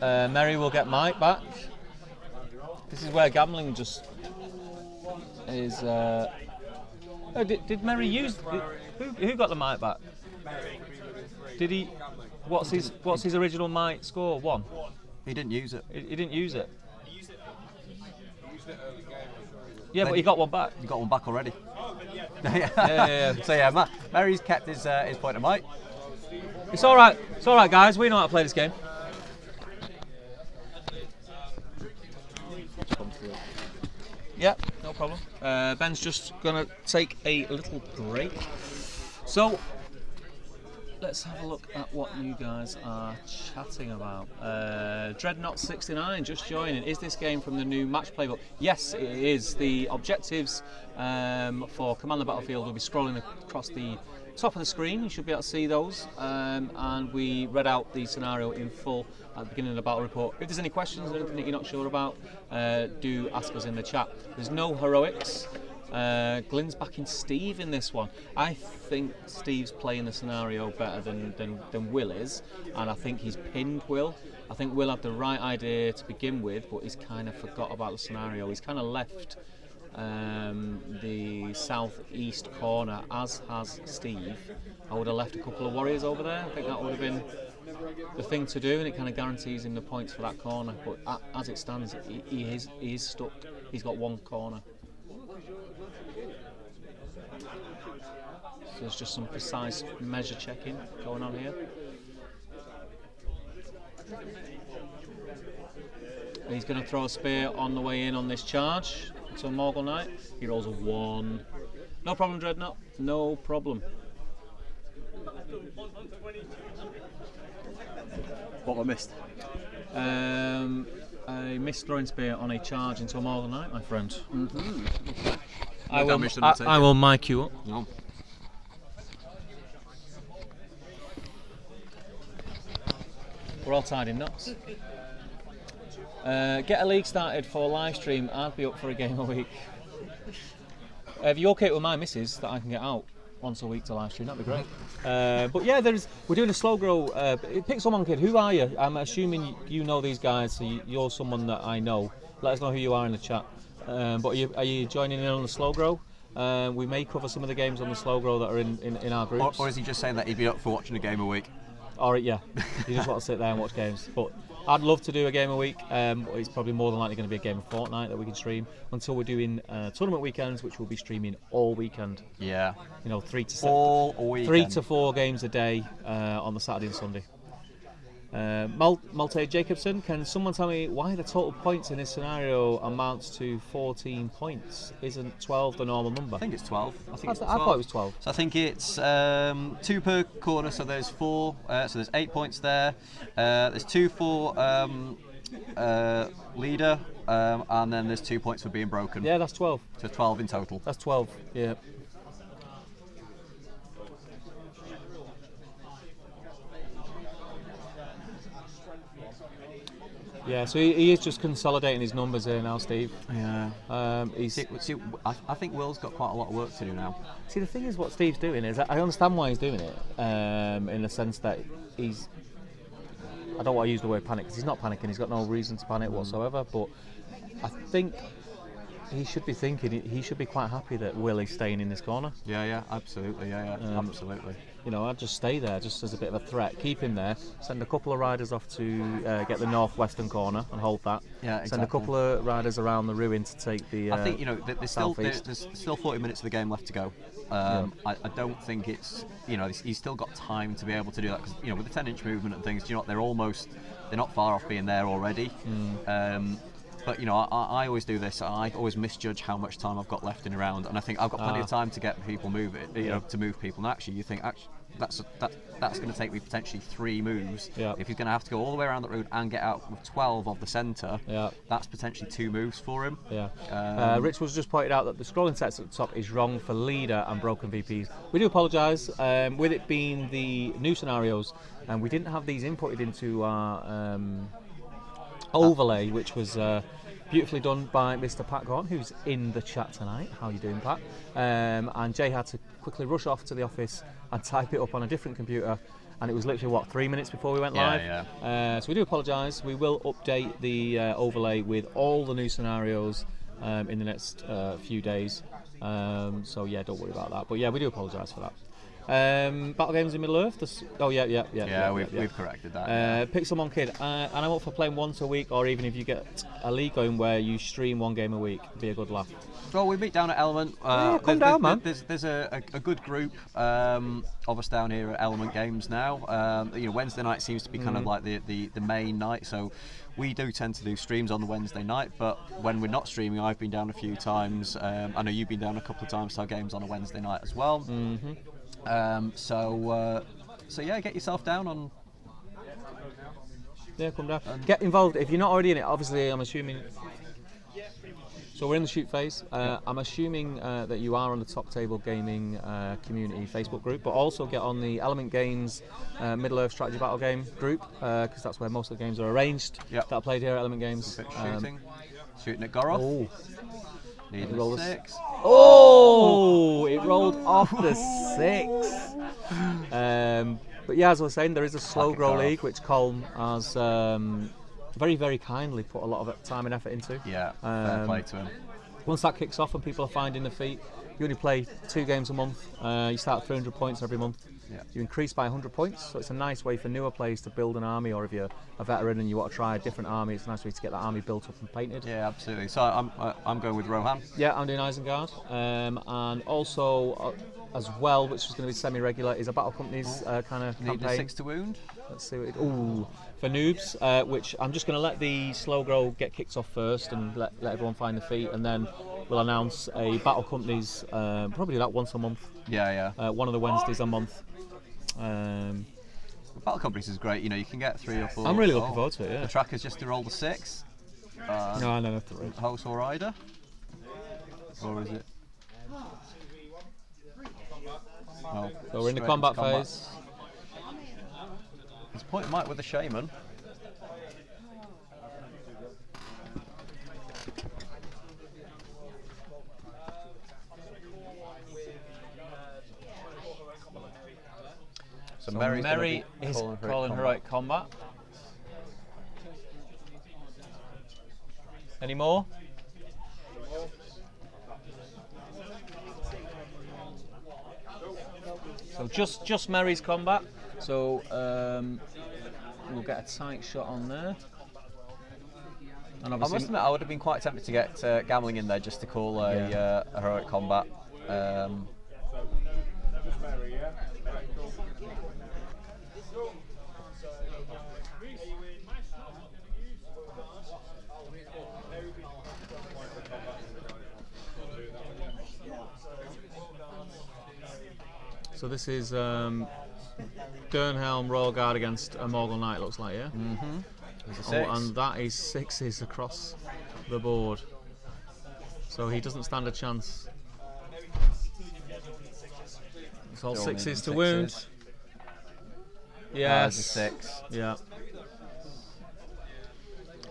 Speaker 2: Merry will get Mike back. This is where gambling just is. Oh, did Merry use? Who got the Mike back? Did he? What's his original Mike score? 1.
Speaker 1: He didn't use it.
Speaker 2: He didn't use it. Yeah, but he got one back.
Speaker 1: You got one back already.
Speaker 2: Yeah.
Speaker 1: So yeah, Mary's kept his point of might.
Speaker 2: It's all right. It's all right, guys. We know how to play this game. Yeah, no problem. Ben's just gonna take a little break. So let's have a look at what you guys are chatting about. Dreadnought69 just joining. Is this game from the new match playbook? Yes, it is. The objectives for Command the Battlefield will be scrolling across the top of the screen. You should be able to see those. And we read out the scenario in full at the beginning of the battle report. If there's any questions or anything that you're not sure about, do ask us in the chat. There's no heroics. Glyn's backing Steve in this one. I think Steve's playing the scenario better than Will is, and I think he's pinned Will. I think Will had the right idea to begin with, but he's kind of forgot about the scenario. He's kind of left the southeast corner, as has Steve. I would have left a couple of warriors over there. I think that would have been the thing to do, and it kind of guarantees him the points for that corner. But as it stands, he is stuck. He's got one corner. So there's just some precise measure checking going on here. He's going to throw a spear on the way in on this charge. So Morgul Knight, he rolls a 1. No problem, Dreadnought. No problem.
Speaker 1: What I missed?
Speaker 2: I missed throwing spear on a charge into a Morgul Knight, my friend.
Speaker 1: Mm-hmm.
Speaker 2: I will mic you up.
Speaker 1: No.
Speaker 2: We're all tied in knots. Get a league started for live stream. I'd be up for a game a week. If you're okay with my missus, that I can get out once a week to live stream, that'd be great. But yeah, we're doing a slow grow. Pixelmon Kid, who are you? I'm assuming you know these guys, so you're someone that I know. Let us know who you are in the chat. But are you joining in on the slow grow? We may cover some of the games on the slow grow that are in our groups.
Speaker 1: Or is he just saying that he'd be up for watching a game a week?
Speaker 2: Or yeah, you just want to sit there and watch games. But I'd love to do a game a week. It's probably more than likely going to be a game of Fortnite that we can stream until we're doing tournament weekends, which we'll be streaming all weekend.
Speaker 1: Yeah.
Speaker 2: 3 to 7,
Speaker 1: all weekend.
Speaker 2: 3 to 4 games a day on the Saturday and Sunday. Malte Jacobson, can someone tell me why the total points in this scenario amounts to 14 points? Isn't 12 the normal number?
Speaker 1: I think it's 12.
Speaker 2: I thought it was 12.
Speaker 1: So I think it's 2 per corner, so there's 4, so there's 8 points there. There's 2 for leader, and then there's 2 points for being broken.
Speaker 2: Yeah, that's 12.
Speaker 1: So 12 in total.
Speaker 2: That's 12, yeah. Yeah, so he is just consolidating his numbers here now, Steve.
Speaker 1: Yeah. I think Will's got quite a lot of work to do now.
Speaker 2: See, the thing is, what Steve's doing is, I understand why he's doing it, in the sense that he's... I don't want to use the word panic, because he's not panicking, he's got no reason to panic whatsoever, but I think he should be thinking, he should be quite happy that Will is staying in this corner.
Speaker 1: Yeah, absolutely. Absolutely.
Speaker 2: You know, I'd just stay there just as a bit of a threat. Keep him there. Send a couple of riders off to get the northwestern corner and hold that.
Speaker 1: Yeah, exactly.
Speaker 2: Send a couple of riders around the ruin to take the.
Speaker 1: I think there's still 40 minutes of the game left to go. I don't think it's he's still got time to be able to do that because with the 10-inch movement and things, they're not far off being there already. But I always do this. I always misjudge how much time I've got left in a round, and I think I've got plenty of time to get people moving. To move people. And actually, you think that's going to take me potentially 3 moves.
Speaker 2: Yeah.
Speaker 1: If he's going to have to go all the way around the road and get out with 12 of the centre,
Speaker 2: yeah.
Speaker 1: that's potentially 2 moves for him.
Speaker 2: Yeah. Rich was just pointed out that the scrolling text at the top is wrong for leader and broken VPs. We do apologise. With it being the new scenarios, and we didn't have these inputted into our overlay, which was beautifully done by Mr. Pat Gorn, who's in the chat tonight. How are you doing, Pat? And Jay had to quickly rush off to the office and type it up on a different computer, and it was literally 3 minutes before we went live. So we do apologise. We will update the overlay with all the new scenarios in the next few days. So yeah, don't worry about that. But yeah, we do apologise for that. Battle games in Middle Earth.
Speaker 1: We've corrected that.
Speaker 2: Pixelmon Kid, and I'm up for playing once a week, or even if you get a league going where you stream 1 game a week, it'd be a good laugh.
Speaker 1: Well, we meet down at Element.
Speaker 2: Come down, man.
Speaker 1: There's a good group of us down here at Element Games now. Wednesday night seems to be kind of like the main night, so we do tend to do streams on the Wednesday night. But when we're not streaming, I've been down a few times. I know you've been down a couple of times to our games on a Wednesday night as well.
Speaker 2: Mm-hmm.
Speaker 1: So yeah, get yourself down on.
Speaker 2: Yeah, come down. Get involved if you're not already in it. Obviously, I'm assuming. So we're in the shoot phase. I'm assuming that you are on the Top Table Gaming community Facebook group, but also get on the Element Games Middle Earth Strategy Battle Game group because that's where most of the games are arranged that are played here at Element Games.
Speaker 1: Shooting at Goroth.
Speaker 2: Oh.
Speaker 1: Needing a 6.
Speaker 2: Oh! It rolled off the 6. But yeah, as I was saying, there is a slow grow league which Colm has very, very kindly put a lot of time and effort into.
Speaker 1: Yeah, fair play to him.
Speaker 2: Once that kicks off and people are finding their feet, you only play 2 games a month. You start at 300 points every month.
Speaker 1: Yeah.
Speaker 2: You increase by 100 points, so it's a nice way for newer players to build an army, or if you're a veteran and you want to try a different army, it's a nice way to get that army built up and painted.
Speaker 1: Yeah, absolutely. So I'm going with Rohan.
Speaker 2: Yeah, I'm doing Isengard, and also as well, which is going to be semi-regular, is a Battle Companies kind of campaign.
Speaker 1: Need a 6 to wound.
Speaker 2: Let's see what for noobs, which I'm just going to let the slow grow get kicked off first and let everyone find their feet, and then we'll announce a Battle Companies, probably that once a month.
Speaker 1: Yeah.
Speaker 2: One of the Wednesdays a month.
Speaker 1: Battle Companies is great. You can get 3 or 4.
Speaker 2: I'm really looking forward to it. Yeah.
Speaker 1: The tracker's just to roll the 6.
Speaker 2: No, I don't have to roll.
Speaker 1: Host or rider, or is it? Oh,
Speaker 2: so we're in the combat phase.
Speaker 1: He's pointing Mike with the shaman. So Mary
Speaker 2: is calling heroic combat. Any more? So just Mary's combat. So we'll get a tight shot on there. And
Speaker 1: I must admit, I would have been quite tempted to get gambling in there just to call a heroic combat.
Speaker 2: So this is Dernhelm Royal Guard against a Morgul Knight, looks like, yeah?
Speaker 1: Mm-hmm.
Speaker 2: And that is 6s across the board. So he doesn't stand a chance. It's all 6s to wound. Yes.
Speaker 1: 6.
Speaker 2: Yeah.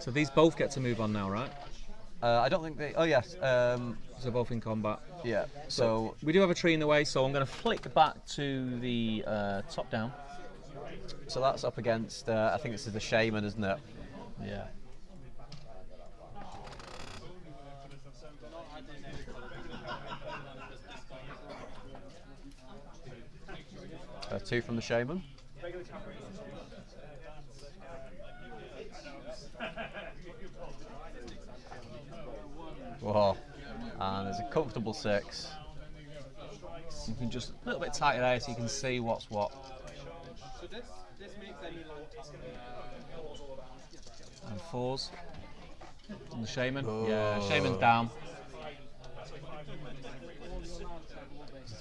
Speaker 2: So these both get to move on now, right?
Speaker 1: I don't think they. Oh yes.
Speaker 2: So both in combat.
Speaker 1: Yeah. So
Speaker 2: we do have a tree in the way, so I'm going to flick back to the top down.
Speaker 1: So that's up against. I think this is the shaman, isn't it?
Speaker 2: Yeah.
Speaker 1: Two from the shaman. Whoa. And there's a comfortable 6.
Speaker 2: You can just a little bit tighter there so you can see what's what. And 4s. And the shaman.
Speaker 1: Oh.
Speaker 2: Yeah, shaman's down.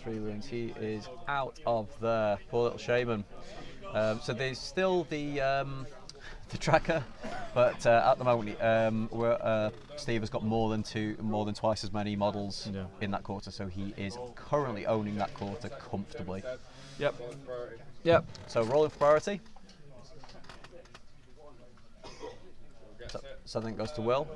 Speaker 1: 3 wounds. He is out of there. Poor little shaman. So there's still the tracker, but at the moment, Steve has got more than twice as many models in that quarter, so he is currently owning that quarter comfortably.
Speaker 2: Yep. Yep.
Speaker 1: So rolling for priority. So I think goes to Will.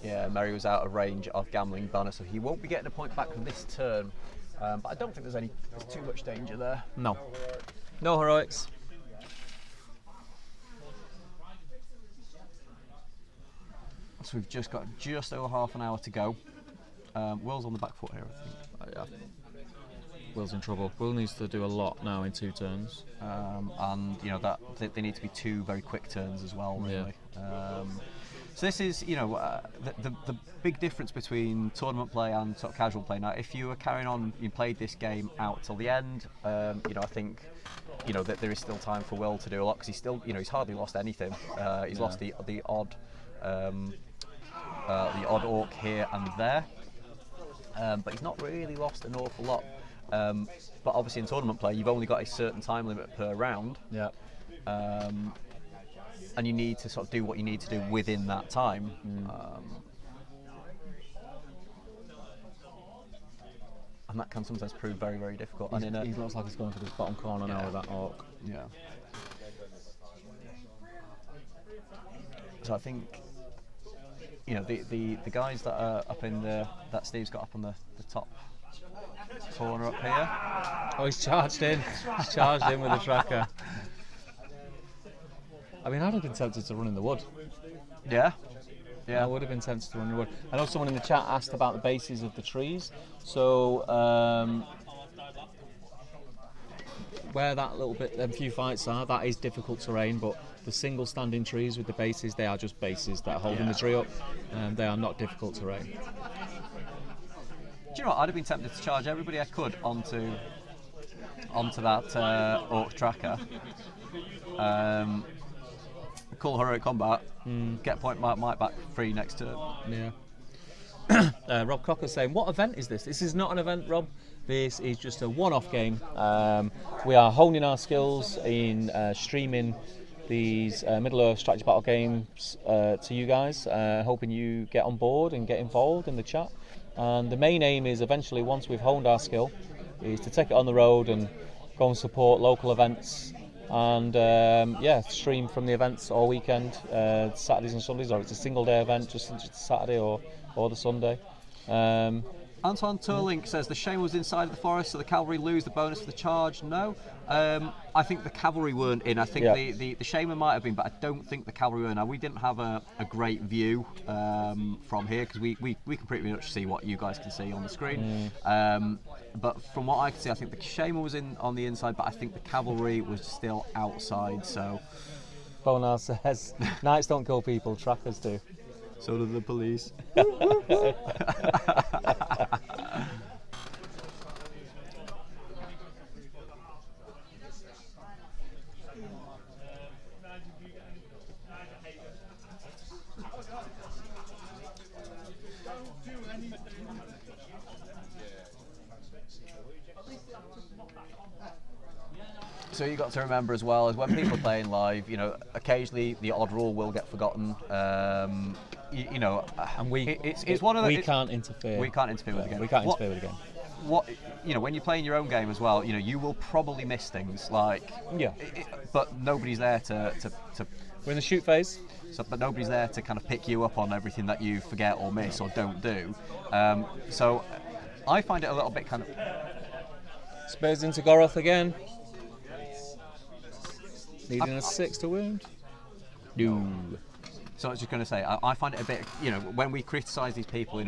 Speaker 1: Yeah, Merry was out of range of Gambling Banner, so he won't be getting a point back from this turn. But I don't think there's too much danger there.
Speaker 2: No. No heroics.
Speaker 1: So we've just got just over half an hour to go. Will's on the back foot here, I think.
Speaker 2: Yeah. Will's in trouble. Will needs to do a lot now in 2 turns.
Speaker 1: And you know that they need to be 2 very quick turns as well, really.
Speaker 2: Yeah.
Speaker 1: So this is, the big difference between tournament play and sort of casual play. Now, if you were carrying on, you played this game out till the end. I think, that there is still time for Will to do a lot because he's still, he's hardly lost anything. He's lost the odd orc here and there, but he's not really lost an awful lot. But obviously in tournament play, you've only got a certain time limit per round.
Speaker 2: Yeah.
Speaker 1: And you need to sort of do what you need to do within that time. And that can sometimes prove very, very difficult.
Speaker 2: He looks like he's going for this bottom corner now with that orc.
Speaker 1: Yeah. So I think, the guys that are up in that Steve's got up on the top corner up here.
Speaker 2: Oh, he's charged in. He's charged in with the tracker. I mean, I'd have been tempted to run in the wood.
Speaker 1: Yeah.
Speaker 2: I would have been tempted to run in the wood. I know someone in the chat asked about the bases of the trees. So, where that little bit, them few fights are, that is difficult terrain, but the single standing trees with the bases, they are just bases that are holding the tree up, and they are not difficult terrain.
Speaker 1: Do you know what? I'd have been tempted to charge everybody I could onto that orc tracker. Cool heroic combat. Get point Mike back free next turn.
Speaker 2: Yeah. Rob Cocker saying, "What event is this? This is not an event, Rob. This is just a one-off game. We are honing our skills in streaming these Middle-earth strategy battle games to you guys, hoping you get on board and get involved in the chat. And the main aim is eventually, once we've honed our skill, is to take it on the road and go and support local events and stream from the events all weekend, Saturdays and Sundays, or it's a single day event, just Saturday or the Sunday."
Speaker 1: Anton Turlink says the shaman was inside of the forest, so the cavalry lose the bonus for the charge. No, I think the cavalry weren't in. I think the shaman might have been, but I don't think the cavalry were. Now, we didn't have a great view from here because we can pretty much see what you guys can see on the screen. But from what I can see, I think the shaman was in on the inside, but I think the cavalry was still outside. So,
Speaker 2: Bonar says, "Knights don't kill people, trackers do."
Speaker 1: So do the police. So you got to remember as well is when people are playing live, occasionally the odd rule will get forgotten. And it's one of the.
Speaker 2: We can't interfere.
Speaker 1: We can't interfere with the game.
Speaker 2: We can't interfere with the game.
Speaker 1: When you're playing your own game as well, you will probably miss things but nobody's there to.
Speaker 2: We're in the shoot phase.
Speaker 1: But nobody's there to kind of pick you up on everything that you forget or miss or don't do. So I find it a little bit kind of.
Speaker 2: Spurs into Goroth again. Needing a 6 to wound. No.
Speaker 1: So I was just going to say, I find it a bit, when we criticise these people,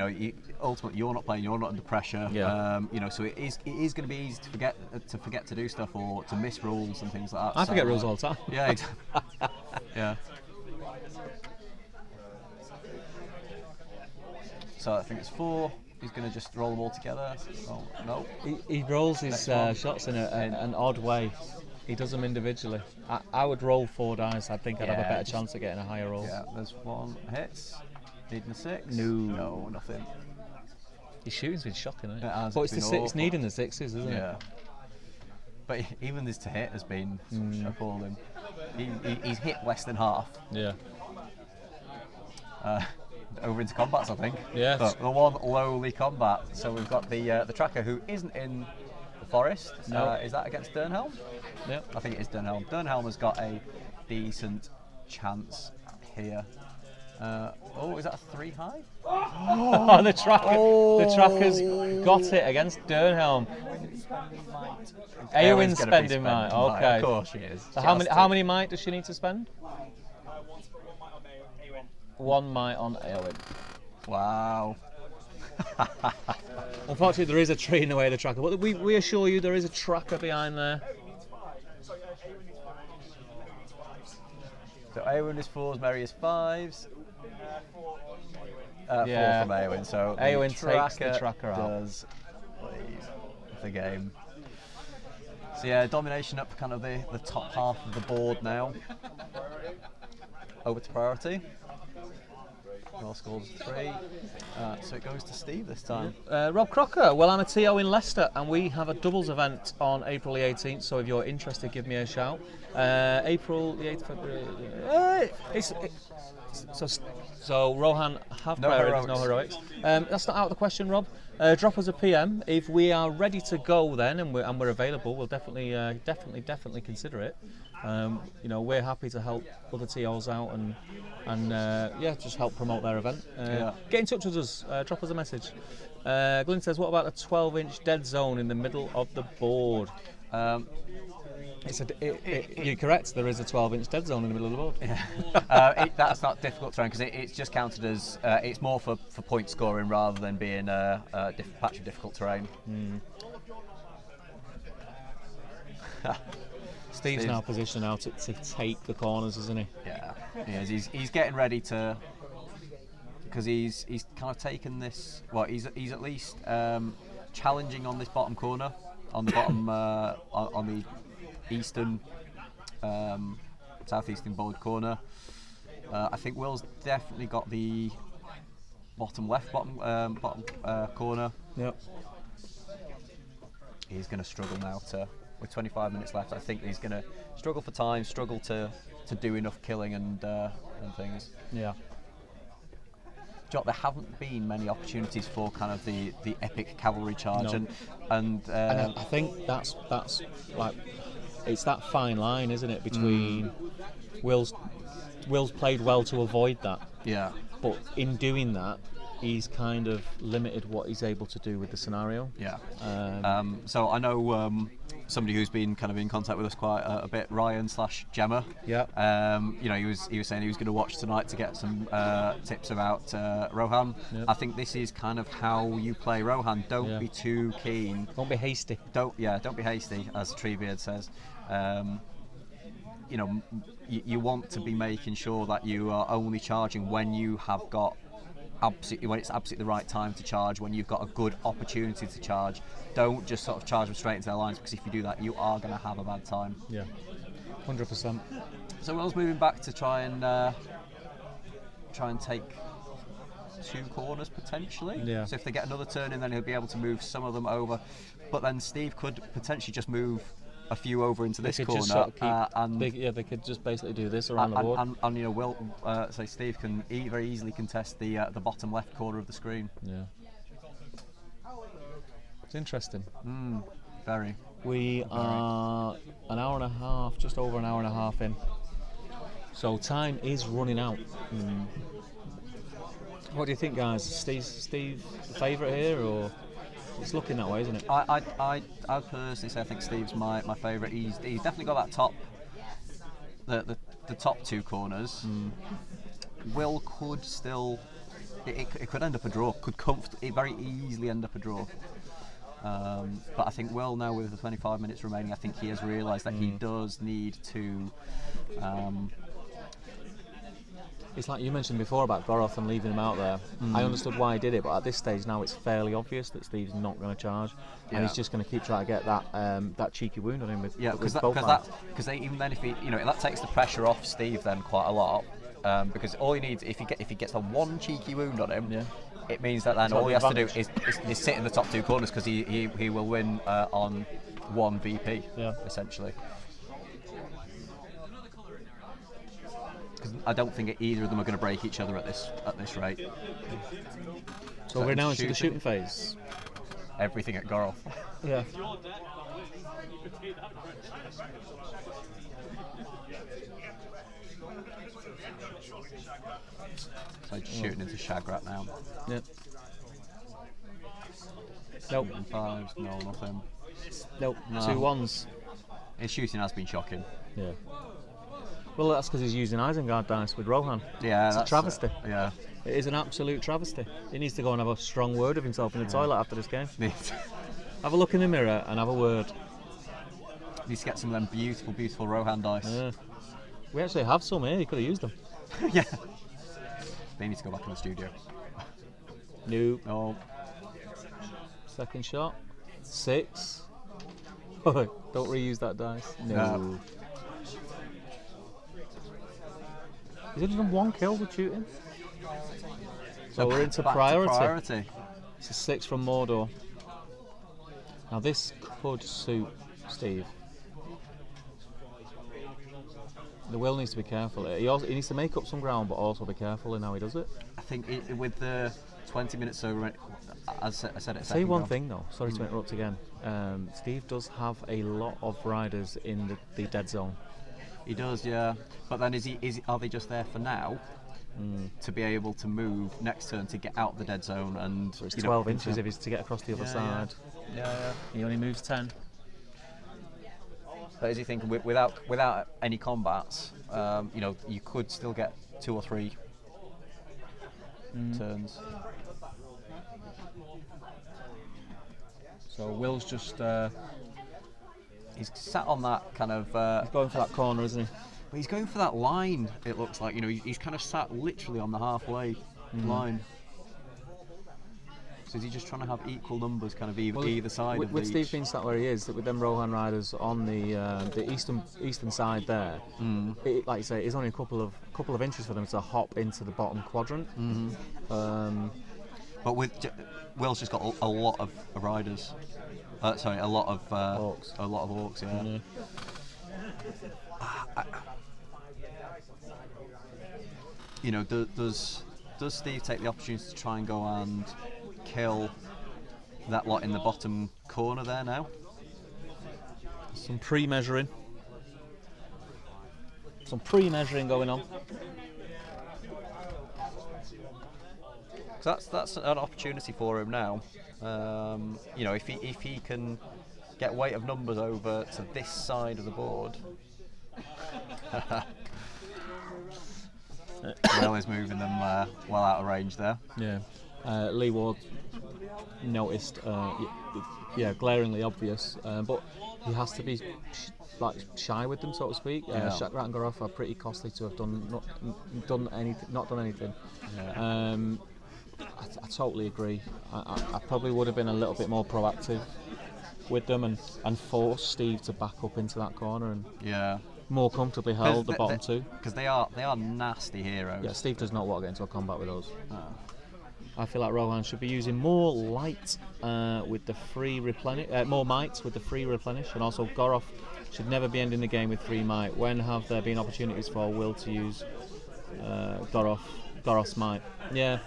Speaker 1: ultimately you're not playing, you're not under pressure.
Speaker 2: Yeah.
Speaker 1: So it is going to be easy to forget to do stuff or to miss rules and things like that.
Speaker 2: I forget rules all the time.
Speaker 1: Yeah, exactly. Yeah. So I think it's 4. He's going to just roll them all together. Oh, no.
Speaker 2: He rolls his shots in an odd way. He does them individually. I would roll 4 dice. I think I'd have a better chance of getting a higher roll.
Speaker 1: Yeah, there's 1 hits. Needing a 6.
Speaker 2: No,
Speaker 1: nothing.
Speaker 2: His shooting's been shocking, isn't it?
Speaker 1: It has
Speaker 2: But it's
Speaker 1: been
Speaker 2: it's needing the 6s, isn't it?
Speaker 1: Yeah. But even this to hit has been appalling. He's hit less than half.
Speaker 2: Yeah.
Speaker 1: Over into combats, I think.
Speaker 2: Yeah.
Speaker 1: But the one lowly combat. So we've got the tracker who isn't in the forest.
Speaker 2: No.
Speaker 1: Is that against Durnhelm?
Speaker 2: Yep.
Speaker 1: I think it is Durnhelm. Durnhelm has got a decent chance here. Is that a 3 high?
Speaker 2: Oh, the tracker's got it against Durnhelm. Eowyn's spending might. Okay.
Speaker 1: Of course she is.
Speaker 2: So how many might does she need to spend? 1 might on Eowyn.
Speaker 1: Wow.
Speaker 2: Unfortunately, there is a tree in the way of the tracker, but we assure you there is a tracker behind there.
Speaker 1: So Eowyn is 4s, Merry is 5s. 4
Speaker 2: Yeah.
Speaker 1: from Eowyn. So
Speaker 2: Eowyn takes the
Speaker 1: the
Speaker 2: tracker out.
Speaker 1: Does leave the game. So yeah, domination up kind of the top half of the board now. Over to priority. Your scores 3. So it goes to Steve this time.
Speaker 2: Rob Crocker, well, I'm a TO in Leicester and we have a doubles event on April the 18th, so if you're interested, give me a shout. April the 8th February. So Rohan, have
Speaker 1: No
Speaker 2: priority,
Speaker 1: heroics.
Speaker 2: no heroics. That's not out of the question, Rob. Drop us a PM. If we are ready to go then and we're available, we'll definitely consider it. We're happy to help other TOs out and just help promote their event. Get in touch with us, drop us a message. Glyn says, what about a 12-inch dead zone in the middle of the board? You're correct, there is a 12-inch dead zone in the middle of the board.
Speaker 1: That's not difficult terrain because it's just counted as it's more for point scoring rather than being a patch of difficult terrain.
Speaker 2: Steve's now positioned now to take the corners, isn't he?
Speaker 1: Yeah, he is. He's getting ready to, because he's kind of taken this. Well, he's at least challenging on this bottom corner, on the bottom on the eastern, southeastern board corner. I think Will's definitely got the bottom corner.
Speaker 2: Yep.
Speaker 1: He's going to struggle now with 25 minutes left. I think he's going to struggle for time, struggle to do enough killing and things.
Speaker 2: Yeah.
Speaker 1: There haven't been many opportunities for kind of the epic cavalry charge,
Speaker 2: No.
Speaker 1: and
Speaker 2: I think that's like it's that fine line, isn't it, between Will's played well to avoid that.
Speaker 1: Yeah.
Speaker 2: But in doing that, he's kind of limited what he's able to do with the scenario.
Speaker 1: Yeah. So I know somebody who's been kind of in contact with us quite a bit, Ryan/Gemma.
Speaker 2: Yeah.
Speaker 1: He was saying he was going to watch tonight to get some tips about Rohan.
Speaker 2: Yep.
Speaker 1: I think this is kind of how you play Rohan. Don't be too keen.
Speaker 2: Don't be hasty.
Speaker 1: Don't be hasty, as Treebeard says. You want to be making sure that you are only charging when you have got when it's absolutely the right time to charge, when you've got a good opportunity to charge. Don't just sort of charge them straight into their lines, because if you do that, you are going to have a bad time.
Speaker 2: Yeah, 100%.
Speaker 1: So Will's moving back to try and take 2 corners potentially.
Speaker 2: Yeah.
Speaker 1: So if they get another turn in, then he'll be able to move some of them over. But then Steve could potentially just move a few over into this corner,
Speaker 2: just sort of
Speaker 1: and
Speaker 2: they could just basically do this around the board.
Speaker 1: And Will, say Steve can very easily contest the bottom left corner of the screen.
Speaker 2: Yeah. It's interesting.
Speaker 1: Very.
Speaker 2: We are an hour and a half, just over an hour and a half in. So time is running out. What do you think, guys? Steve the favourite here, or it's looking that way, isn't it?
Speaker 1: I personally say I think Steve's my favourite. He's definitely got that top the top two corners, Will could still. It could end up a draw. Could very easily end up a draw. But I think Will now, with the 25 minutes remaining, I think he has realised that he does need to.
Speaker 2: It's like you mentioned before about Goroth and leaving him out there. I understood why he did it, but at this stage now it's fairly obvious that Steve's not going to charge, and he's just going to keep trying to get that cheeky wound on him with
Speaker 1: because even then, if he that takes the pressure off Steve then quite a lot, because all he needs, if he gets the one cheeky wound on him, it means that then all he has to do is sit in the top two corners, because he will win on one VP essentially. I don't think either of them are going to break each other at this rate.
Speaker 2: So we're now into the shooting phase.
Speaker 1: Everything at Goroth.
Speaker 2: Yeah.
Speaker 1: So shooting into Shagrat now.
Speaker 2: Yep. Nope.
Speaker 1: Fives, no, nothing.
Speaker 2: Nope.
Speaker 1: No.
Speaker 2: 2 1s.
Speaker 1: His shooting has been shocking.
Speaker 2: Yeah. Well, that's because he's using Isengard dice with Rohan.
Speaker 1: Yeah,
Speaker 2: it's a travesty.
Speaker 1: Yeah.
Speaker 2: It is an absolute travesty. He needs to go and have a strong word of himself in the toilet after this game. Have a look in the mirror and have a word.
Speaker 1: Needs to get some of them beautiful, beautiful Rohan dice.
Speaker 2: We actually have some here. He could have used them.
Speaker 1: Yeah. They need to go back in the studio.
Speaker 2: Nope.
Speaker 1: No.
Speaker 2: Second shot. 6. Don't reuse that dice. No. He's only done 1 kill with shooting. So we're into priority. It's a 6 from Mordor. Now this could suit Steve. The Will needs to be careful. He needs to make up some ground, but also be careful in how he does it.
Speaker 1: I think with the 20 minutes over, as I said it.
Speaker 2: Say one thing though. Sorry to interrupt again. Steve does have a lot of riders in the dead zone.
Speaker 1: He does, yeah. But then are they just there for now to be able to move next turn to get out the dead zone? And
Speaker 2: so it's 12 inches if he's to get across the other side.
Speaker 1: Yeah.
Speaker 2: He only moves 10.
Speaker 1: But is he thinking without any combats, you could still get 2 or 3 turns.
Speaker 2: So Will's just.
Speaker 1: He's sat on that kind of.
Speaker 2: He's going for that corner, isn't he?
Speaker 1: But he's going for that line. It looks like he's kind of sat literally on the halfway line. So is he just trying to have equal numbers, kind of either side of
Speaker 2: with Steve being sat where he is, with them Rohan riders on the eastern side there, like you say, it's only a couple of inches for them to hop into the bottom quadrant.
Speaker 1: But Will's just got a lot of riders. Sorry, a lot of
Speaker 2: orcs.
Speaker 1: A lot of orcs, yeah. Does Steve take the opportunity to try and go and kill that lot in the bottom corner there now?
Speaker 2: Some pre-measuring going on.
Speaker 1: So that's an opportunity for him now. If he can get weight of numbers over to this side of the board. Will is moving them well out of range there.
Speaker 2: Yeah. Lee Ward noticed, glaringly obvious, but he has to be shy with them, so to speak. Shagrat and Goroth are pretty costly to have not done anything.
Speaker 1: Yeah.
Speaker 2: I totally agree. I probably would have been a little bit more proactive with them and forced Steve to back up into that corner and more comfortably held the bottom two.
Speaker 1: Because they are nasty heroes.
Speaker 2: Yeah, Steve does not want to get into a combat with us. I feel like Rohan should be using more light with the free replenish, more might with the free replenish, and also Goroth should never be ending the game with 3 might. When have there been opportunities for Will to use Goroth's might? Yeah,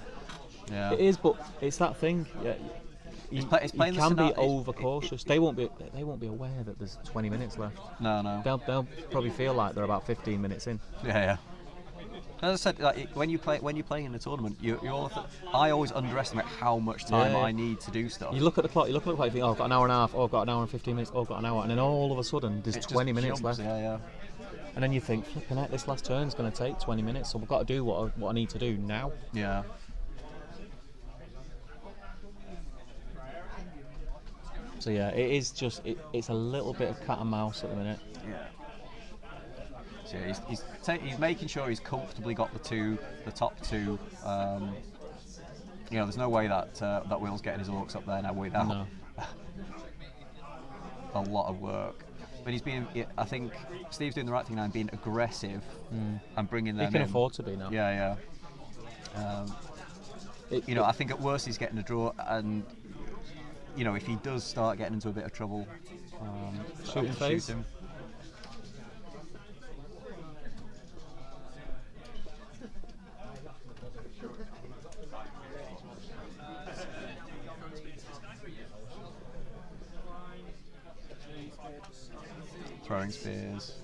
Speaker 2: it is, but it's that thing. Yeah, you can be overcautious. They won't be aware that there's 20 minutes left.
Speaker 1: No.
Speaker 2: They'll probably feel like they're about 15 minutes in.
Speaker 1: Yeah. As I said, like when you're playing in a tournament, I always underestimate how much time I need to do stuff.
Speaker 2: You look at the clock. You think, oh, I've got an hour and a half. Oh, I've got an hour and 15 minutes. Oh, I've got an hour, and then all of a sudden there's 20 minutes left.
Speaker 1: Yeah.
Speaker 2: And then you think, flipping out, this last turn's going to take 20 minutes, so we've got to do what I need to do now.
Speaker 1: Yeah.
Speaker 2: So yeah, it is just, it's a little bit of cat and mouse at the minute.
Speaker 1: Yeah. So he's making sure he's comfortably got the top two. There's no way that Will's getting his orcs up there now without a lot of work. But I think Steve's doing the right thing now and being aggressive and bringing them in.
Speaker 2: He can afford to be now.
Speaker 1: Yeah. I think at worst he's getting a draw, and if he does start getting into a bit of trouble, shoot him. Throwing spears.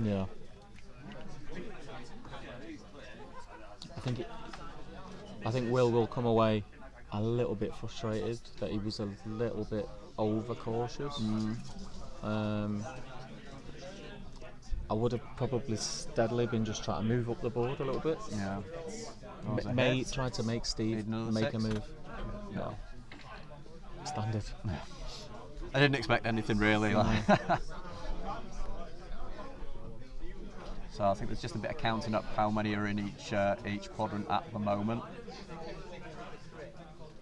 Speaker 2: Yeah. I think Will come away a little bit frustrated that he was a little bit overcautious. I would have probably steadily been just trying to move up the board a little bit.
Speaker 1: Yeah.
Speaker 2: Tried to make Steve make a move. No. Standard.
Speaker 1: I didn't expect anything really. So I think there's just a bit of counting up how many are in each quadrant at the moment.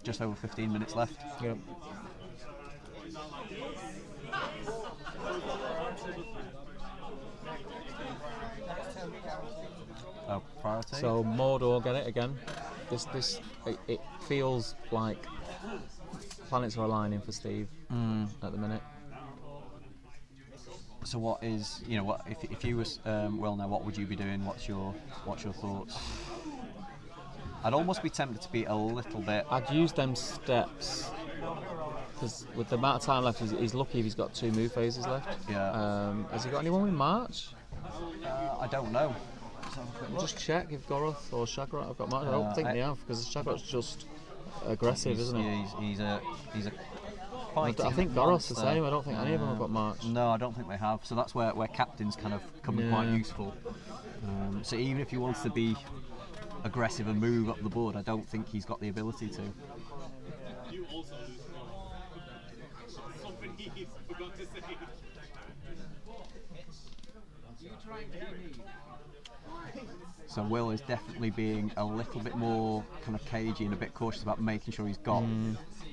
Speaker 1: Just over 15 minutes left.
Speaker 2: Yep.
Speaker 1: Priority.
Speaker 2: So Mordor get it again. It feels like planets are aligning for Steve at the minute.
Speaker 1: So what is if you was Will now, what would you be doing? What's your thoughts? I'd almost be tempted to be a little bit.
Speaker 2: I'd use them steps because with the amount of time left, he's lucky if he's got 2 move phases left.
Speaker 1: Yeah.
Speaker 2: Has he got anyone with March?
Speaker 1: I don't know.
Speaker 2: Just check if Goroth or Shagrat have got March. I don't think they have because Shagrat's just aggressive, isn't he?
Speaker 1: He's a fighting.
Speaker 2: I think Goroth's the same. I don't think any of them have got March.
Speaker 1: No, I don't think they have. So that's where captains kind of come quite useful. So even if you wanted to be aggressive and move up the board, I don't think he's got the ability to.
Speaker 3: You also lose something he forgot to say.
Speaker 1: So Will is definitely being a little bit more kind of cagey and a bit cautious about making sure he's got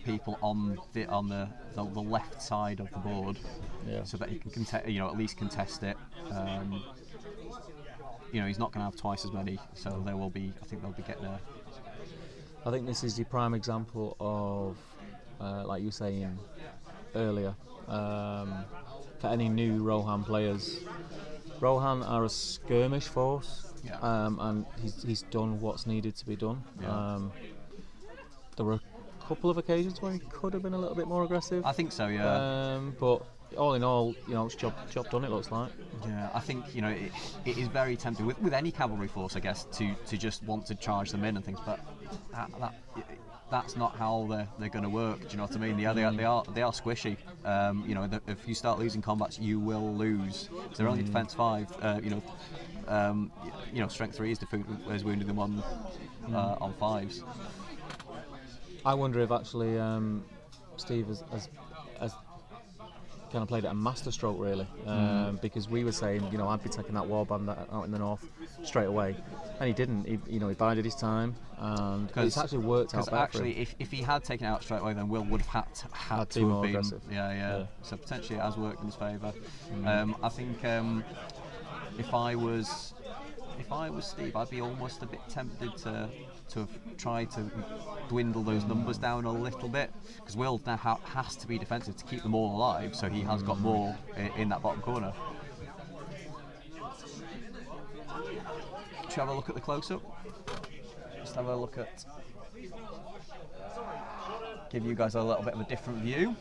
Speaker 1: people on the left side of the board, so that he can at least contest it. He's not going to have twice as many, so I think they'll be getting a.
Speaker 2: I think this is the prime example of, like you were saying earlier, for any new Rohan players. Rohan are a skirmish force, and he's done what's needed to be done.
Speaker 1: Yeah.
Speaker 2: There were a couple of occasions where he could have been a little bit more aggressive.
Speaker 1: I think so, yeah.
Speaker 2: But all in all, it's job done. It looks like.
Speaker 1: Yeah, I think it is very tempting with any cavalry force, I guess, to just want to charge them in and things, but that's not how they're going to work. Do you know what I mean? They are squishy. If you start losing combats, you will lose. So they're only defense 5. Strength 3 is wounding them on 5s.
Speaker 2: I wonder if actually Steve has kind of played it a masterstroke really, because we were saying I'd be taking that warband out in the north straight away, and he didn't. He bided his time, and it's actually worked out better.
Speaker 1: Actually, if he had taken it out straight away, then Will would have had to have been
Speaker 2: aggressive.
Speaker 1: Yeah. So potentially it has worked in his favour. I think if I was Steve, I'd be almost a bit tempted to have tried to dwindle those numbers down a little bit, because Will now has to be defensive to keep them all alive, so he has got more in that bottom corner. Should we have a look at the close-up? Just have a look at... give you guys a little bit of a different view.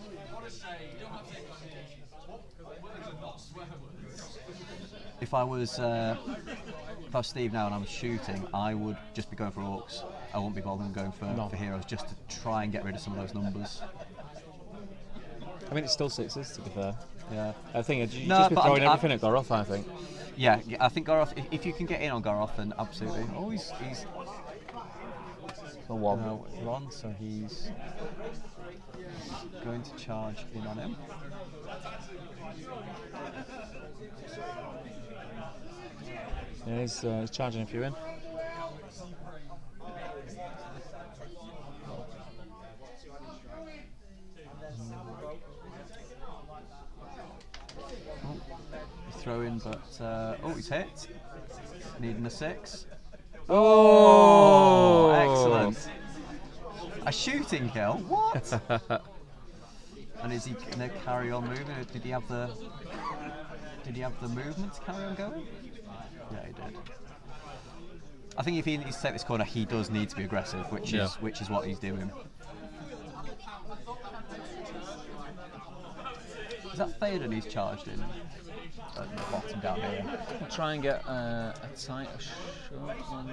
Speaker 1: if I was Steve now and I'm shooting, I would just be going for orcs. I wouldn't be bothering going for heroes, just to try and get rid of some of those numbers.
Speaker 4: I mean, it's still 6s, to be fair.
Speaker 1: Yeah.
Speaker 4: I think you just be throwing everything at Goroth, I think.
Speaker 1: Yeah, I think Goroth, if you can get in on Goroth, then absolutely. Oh, he's
Speaker 4: The one.
Speaker 1: Ron, so he's going to charge in on him.
Speaker 4: Yeah, he's charging a few in.
Speaker 1: He's throwing, but he's hit. Needing a 6.
Speaker 4: Oh,
Speaker 1: excellent! A shooting kill. What? And is he going to carry on moving? Or did he have the movement to carry on going? Yeah, he did. I think if he needs to take this corner, he does need to be aggressive, which is what he's doing. Is that Theoden he's charged in? At the bottom down here.
Speaker 4: I'll try and get a tight shot on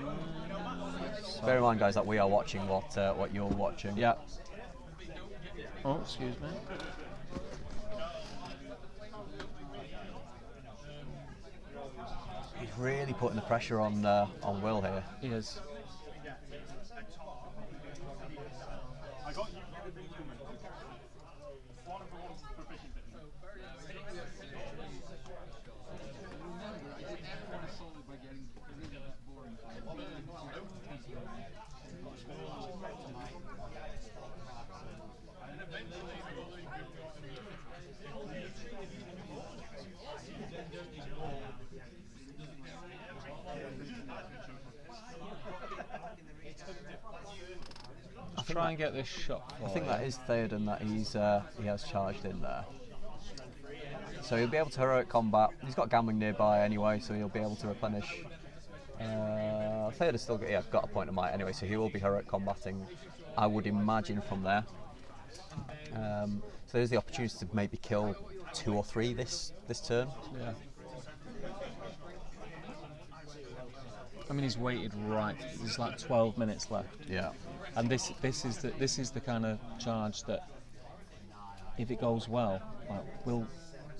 Speaker 4: this.
Speaker 1: Bear in mind, guys, that we are watching what you're watching.
Speaker 4: Yeah. Oh, excuse me.
Speaker 1: He's really putting the pressure on Will here.
Speaker 4: He is. Try and get this shot.
Speaker 1: I think that is Theoden that he has charged in there. So he'll be able to heroic combat. He's got gambling nearby anyway, so he'll be able to replenish. Theoden's still got a point of might anyway, so he will be heroic combating, I would imagine, from there. So there's the opportunity to maybe kill 2 or 3 this turn.
Speaker 4: Yeah. I mean, he's waited right. There's like 12 minutes left.
Speaker 1: Yeah.
Speaker 4: And this is the kind of charge that, if it goes well, will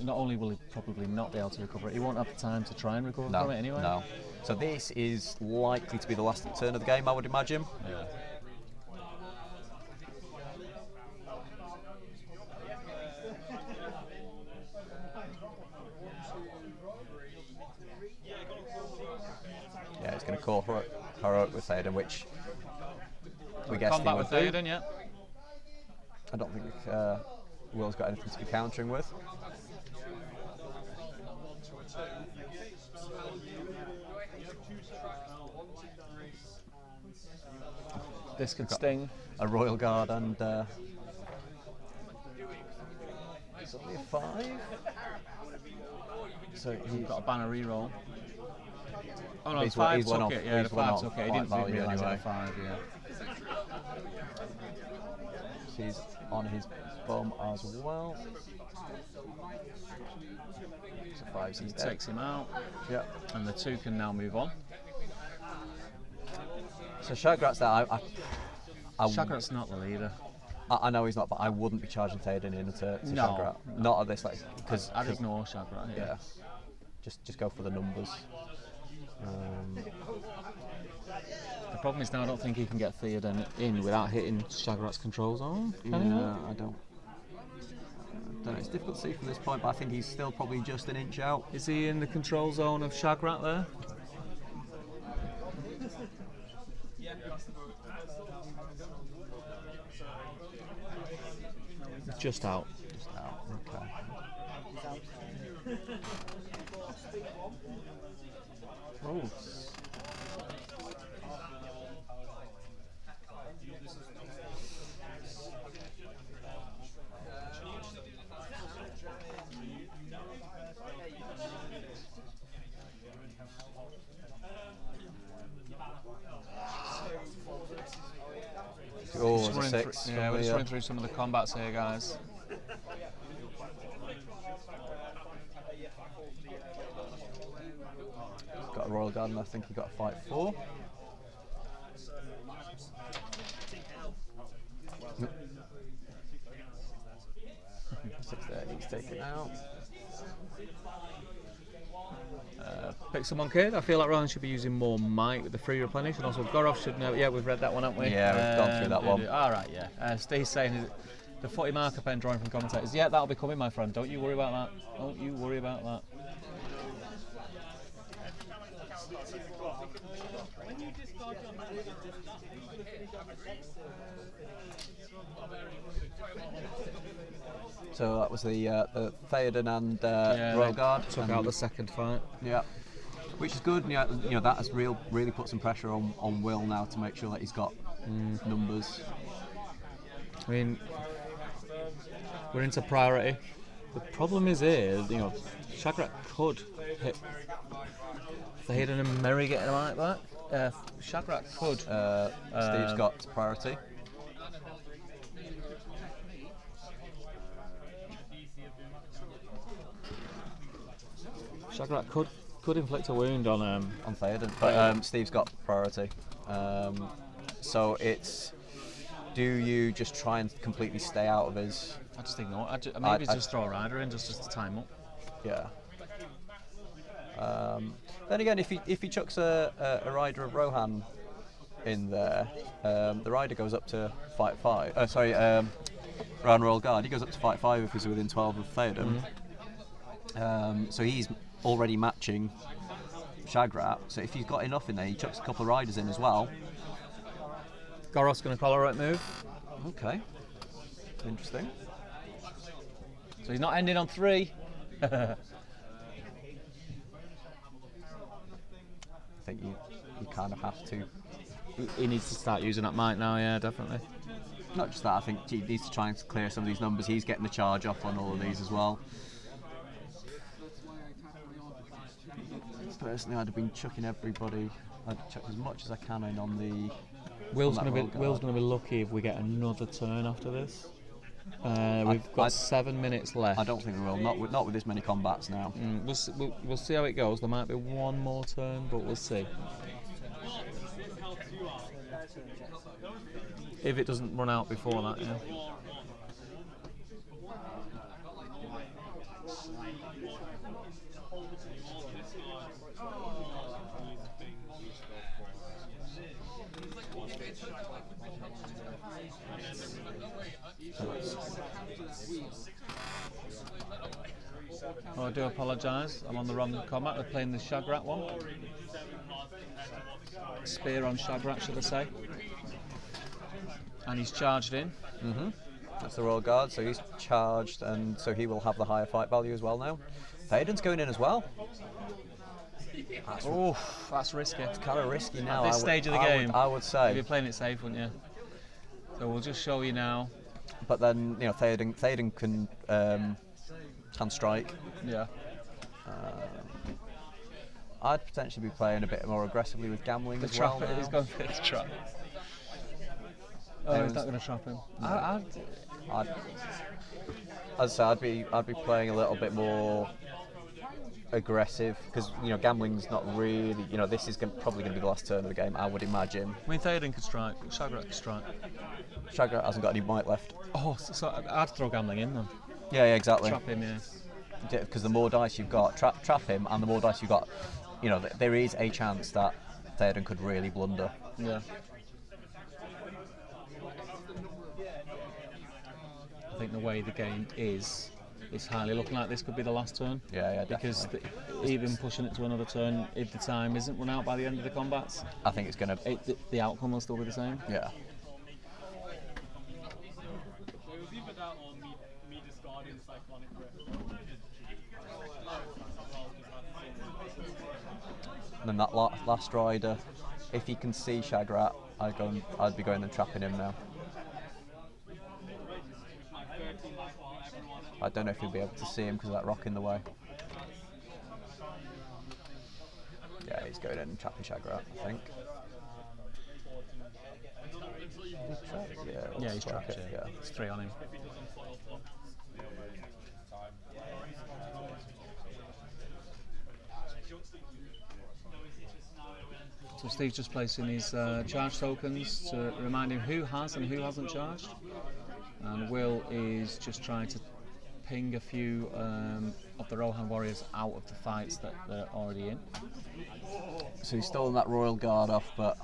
Speaker 4: not only will he probably not be able to recover it, he won't have the time to try and recover from it anyway.
Speaker 1: No. So this is likely to be the last turn of the game, I would imagine.
Speaker 4: Yeah.
Speaker 1: Yeah, he's going to call heroic with Theoden, which we guessed he
Speaker 4: Combat
Speaker 1: would
Speaker 4: with
Speaker 1: do.
Speaker 4: Theoden, yeah.
Speaker 1: I don't think Will's got anything to be countering with.
Speaker 4: This could sting.
Speaker 1: A Royal Guard and it's only a 5. So
Speaker 4: He's got a banner reroll. Oh no,
Speaker 1: He's
Speaker 4: 5
Speaker 1: one
Speaker 4: took
Speaker 1: off.
Speaker 4: it. Yeah,
Speaker 1: He's
Speaker 4: the
Speaker 1: one
Speaker 4: 5
Speaker 1: off
Speaker 4: took it. He
Speaker 1: fight
Speaker 4: didn't
Speaker 1: value
Speaker 4: realise
Speaker 1: anyway.
Speaker 4: it 5. Yeah.
Speaker 1: he's on his bum as well. So 5's
Speaker 4: He
Speaker 1: he's dead.
Speaker 4: takes him out.
Speaker 1: Yeah.
Speaker 4: And the 2 can now move on.
Speaker 1: So Shagrat's there.
Speaker 4: Shagrat's not the leader.
Speaker 1: I know he's not, but I wouldn't be charging Theoden into
Speaker 4: No.
Speaker 1: Shagrat. Not at this, because
Speaker 4: I'd ignore Shagrat.
Speaker 1: yeah, just go for the numbers.
Speaker 4: The problem is now I don't think he can get Theoden in without hitting Shagrat's control zone. Can he?
Speaker 1: Yeah, I don't know. It's difficult to see from this point, but I think he's still probably just an inch out.
Speaker 4: Is he in the control zone of Shagrat there? Just out.
Speaker 1: Just out. Okay. Oh. Oh,
Speaker 4: Just
Speaker 1: it's a
Speaker 4: running
Speaker 1: 6.
Speaker 4: through, yeah, we're just running through some of the combats here, guys.
Speaker 1: Got a Royal Guard, and I think he got a fight 4. 630, he's taken out.
Speaker 2: Pick someone kid. I feel like Rohan should be using more might with the free replenish, and also Gorov should know. Yeah, we've read that one, haven't we?
Speaker 1: Yeah, we've gone through that one.
Speaker 2: All right, yeah. Steve's saying the footy marker pen drawing from commentators. Yeah, that'll be coming, my friend. Don't you worry about that. Don't you worry about that.
Speaker 1: So that was the Theoden and Royal Guard.
Speaker 2: Took
Speaker 1: and
Speaker 2: out the second fight.
Speaker 1: Yeah, which is good. You know that has really put some pressure on Will now to make sure that he's got numbers.
Speaker 2: I mean, we're into priority. The problem is here, Shagrat could hit Theoden and Merry getting a mic back. Shagrat could.
Speaker 1: Steve's got priority.
Speaker 2: Shagrat could inflict a wound on
Speaker 1: Theoden, but Steve's got priority. So it's, do you just try and completely stay out of his?
Speaker 2: I just think no. Maybe just throw a rider in just to time up.
Speaker 1: Yeah. Then again, if he chucks a rider of Rohan in there, the rider goes up to fight 5. Rohan Royal Guard. He goes up to fight 5 if he's within 12 of Theoden. So he's already matching Shagrat. So if he's got enough in there, he chucks a couple of riders in as well.
Speaker 2: Gorov's going to call a right move.
Speaker 1: Okay. Interesting.
Speaker 2: So he's not ending on 3.
Speaker 1: I think you kind of have to.
Speaker 2: He needs to start using that mic now, yeah, definitely.
Speaker 1: Not just that, I think he needs to try and clear some of these numbers. He's getting the charge off on all of these as well. Personally, I'd have been chucking everybody. I'd chuck as much as I can in on the.
Speaker 2: Will's going to be lucky if we get another turn after this. We've got 7 minutes left.
Speaker 1: I don't think we will. Not with this many combats now.
Speaker 2: We'll see how it goes. There might be one more turn, but we'll see. If it doesn't run out before that, yeah. Oh, I do apologise. I'm on the wrong combat. They're playing the Shagrat one. Spear on Shagrat, should I say? And he's charged in.
Speaker 1: That's the Royal Guard, so he's charged, and so he will have the higher fight value as well now. Theoden's going in as well.
Speaker 2: That's risky.
Speaker 1: It's kind of risky now.
Speaker 2: At this stage of the game,
Speaker 1: I would say.
Speaker 2: You'd be playing it safe, wouldn't you? So we'll just show you now.
Speaker 1: But then, Theoden can strike.
Speaker 2: Yeah.
Speaker 1: I'd potentially be playing a bit more aggressively with gambling
Speaker 2: The
Speaker 1: as
Speaker 2: trap,
Speaker 1: well.
Speaker 2: he's going for his trap. Oh, he's not going to trap him.
Speaker 1: No. As I say, I'd be playing a little bit more aggressive because gambling's not really. This is probably going to be the last turn of the game, I would imagine.
Speaker 2: I mean, Theoden could strike. Shagrat could strike.
Speaker 1: Shagrat hasn't got any might left.
Speaker 2: Oh, so I'd throw gambling in then.
Speaker 1: Yeah, exactly.
Speaker 2: Trap him, yeah.
Speaker 1: Because the more dice you've got, trap him, and the more dice you've got, there is a chance that Theoden could really blunder.
Speaker 2: Yeah. I think the way the game is, it's highly looking like this could be the last turn.
Speaker 1: Yeah,
Speaker 2: because even pushing it to another turn, if the time isn't run out by the end of the combats,
Speaker 1: I think it's going to.
Speaker 2: The outcome will still be the same.
Speaker 1: Yeah.
Speaker 3: It was either that or me discarding Cyclonic Rift.
Speaker 1: And then that last rider, if he can see Shagrat, I'd be going and trapping him now. I don't know if he'll be able to see him because of that rock in the way. Yeah, he's going in and trapping Shagrat, I think.
Speaker 2: Yeah, he's trapped.
Speaker 1: it. Yeah.
Speaker 2: It's 3 on him.
Speaker 4: So Steve's just placing his charge tokens to remind him who has and who hasn't charged. And Will is just trying to ping a few of the Rohan warriors out of the fights that they're already in.
Speaker 1: So he's stolen that Royal Guard off, but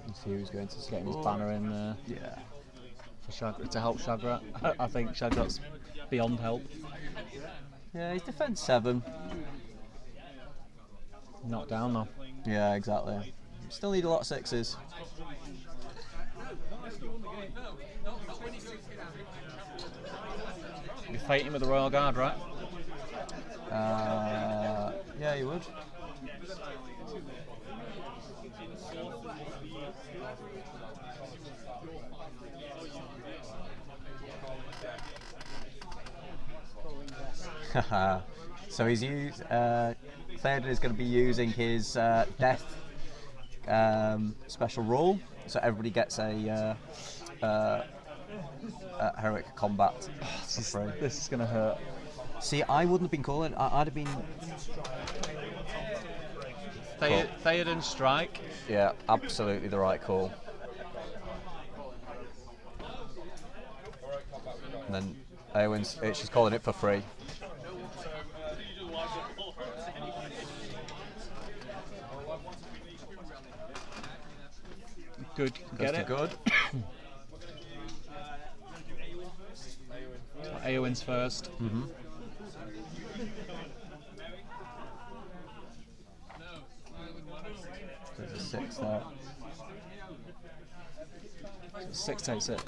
Speaker 4: Let's see who's going to get his banner in there.
Speaker 1: yeah.
Speaker 4: To help Shagrat. I think Shagrat's beyond help.
Speaker 1: Yeah, he's defense 7.
Speaker 4: Not down though.
Speaker 1: Yeah, exactly. Still need a lot of 6s.
Speaker 4: You're fighting with the Royal Guard, right?
Speaker 1: Yeah, you would. So he's used. Theoden is going to be using his death special rule, so everybody gets a heroic combat for free.
Speaker 4: This is going to hurt.
Speaker 1: See, I wouldn't have been calling. I'd have been.
Speaker 4: Theoden strike.
Speaker 1: Yeah, absolutely the right call. And then Eowyn's, she's calling it for free.
Speaker 4: Good. Get
Speaker 1: Goes
Speaker 4: it.
Speaker 1: to good.
Speaker 4: Eowyn's first.
Speaker 1: There's a 6 there.
Speaker 4: 6 takes it.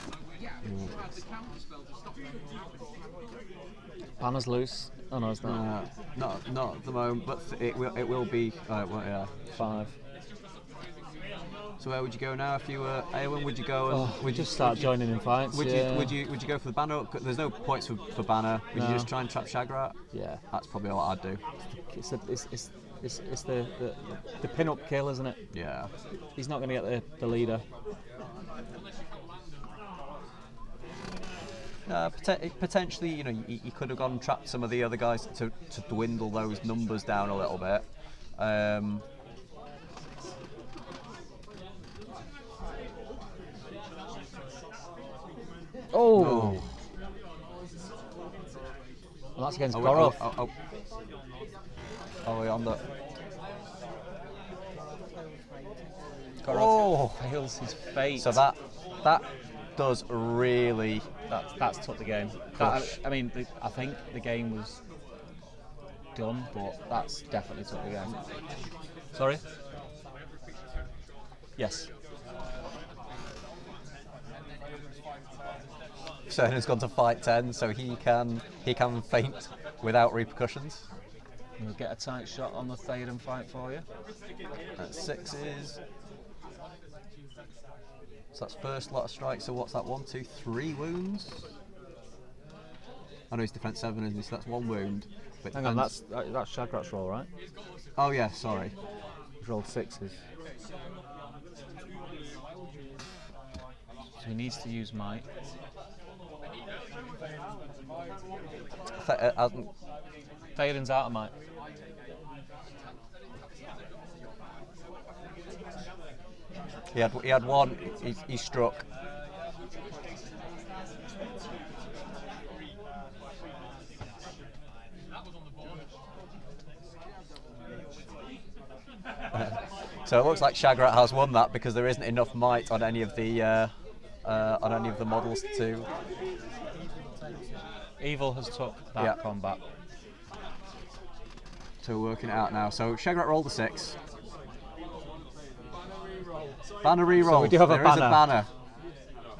Speaker 4: Banner's loose. Oh no, it's not.
Speaker 1: Not at the moment, but it will be. Well, yeah.
Speaker 4: 5.
Speaker 1: So where would you go now if you were Eowyn? Would you go and
Speaker 4: We just start joining in fights.
Speaker 1: would
Speaker 4: yeah.
Speaker 1: you go for the banner? There's no points for banner. Would you
Speaker 4: No.
Speaker 1: just try and trap Shagrat?
Speaker 4: Yeah.
Speaker 1: That's probably what I'd do.
Speaker 4: It's the pin-up kill, isn't it?
Speaker 1: Yeah.
Speaker 4: He's not going to get the leader.
Speaker 1: Potentially, you know, you could have gone and trapped some of the other guys to dwindle those numbers down a little bit.
Speaker 4: Oh. Well, that's against Gorov.
Speaker 1: We're on the.
Speaker 4: Gorov fails his fate.
Speaker 1: So that does really.
Speaker 4: That's took the game.
Speaker 1: Push.
Speaker 4: I think the game was done, but that's definitely took the game. Sorry? Yes.
Speaker 1: Cerner's gone to fight 10, so he can faint without repercussions.
Speaker 4: We'll get a tight shot on the Theoden fight for you.
Speaker 1: That's 6s. So that's first lot of strikes. So what's that? 1, 2, 3 wounds. I know he's defense 7, isn't he? So that's 1 wound. But
Speaker 4: Hang on, that's Shagrat's roll, right?
Speaker 1: Oh yeah, sorry.
Speaker 4: He's rolled 6s. So he needs to use might. Theoden's out of might.
Speaker 1: He had 1. He struck. So it looks like Shagrat has won that because there isn't enough might on any of the models to.
Speaker 4: Evil has took that combat.
Speaker 1: So we're working it out now. So Shagrat rolled a 6. Banner reroll.
Speaker 4: So we do have a
Speaker 1: There is
Speaker 4: banner.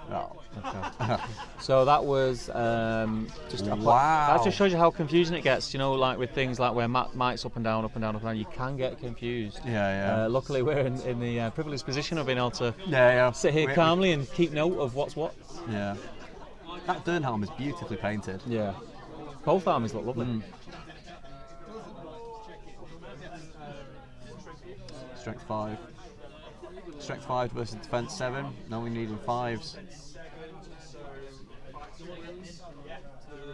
Speaker 1: Oh.
Speaker 4: Okay. So that was
Speaker 1: Wow.
Speaker 4: That just shows you how confusing it gets. You know, like with things like where might's up and down, up and down, up and down. You can get confused.
Speaker 1: Yeah.
Speaker 4: Luckily, we're in the privileged position of being able to
Speaker 1: Yeah.
Speaker 4: sit here calmly and keep note of what's what.
Speaker 1: Yeah. That Durnhelm is beautifully painted.
Speaker 4: Yeah. Both armies look lovely.
Speaker 1: Strength 5. Strength 5 versus defense 7. Now we need 5s.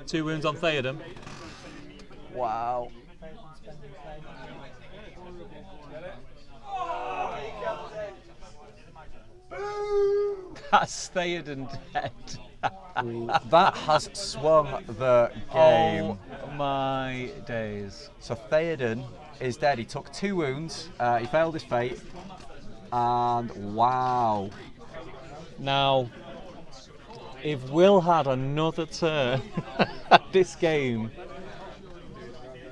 Speaker 4: 2 wounds on Theoden.
Speaker 1: Wow.
Speaker 2: That's Theoden dead.
Speaker 1: That has swung the game.
Speaker 2: Oh my days.
Speaker 1: So Theoden is dead. He took 2 wounds. He failed his fate. And wow.
Speaker 2: Now, if Will had another turn this game,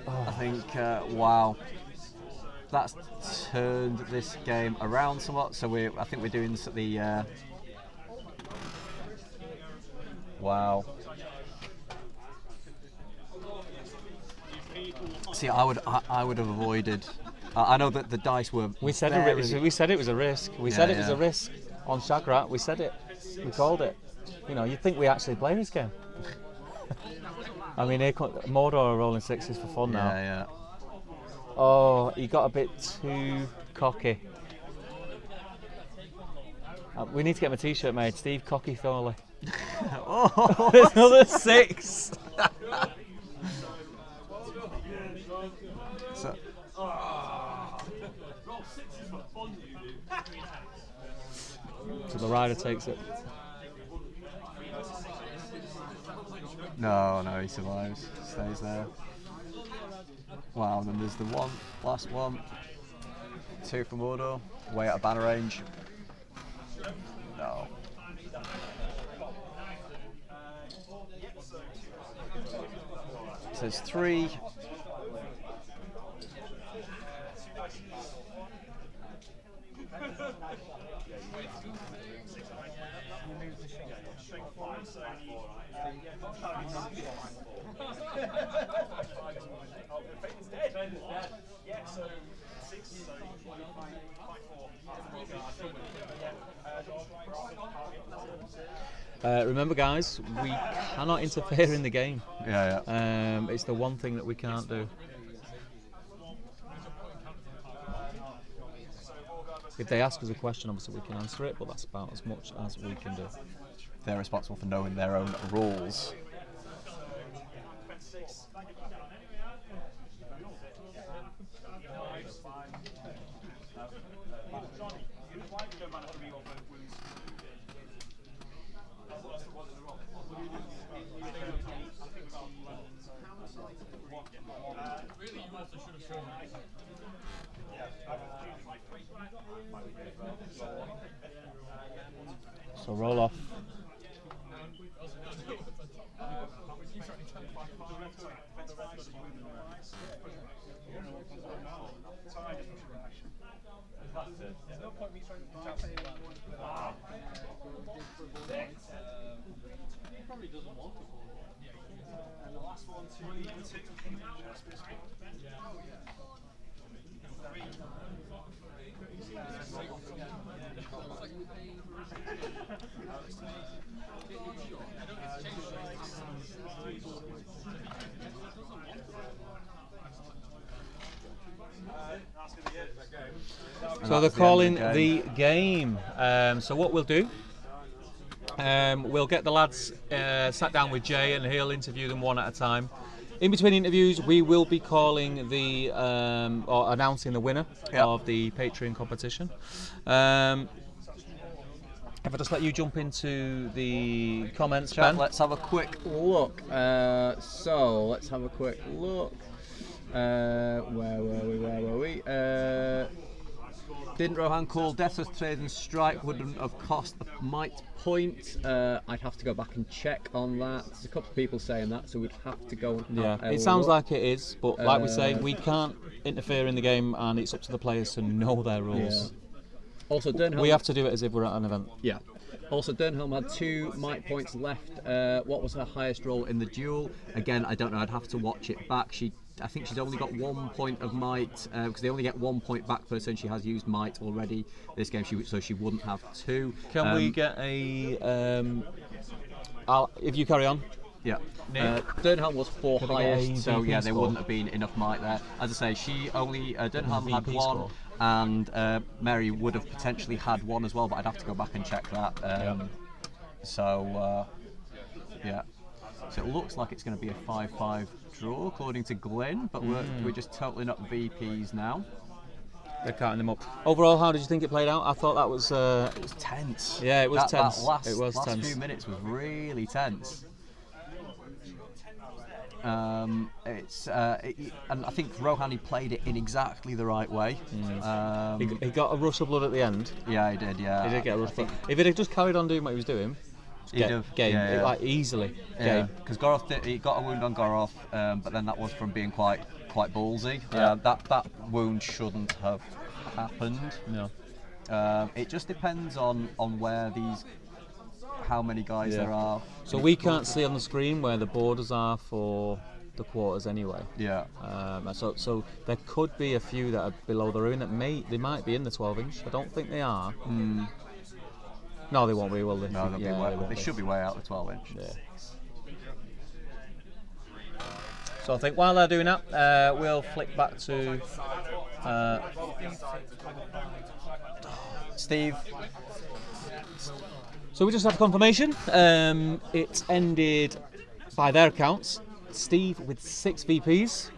Speaker 1: I think, wow. That's turned this game around somewhat. So I think we're doing the. Wow. See, I would have avoided. I know that the dice were.
Speaker 2: we said it was a risk. We said it was a risk on Shagrat. We said it. We called it. You know, you'd think we actually play this game. I mean, Mordor are rolling 6s for fun now.
Speaker 1: Yeah.
Speaker 2: Oh, he got a bit too cocky. We need to get him a t-shirt made. Steve Cocky Thorley.
Speaker 1: Oh,
Speaker 2: There's another 6.
Speaker 1: so,
Speaker 2: So the rider takes it.
Speaker 1: no, he survives. Stays there. Wow, and then there's the last one. 2 from Mordor. Way out of banner range. No. So there's 3.
Speaker 3: Yeah, so 6, so 5-4.
Speaker 2: Remember, guys, we cannot interfere in the game.
Speaker 1: Yeah.
Speaker 2: It's the one thing that we can't do. If they ask us a question, obviously we can answer it, but that's about as much as we can do.
Speaker 1: They're responsible for knowing their own rules.
Speaker 2: So roll off.
Speaker 3: And the last one, 2.
Speaker 2: So they're calling the game. So what we'll do, we'll get the lads sat down with Jay and he'll interview them one at a time. In between interviews, we will be calling the or announcing the winner of the Patreon competition. If I just let you jump into the comments, Ben.
Speaker 1: Let's have a quick look. So let's have a quick look. Where were we? Didn't Rohan call Death's Trading Strike wouldn't have cost a might point? I'd have to go back and check on that. There's a couple of people saying that, so we'd have to go and have a
Speaker 2: It sounds
Speaker 1: look.
Speaker 2: like it is, but like we say, we can't interfere in the game, and it's up to the players to know their rules.
Speaker 1: Also, Durnhelm,
Speaker 2: We have to do it as if we're at an event.
Speaker 1: Yeah. Also, Durnhelm had 2 might points left. What was her highest roll in the duel? Again, I don't know. I'd have to watch it back. I think she's only got 1 point of might because they only get 1 point back per turn. She has used might already this game, so she wouldn't have 2.
Speaker 2: Can we get a? If you carry on.
Speaker 1: Yeah.
Speaker 2: Nick?
Speaker 1: Durnhelm was 4
Speaker 2: Could I get a
Speaker 1: highest, so
Speaker 2: VP
Speaker 1: yeah, there
Speaker 2: score?
Speaker 1: wouldn't have been enough might there. As I say, she only Durnhelm had
Speaker 2: VP
Speaker 1: 1,
Speaker 2: score?
Speaker 1: and Mary would have potentially had 1 as well, but I'd have to go back and check that. So yeah. So it looks like it's going to be a 5-5 draw, according to Glyn, but we're just totaling up VPs now.
Speaker 2: They're counting them up. Overall, how did you think it played out? I thought that was...
Speaker 1: It was tense.
Speaker 2: Yeah, it was tense.
Speaker 1: That last few minutes was really tense. And I think Rohan, he played it in exactly the right way.
Speaker 2: He got a rush of blood at the end.
Speaker 1: Yeah, he did. Yeah,
Speaker 2: He did get a rush of blood. If he'd have just carried on doing what he was doing, game, like easily.
Speaker 1: Yeah,
Speaker 2: game.
Speaker 1: because Goroth he got a wound on Goroth, but then that was from being quite ballsy. That wound shouldn't have happened.
Speaker 2: No.
Speaker 1: It just depends on how many guys there are.
Speaker 2: So we can't see on the screen where the borders are for the quarters anyway.
Speaker 1: Yeah.
Speaker 2: So there could be a few that are below the ruin that they might be in the 12-inch. I don't think they are. No, they won't be, will they?
Speaker 1: No, they should be way out the 12-inch.
Speaker 2: Yeah. So I think while they're doing that, we'll flick back to
Speaker 1: Steve.
Speaker 2: So we just had confirmation. It ended, by their accounts, Steve with 6 VPs.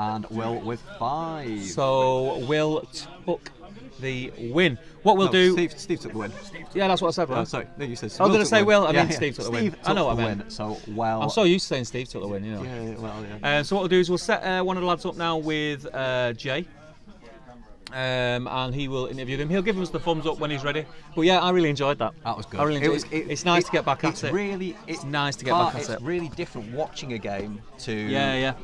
Speaker 1: And Will with 5.
Speaker 2: So Will took the win. What we'll do...
Speaker 1: Steve took the win.
Speaker 2: Yeah, that's what I said, right?
Speaker 1: Oh, sorry. No, you said
Speaker 2: Oh, did I say Will? I mean
Speaker 1: yeah.
Speaker 2: Steve took the win.
Speaker 1: Steve
Speaker 2: I know
Speaker 1: took
Speaker 2: what I
Speaker 1: the
Speaker 2: meant.
Speaker 1: win, so well.
Speaker 2: I'm so used to saying Steve took the win, you know.
Speaker 1: Yeah.
Speaker 2: So what we'll do is we'll set one of the lads up now with Jay. And he will interview them. He'll give us the thumbs up when he's ready. But yeah, I really enjoyed that.
Speaker 1: That was good.
Speaker 2: I really enjoyed it. It's nice to get back at it.
Speaker 1: It's
Speaker 2: nice to get back at it.
Speaker 1: It's really different watching a game to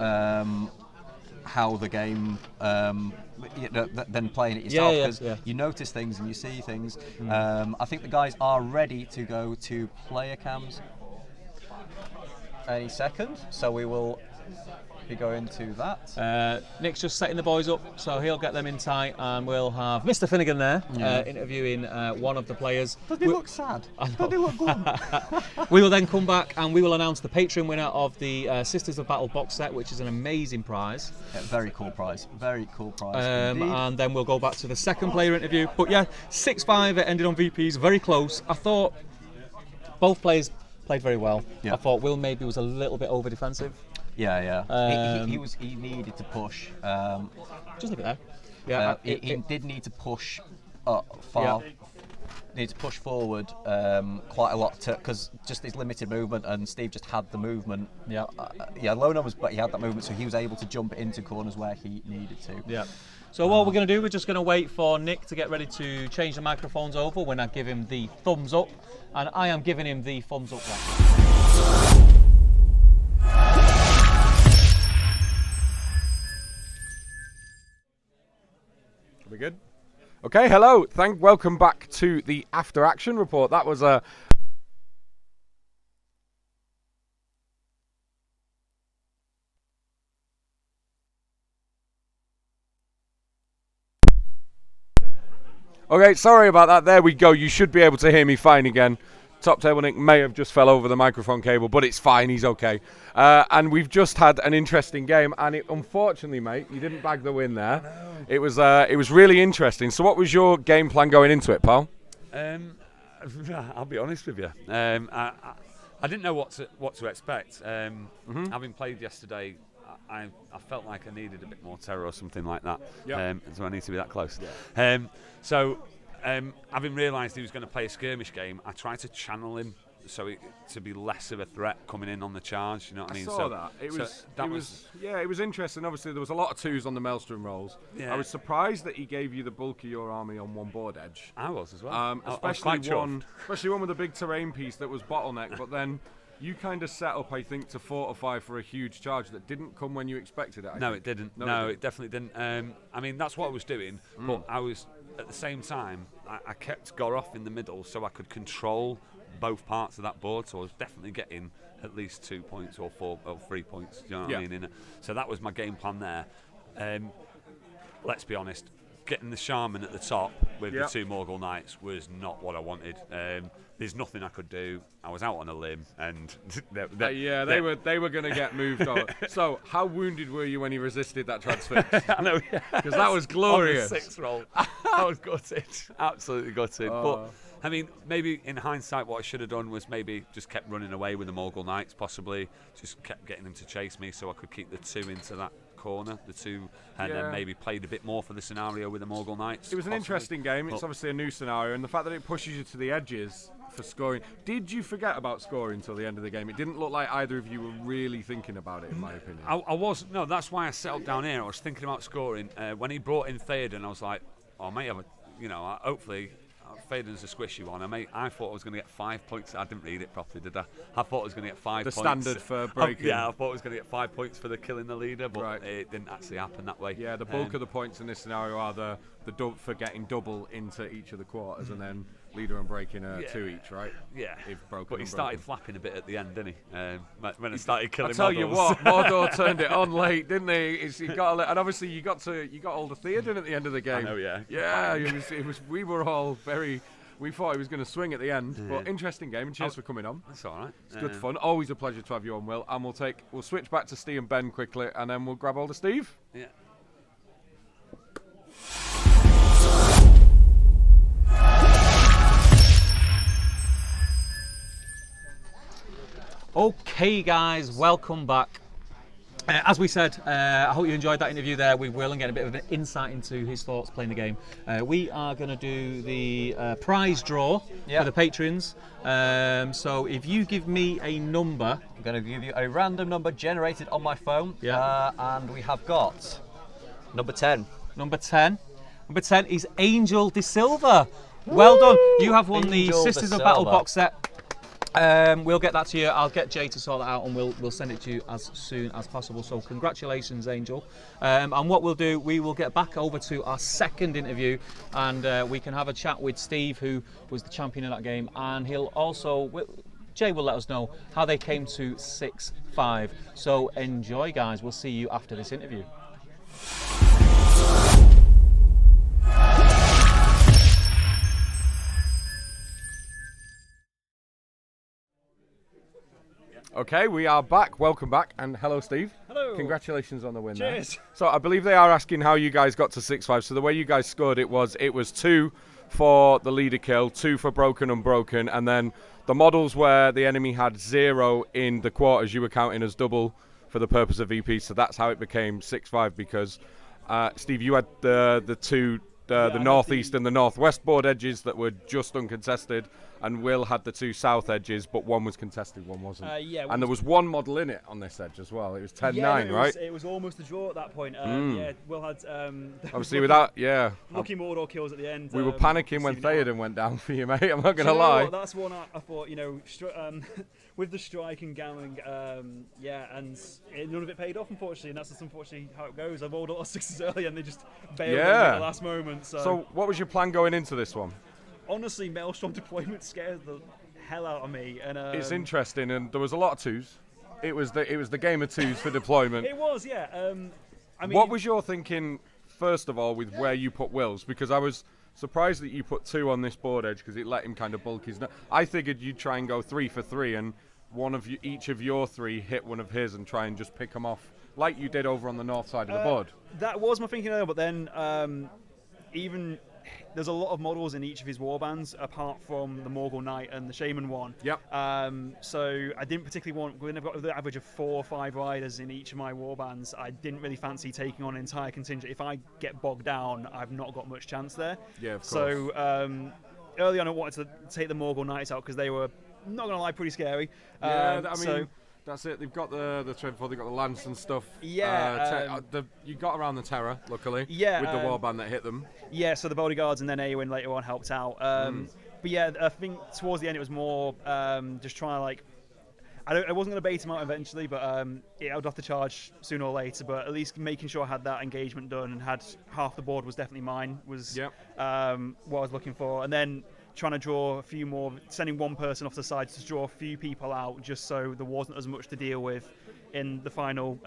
Speaker 1: how the game than playing it yourself, because you notice things and you see things. I think the guys are ready to go to player cams any second, so we will be going to that.
Speaker 2: Nick's just setting the boys up, so he'll get them in tight, and we'll have Mr. Finnegan there interviewing one of the players.
Speaker 1: Does he look sad? Does he look glum?
Speaker 2: We will then come back and we will announce the Patreon winner of the Sisters of Battle box set, which is an amazing prize.
Speaker 1: Yeah, very cool prize. Very cool prize.
Speaker 2: And then we'll go back to the second player interview. But yeah, 6-5, it ended on VPs, very close. I thought both players played very well.
Speaker 1: Yeah.
Speaker 2: I thought Will maybe was a little bit over defensive.
Speaker 1: Yeah. He needed to push.
Speaker 2: Just leave it there. Yeah,
Speaker 1: he did need to push far. Need to push forward quite a lot because just his limited movement, and Steve just had the movement. Lona but he had that movement, so he was able to jump into corners where he needed to.
Speaker 2: Yeah. So what we're going to do, we're just going to wait for Nick to get ready to change the microphones over when I give him the thumbs up, and I am giving him the thumbs up one.
Speaker 5: We good? Okay, hello. Welcome back to the After Action Report. That was a... Okay, sorry about that. There we go. You should be able to hear me fine again. Top Table Nick may have just fell over the microphone cable, but it's fine. He's okay. And we've just had an interesting game, and unfortunately, mate, you didn't bag the win there. It was really interesting. So, what was your game plan going into it, pal?
Speaker 6: I'll be honest with you. I didn't know what to expect. Having played yesterday, I felt like I needed a bit more terror or something like that. So I need to be that close. Having realised he was going to play a skirmish game, I tried to channel him to be less of a threat coming in on the charge. You know what I mean?
Speaker 5: I saw that. It was interesting. Obviously, there was a lot of 2s on the Maelstrom rolls. Yeah. I was surprised that he gave you the bulk of your army on one board edge.
Speaker 6: I was as well.
Speaker 5: Especially one with a big terrain piece that was bottleneck. But then you kind of set up, I think, to fortify for a huge charge that didn't come when you expected it.
Speaker 6: No, it didn't. No, it definitely didn't. I mean, that's what I was doing, but I was at the same time. I kept Goroth in the middle so I could control both parts of that board, so I was definitely getting at least 2 points or 3 points. You know what I mean? So that was my game plan there. Let's be honest, getting the shaman at the top with the 2 Morgul Knights was not what I wanted. There's nothing I could do. I was out on a limb, and
Speaker 5: they were going to get moved on. So, how wounded were you when you resisted that transfer?
Speaker 6: I know,
Speaker 5: because that was glorious.
Speaker 6: On the 6th roll, I was gutted, absolutely gutted. I mean, maybe in hindsight, what I should have done was maybe just kept running away with the Morgul Knights, possibly. Just kept getting them to chase me so I could keep the 2 into that corner, and then maybe played a bit more for the scenario with the Morgul Knights.
Speaker 5: It was an interesting game. It's
Speaker 6: But-
Speaker 5: obviously a new scenario, and the fact that it pushes you to the edges for scoring. Did you forget about scoring until the end of the game? It didn't look like either of you were really thinking about it, in my opinion.
Speaker 6: I was, no, that's why I settled down here. I was thinking about scoring. When he brought in Theoden, I was like, oh, mate, hopefully Theoden's a squishy one. I thought I was going to get 5 points. I didn't read it properly, did I? I thought I was going to get 5 points.
Speaker 5: The standard for breaking.
Speaker 6: Yeah, I thought I was going to get 5 points for the killing the leader, but it didn't actually happen that way.
Speaker 5: Yeah, the bulk of the points in this scenario are the for getting double into each of the quarters, and then leader and breaking 2 each, right?
Speaker 6: Yeah,
Speaker 5: If broken.
Speaker 6: but he
Speaker 5: and
Speaker 6: started flapping a bit at the end, didn't he? When I started killing
Speaker 5: I tell you
Speaker 6: models.
Speaker 5: what, Mordor turned it on late, didn't he? And obviously you got all the Theoden at the end of the game.
Speaker 6: I know, yeah.
Speaker 5: Yeah, it was. We were all very. We thought he was going to swing at the end, but interesting game. And cheers for coming on.
Speaker 6: That's all right.
Speaker 5: It's good fun. Always a pleasure to have you on, Will. And we'll switch back to Steve and Ben quickly, and then we'll grab hold of Steve.
Speaker 6: Yeah.
Speaker 2: Okay, guys, welcome back. As we said, I hope you enjoyed that interview there with Will and get a bit of an insight into his thoughts playing the game. We are going to do the prize draw for the patrons. So if you give me a number,
Speaker 1: I'm going to give you a random number generated on my phone. And we have got number 10.
Speaker 2: Number 10. Number 10 is Angel De Silva. Well done. You have won the
Speaker 1: Angel
Speaker 2: Sisters
Speaker 1: De
Speaker 2: of Battle
Speaker 1: Silva.
Speaker 2: box set. We'll get that to you. I'll get Jay to sort that out, and we'll send it to you as soon as possible. So congratulations, Angel. And what we'll do, we will get back over to our second interview, and we can have a chat with Steve, who was the champion in that game, and Jay will let us know how they came to 6-5. So enjoy, guys. We'll see you after this interview.
Speaker 5: Okay, we are back. Welcome back, and hello, Steve.
Speaker 3: Hello.
Speaker 5: Congratulations on the win.
Speaker 3: Cheers.
Speaker 5: There. So I believe they are asking how you guys got to 6-5. So the way you guys scored it was 2 for the leader kill, 2 for broken unbroken, and then the models where the enemy had 0 in the quarters, you were counting as double for the purpose of VP. So that's how it became 6-5 because Steve, you had the two. The northeast and the northwest board edges that were just uncontested, and Will had the 2 south edges, but one was contested, one wasn't. And there was one model in it on this edge as well. It was 10-9, right?
Speaker 3: It was almost a draw at that point. Yeah, Will had
Speaker 5: Obviously, with that,
Speaker 3: lucky Mordor kills at the end.
Speaker 5: we were panicking when Theoden went down for you, mate. I'm not going to
Speaker 3: You know
Speaker 5: lie.
Speaker 3: what? That's one I thought, with the strike and gambling, and none of it paid off, unfortunately, and that's just unfortunately how it goes. I've rolled a lot of 6s early, and they just bailed on me at the last moment.
Speaker 5: So what was your plan going into this one?
Speaker 3: Honestly, Maelstrom deployment scares the hell out of me, and
Speaker 5: It's interesting, and there was a lot of 2s. It was the game of 2s for deployment.
Speaker 3: It was, yeah. I mean,
Speaker 5: What was your thinking, first of all, with where you put Will's? Because I was surprised that you put 2 on this board edge because it let him kind of bulk his. I figured you'd try and go 3 for 3, and each of your 3 hit one of his and try and just pick them off, like you did over on the north side of the board.
Speaker 3: That was my thinking earlier, but then even there's a lot of models in each of his warbands apart from the Morgul Knight and the Shaman one.
Speaker 5: Yep.
Speaker 3: So I didn't particularly want, when I've got the average of 4 or 5 riders in each of my warbands, I didn't really fancy taking on an entire contingent. If I get bogged down, I've not got much chance there.
Speaker 5: Yeah, of course.
Speaker 3: So early on I wanted to take the Morgul Knights out because they were, not going to lie, pretty scary.
Speaker 5: Yeah, I mean, that's it. They've got the Treadful, they've got the lance and stuff.
Speaker 3: Yeah.
Speaker 5: You got around the Terror, luckily.
Speaker 3: Yeah.
Speaker 5: With the warband that hit them.
Speaker 3: Yeah, so the bodyguards and then Eowyn later on helped out. But yeah, I think towards the end it was more just trying to I wasn't going to bait him out eventually, but I would have to charge sooner or later. But at least making sure I had that engagement done and had half the board was definitely mine was what I was looking for. And then trying to draw a few more, sending one person off to the side to draw a few people out just so there wasn't as much to deal with in the final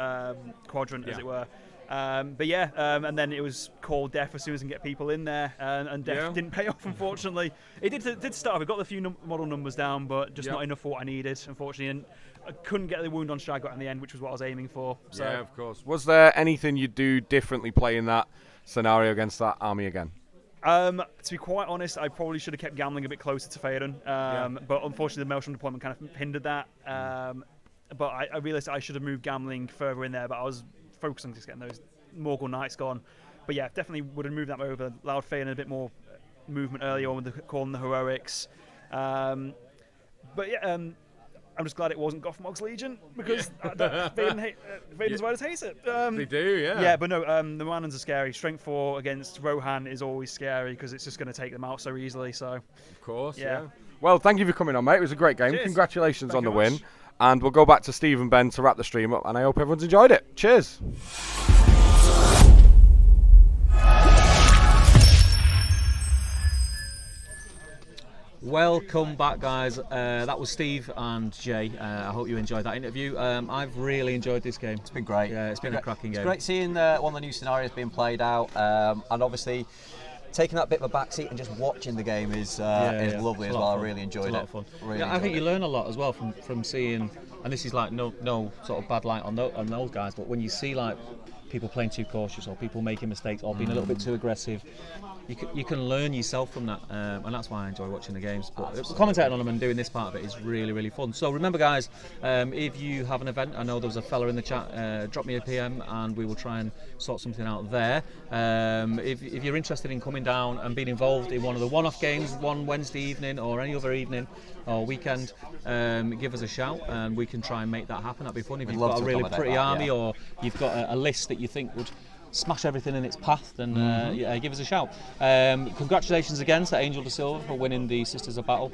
Speaker 3: quadrant, as it were. And then it was called death as soon as I can get people in there, and death didn't pay off, unfortunately. It did start off. I got the few model numbers down, but just not enough for what I needed, unfortunately. And I couldn't get the wound on Straggart in the end, which was what I was aiming for. So.
Speaker 5: Yeah, of course. Was there anything you'd do differently playing that scenario against that army again?
Speaker 3: To be quite honest, I probably should have kept gambling a bit closer to Theoden, but unfortunately the Maelstrom deployment kind of hindered that. But I realised I should have moved gambling further in there, but I was focused on just getting those Morgul Knights gone. But yeah, definitely would have moved that over, allowed Theoden a bit more movement early on with the calling the heroics. But yeah, I'm just glad it wasn't Gothmog's Legion, because Vaden's Riders hate it.
Speaker 5: They do, yeah.
Speaker 3: Yeah, but no, the Mannans are scary. Strength 4 against Rohan is always scary because it's just going to take them out so easily. So,
Speaker 5: Of course,
Speaker 3: Yeah.
Speaker 5: yeah. Well, thank you for coming on, mate. It was a great game.
Speaker 3: Cheers.
Speaker 5: Congratulations
Speaker 3: Thank
Speaker 5: on the
Speaker 3: you
Speaker 5: win.
Speaker 3: much.
Speaker 5: And we'll go back to Steve and Ben to wrap the stream up, and I hope everyone's enjoyed it. Cheers.
Speaker 2: Welcome back, guys. That was Steve and Jay. I hope you enjoyed that interview. I've really enjoyed this game.
Speaker 1: It's been great.
Speaker 2: Yeah, it's been a cracking game.
Speaker 1: It's great seeing one of the new scenarios being played out, and obviously taking that bit of a backseat and just watching the game is lovely as well. I really enjoyed it.
Speaker 2: It's a lot of fun.
Speaker 1: Really
Speaker 2: I think
Speaker 1: enjoyed
Speaker 2: you learn a lot as well from seeing, and this is like no sort of bad light on those guys, but when you see like people playing too cautious or people making mistakes or being a little bit too aggressive, you can learn yourself from that, and that's why I enjoy watching the games. But commentating on them and doing this part of it is really, really fun. So remember, guys, if you have an event, I know there was a fella in the chat, drop me a PM and we will try and sort something out there. If you're interested in coming down and being involved in one of the one-off games, one Wednesday evening or any other evening or weekend, give us a shout and we can try and make that happen. That'd be fun. If you've
Speaker 1: love
Speaker 2: got a
Speaker 1: to
Speaker 2: really
Speaker 1: accommodate
Speaker 2: pretty
Speaker 1: that,
Speaker 2: army
Speaker 1: yeah.
Speaker 2: or you've got a list that you think would smash everything in its path, then give us a shout. Congratulations again to Angel De Silva for winning the Sisters of Battle.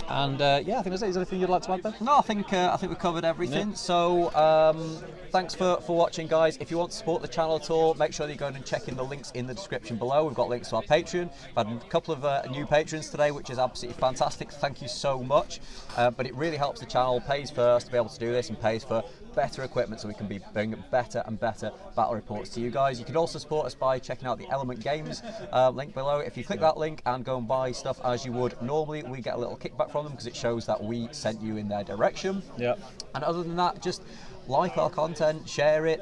Speaker 2: And I think that's it. Is there anything you'd like to add, Ben?
Speaker 1: No, I think we've covered everything.
Speaker 2: Yeah.
Speaker 1: So thanks for watching, guys. If you want to support the channel at all, make sure that you go and check in the links in the description below. We've got links to our Patreon. We've had a couple of new patrons today, which is absolutely fantastic. Thank you so much. But it really helps the channel, pays for us to be able to do this, and pays for better equipment so we can be bringing better and better battle reports to you guys. You can also support us by checking out the Element Games link below. If you click that link and go and buy stuff as you would normally, we get a little kickback from them because it shows that we sent you in their direction.
Speaker 2: Yeah.
Speaker 1: And other than that, just like our content, share it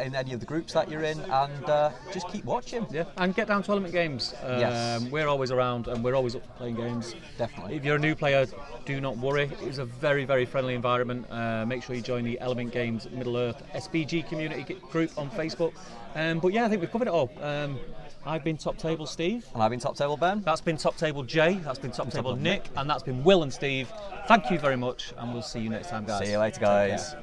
Speaker 1: in any of the groups that you're in, and just keep watching.
Speaker 2: Yeah, and get down to Element Games.
Speaker 1: Yes.
Speaker 2: We're always around and we're always up for playing games.
Speaker 1: Definitely.
Speaker 2: If you're a new player, do not worry. It's a very, very friendly environment. Make sure you join the Element Games Middle Earth SBG community group on Facebook. But yeah, I think we've covered it all. I've been Top Table Steve.
Speaker 1: And I've been Top Table Ben.
Speaker 2: That's been Top Table Jay. That's been Top Table Nick. And that's been Will and Steve. Thank you very much, and we'll see you next time, guys.
Speaker 1: See you later, guys.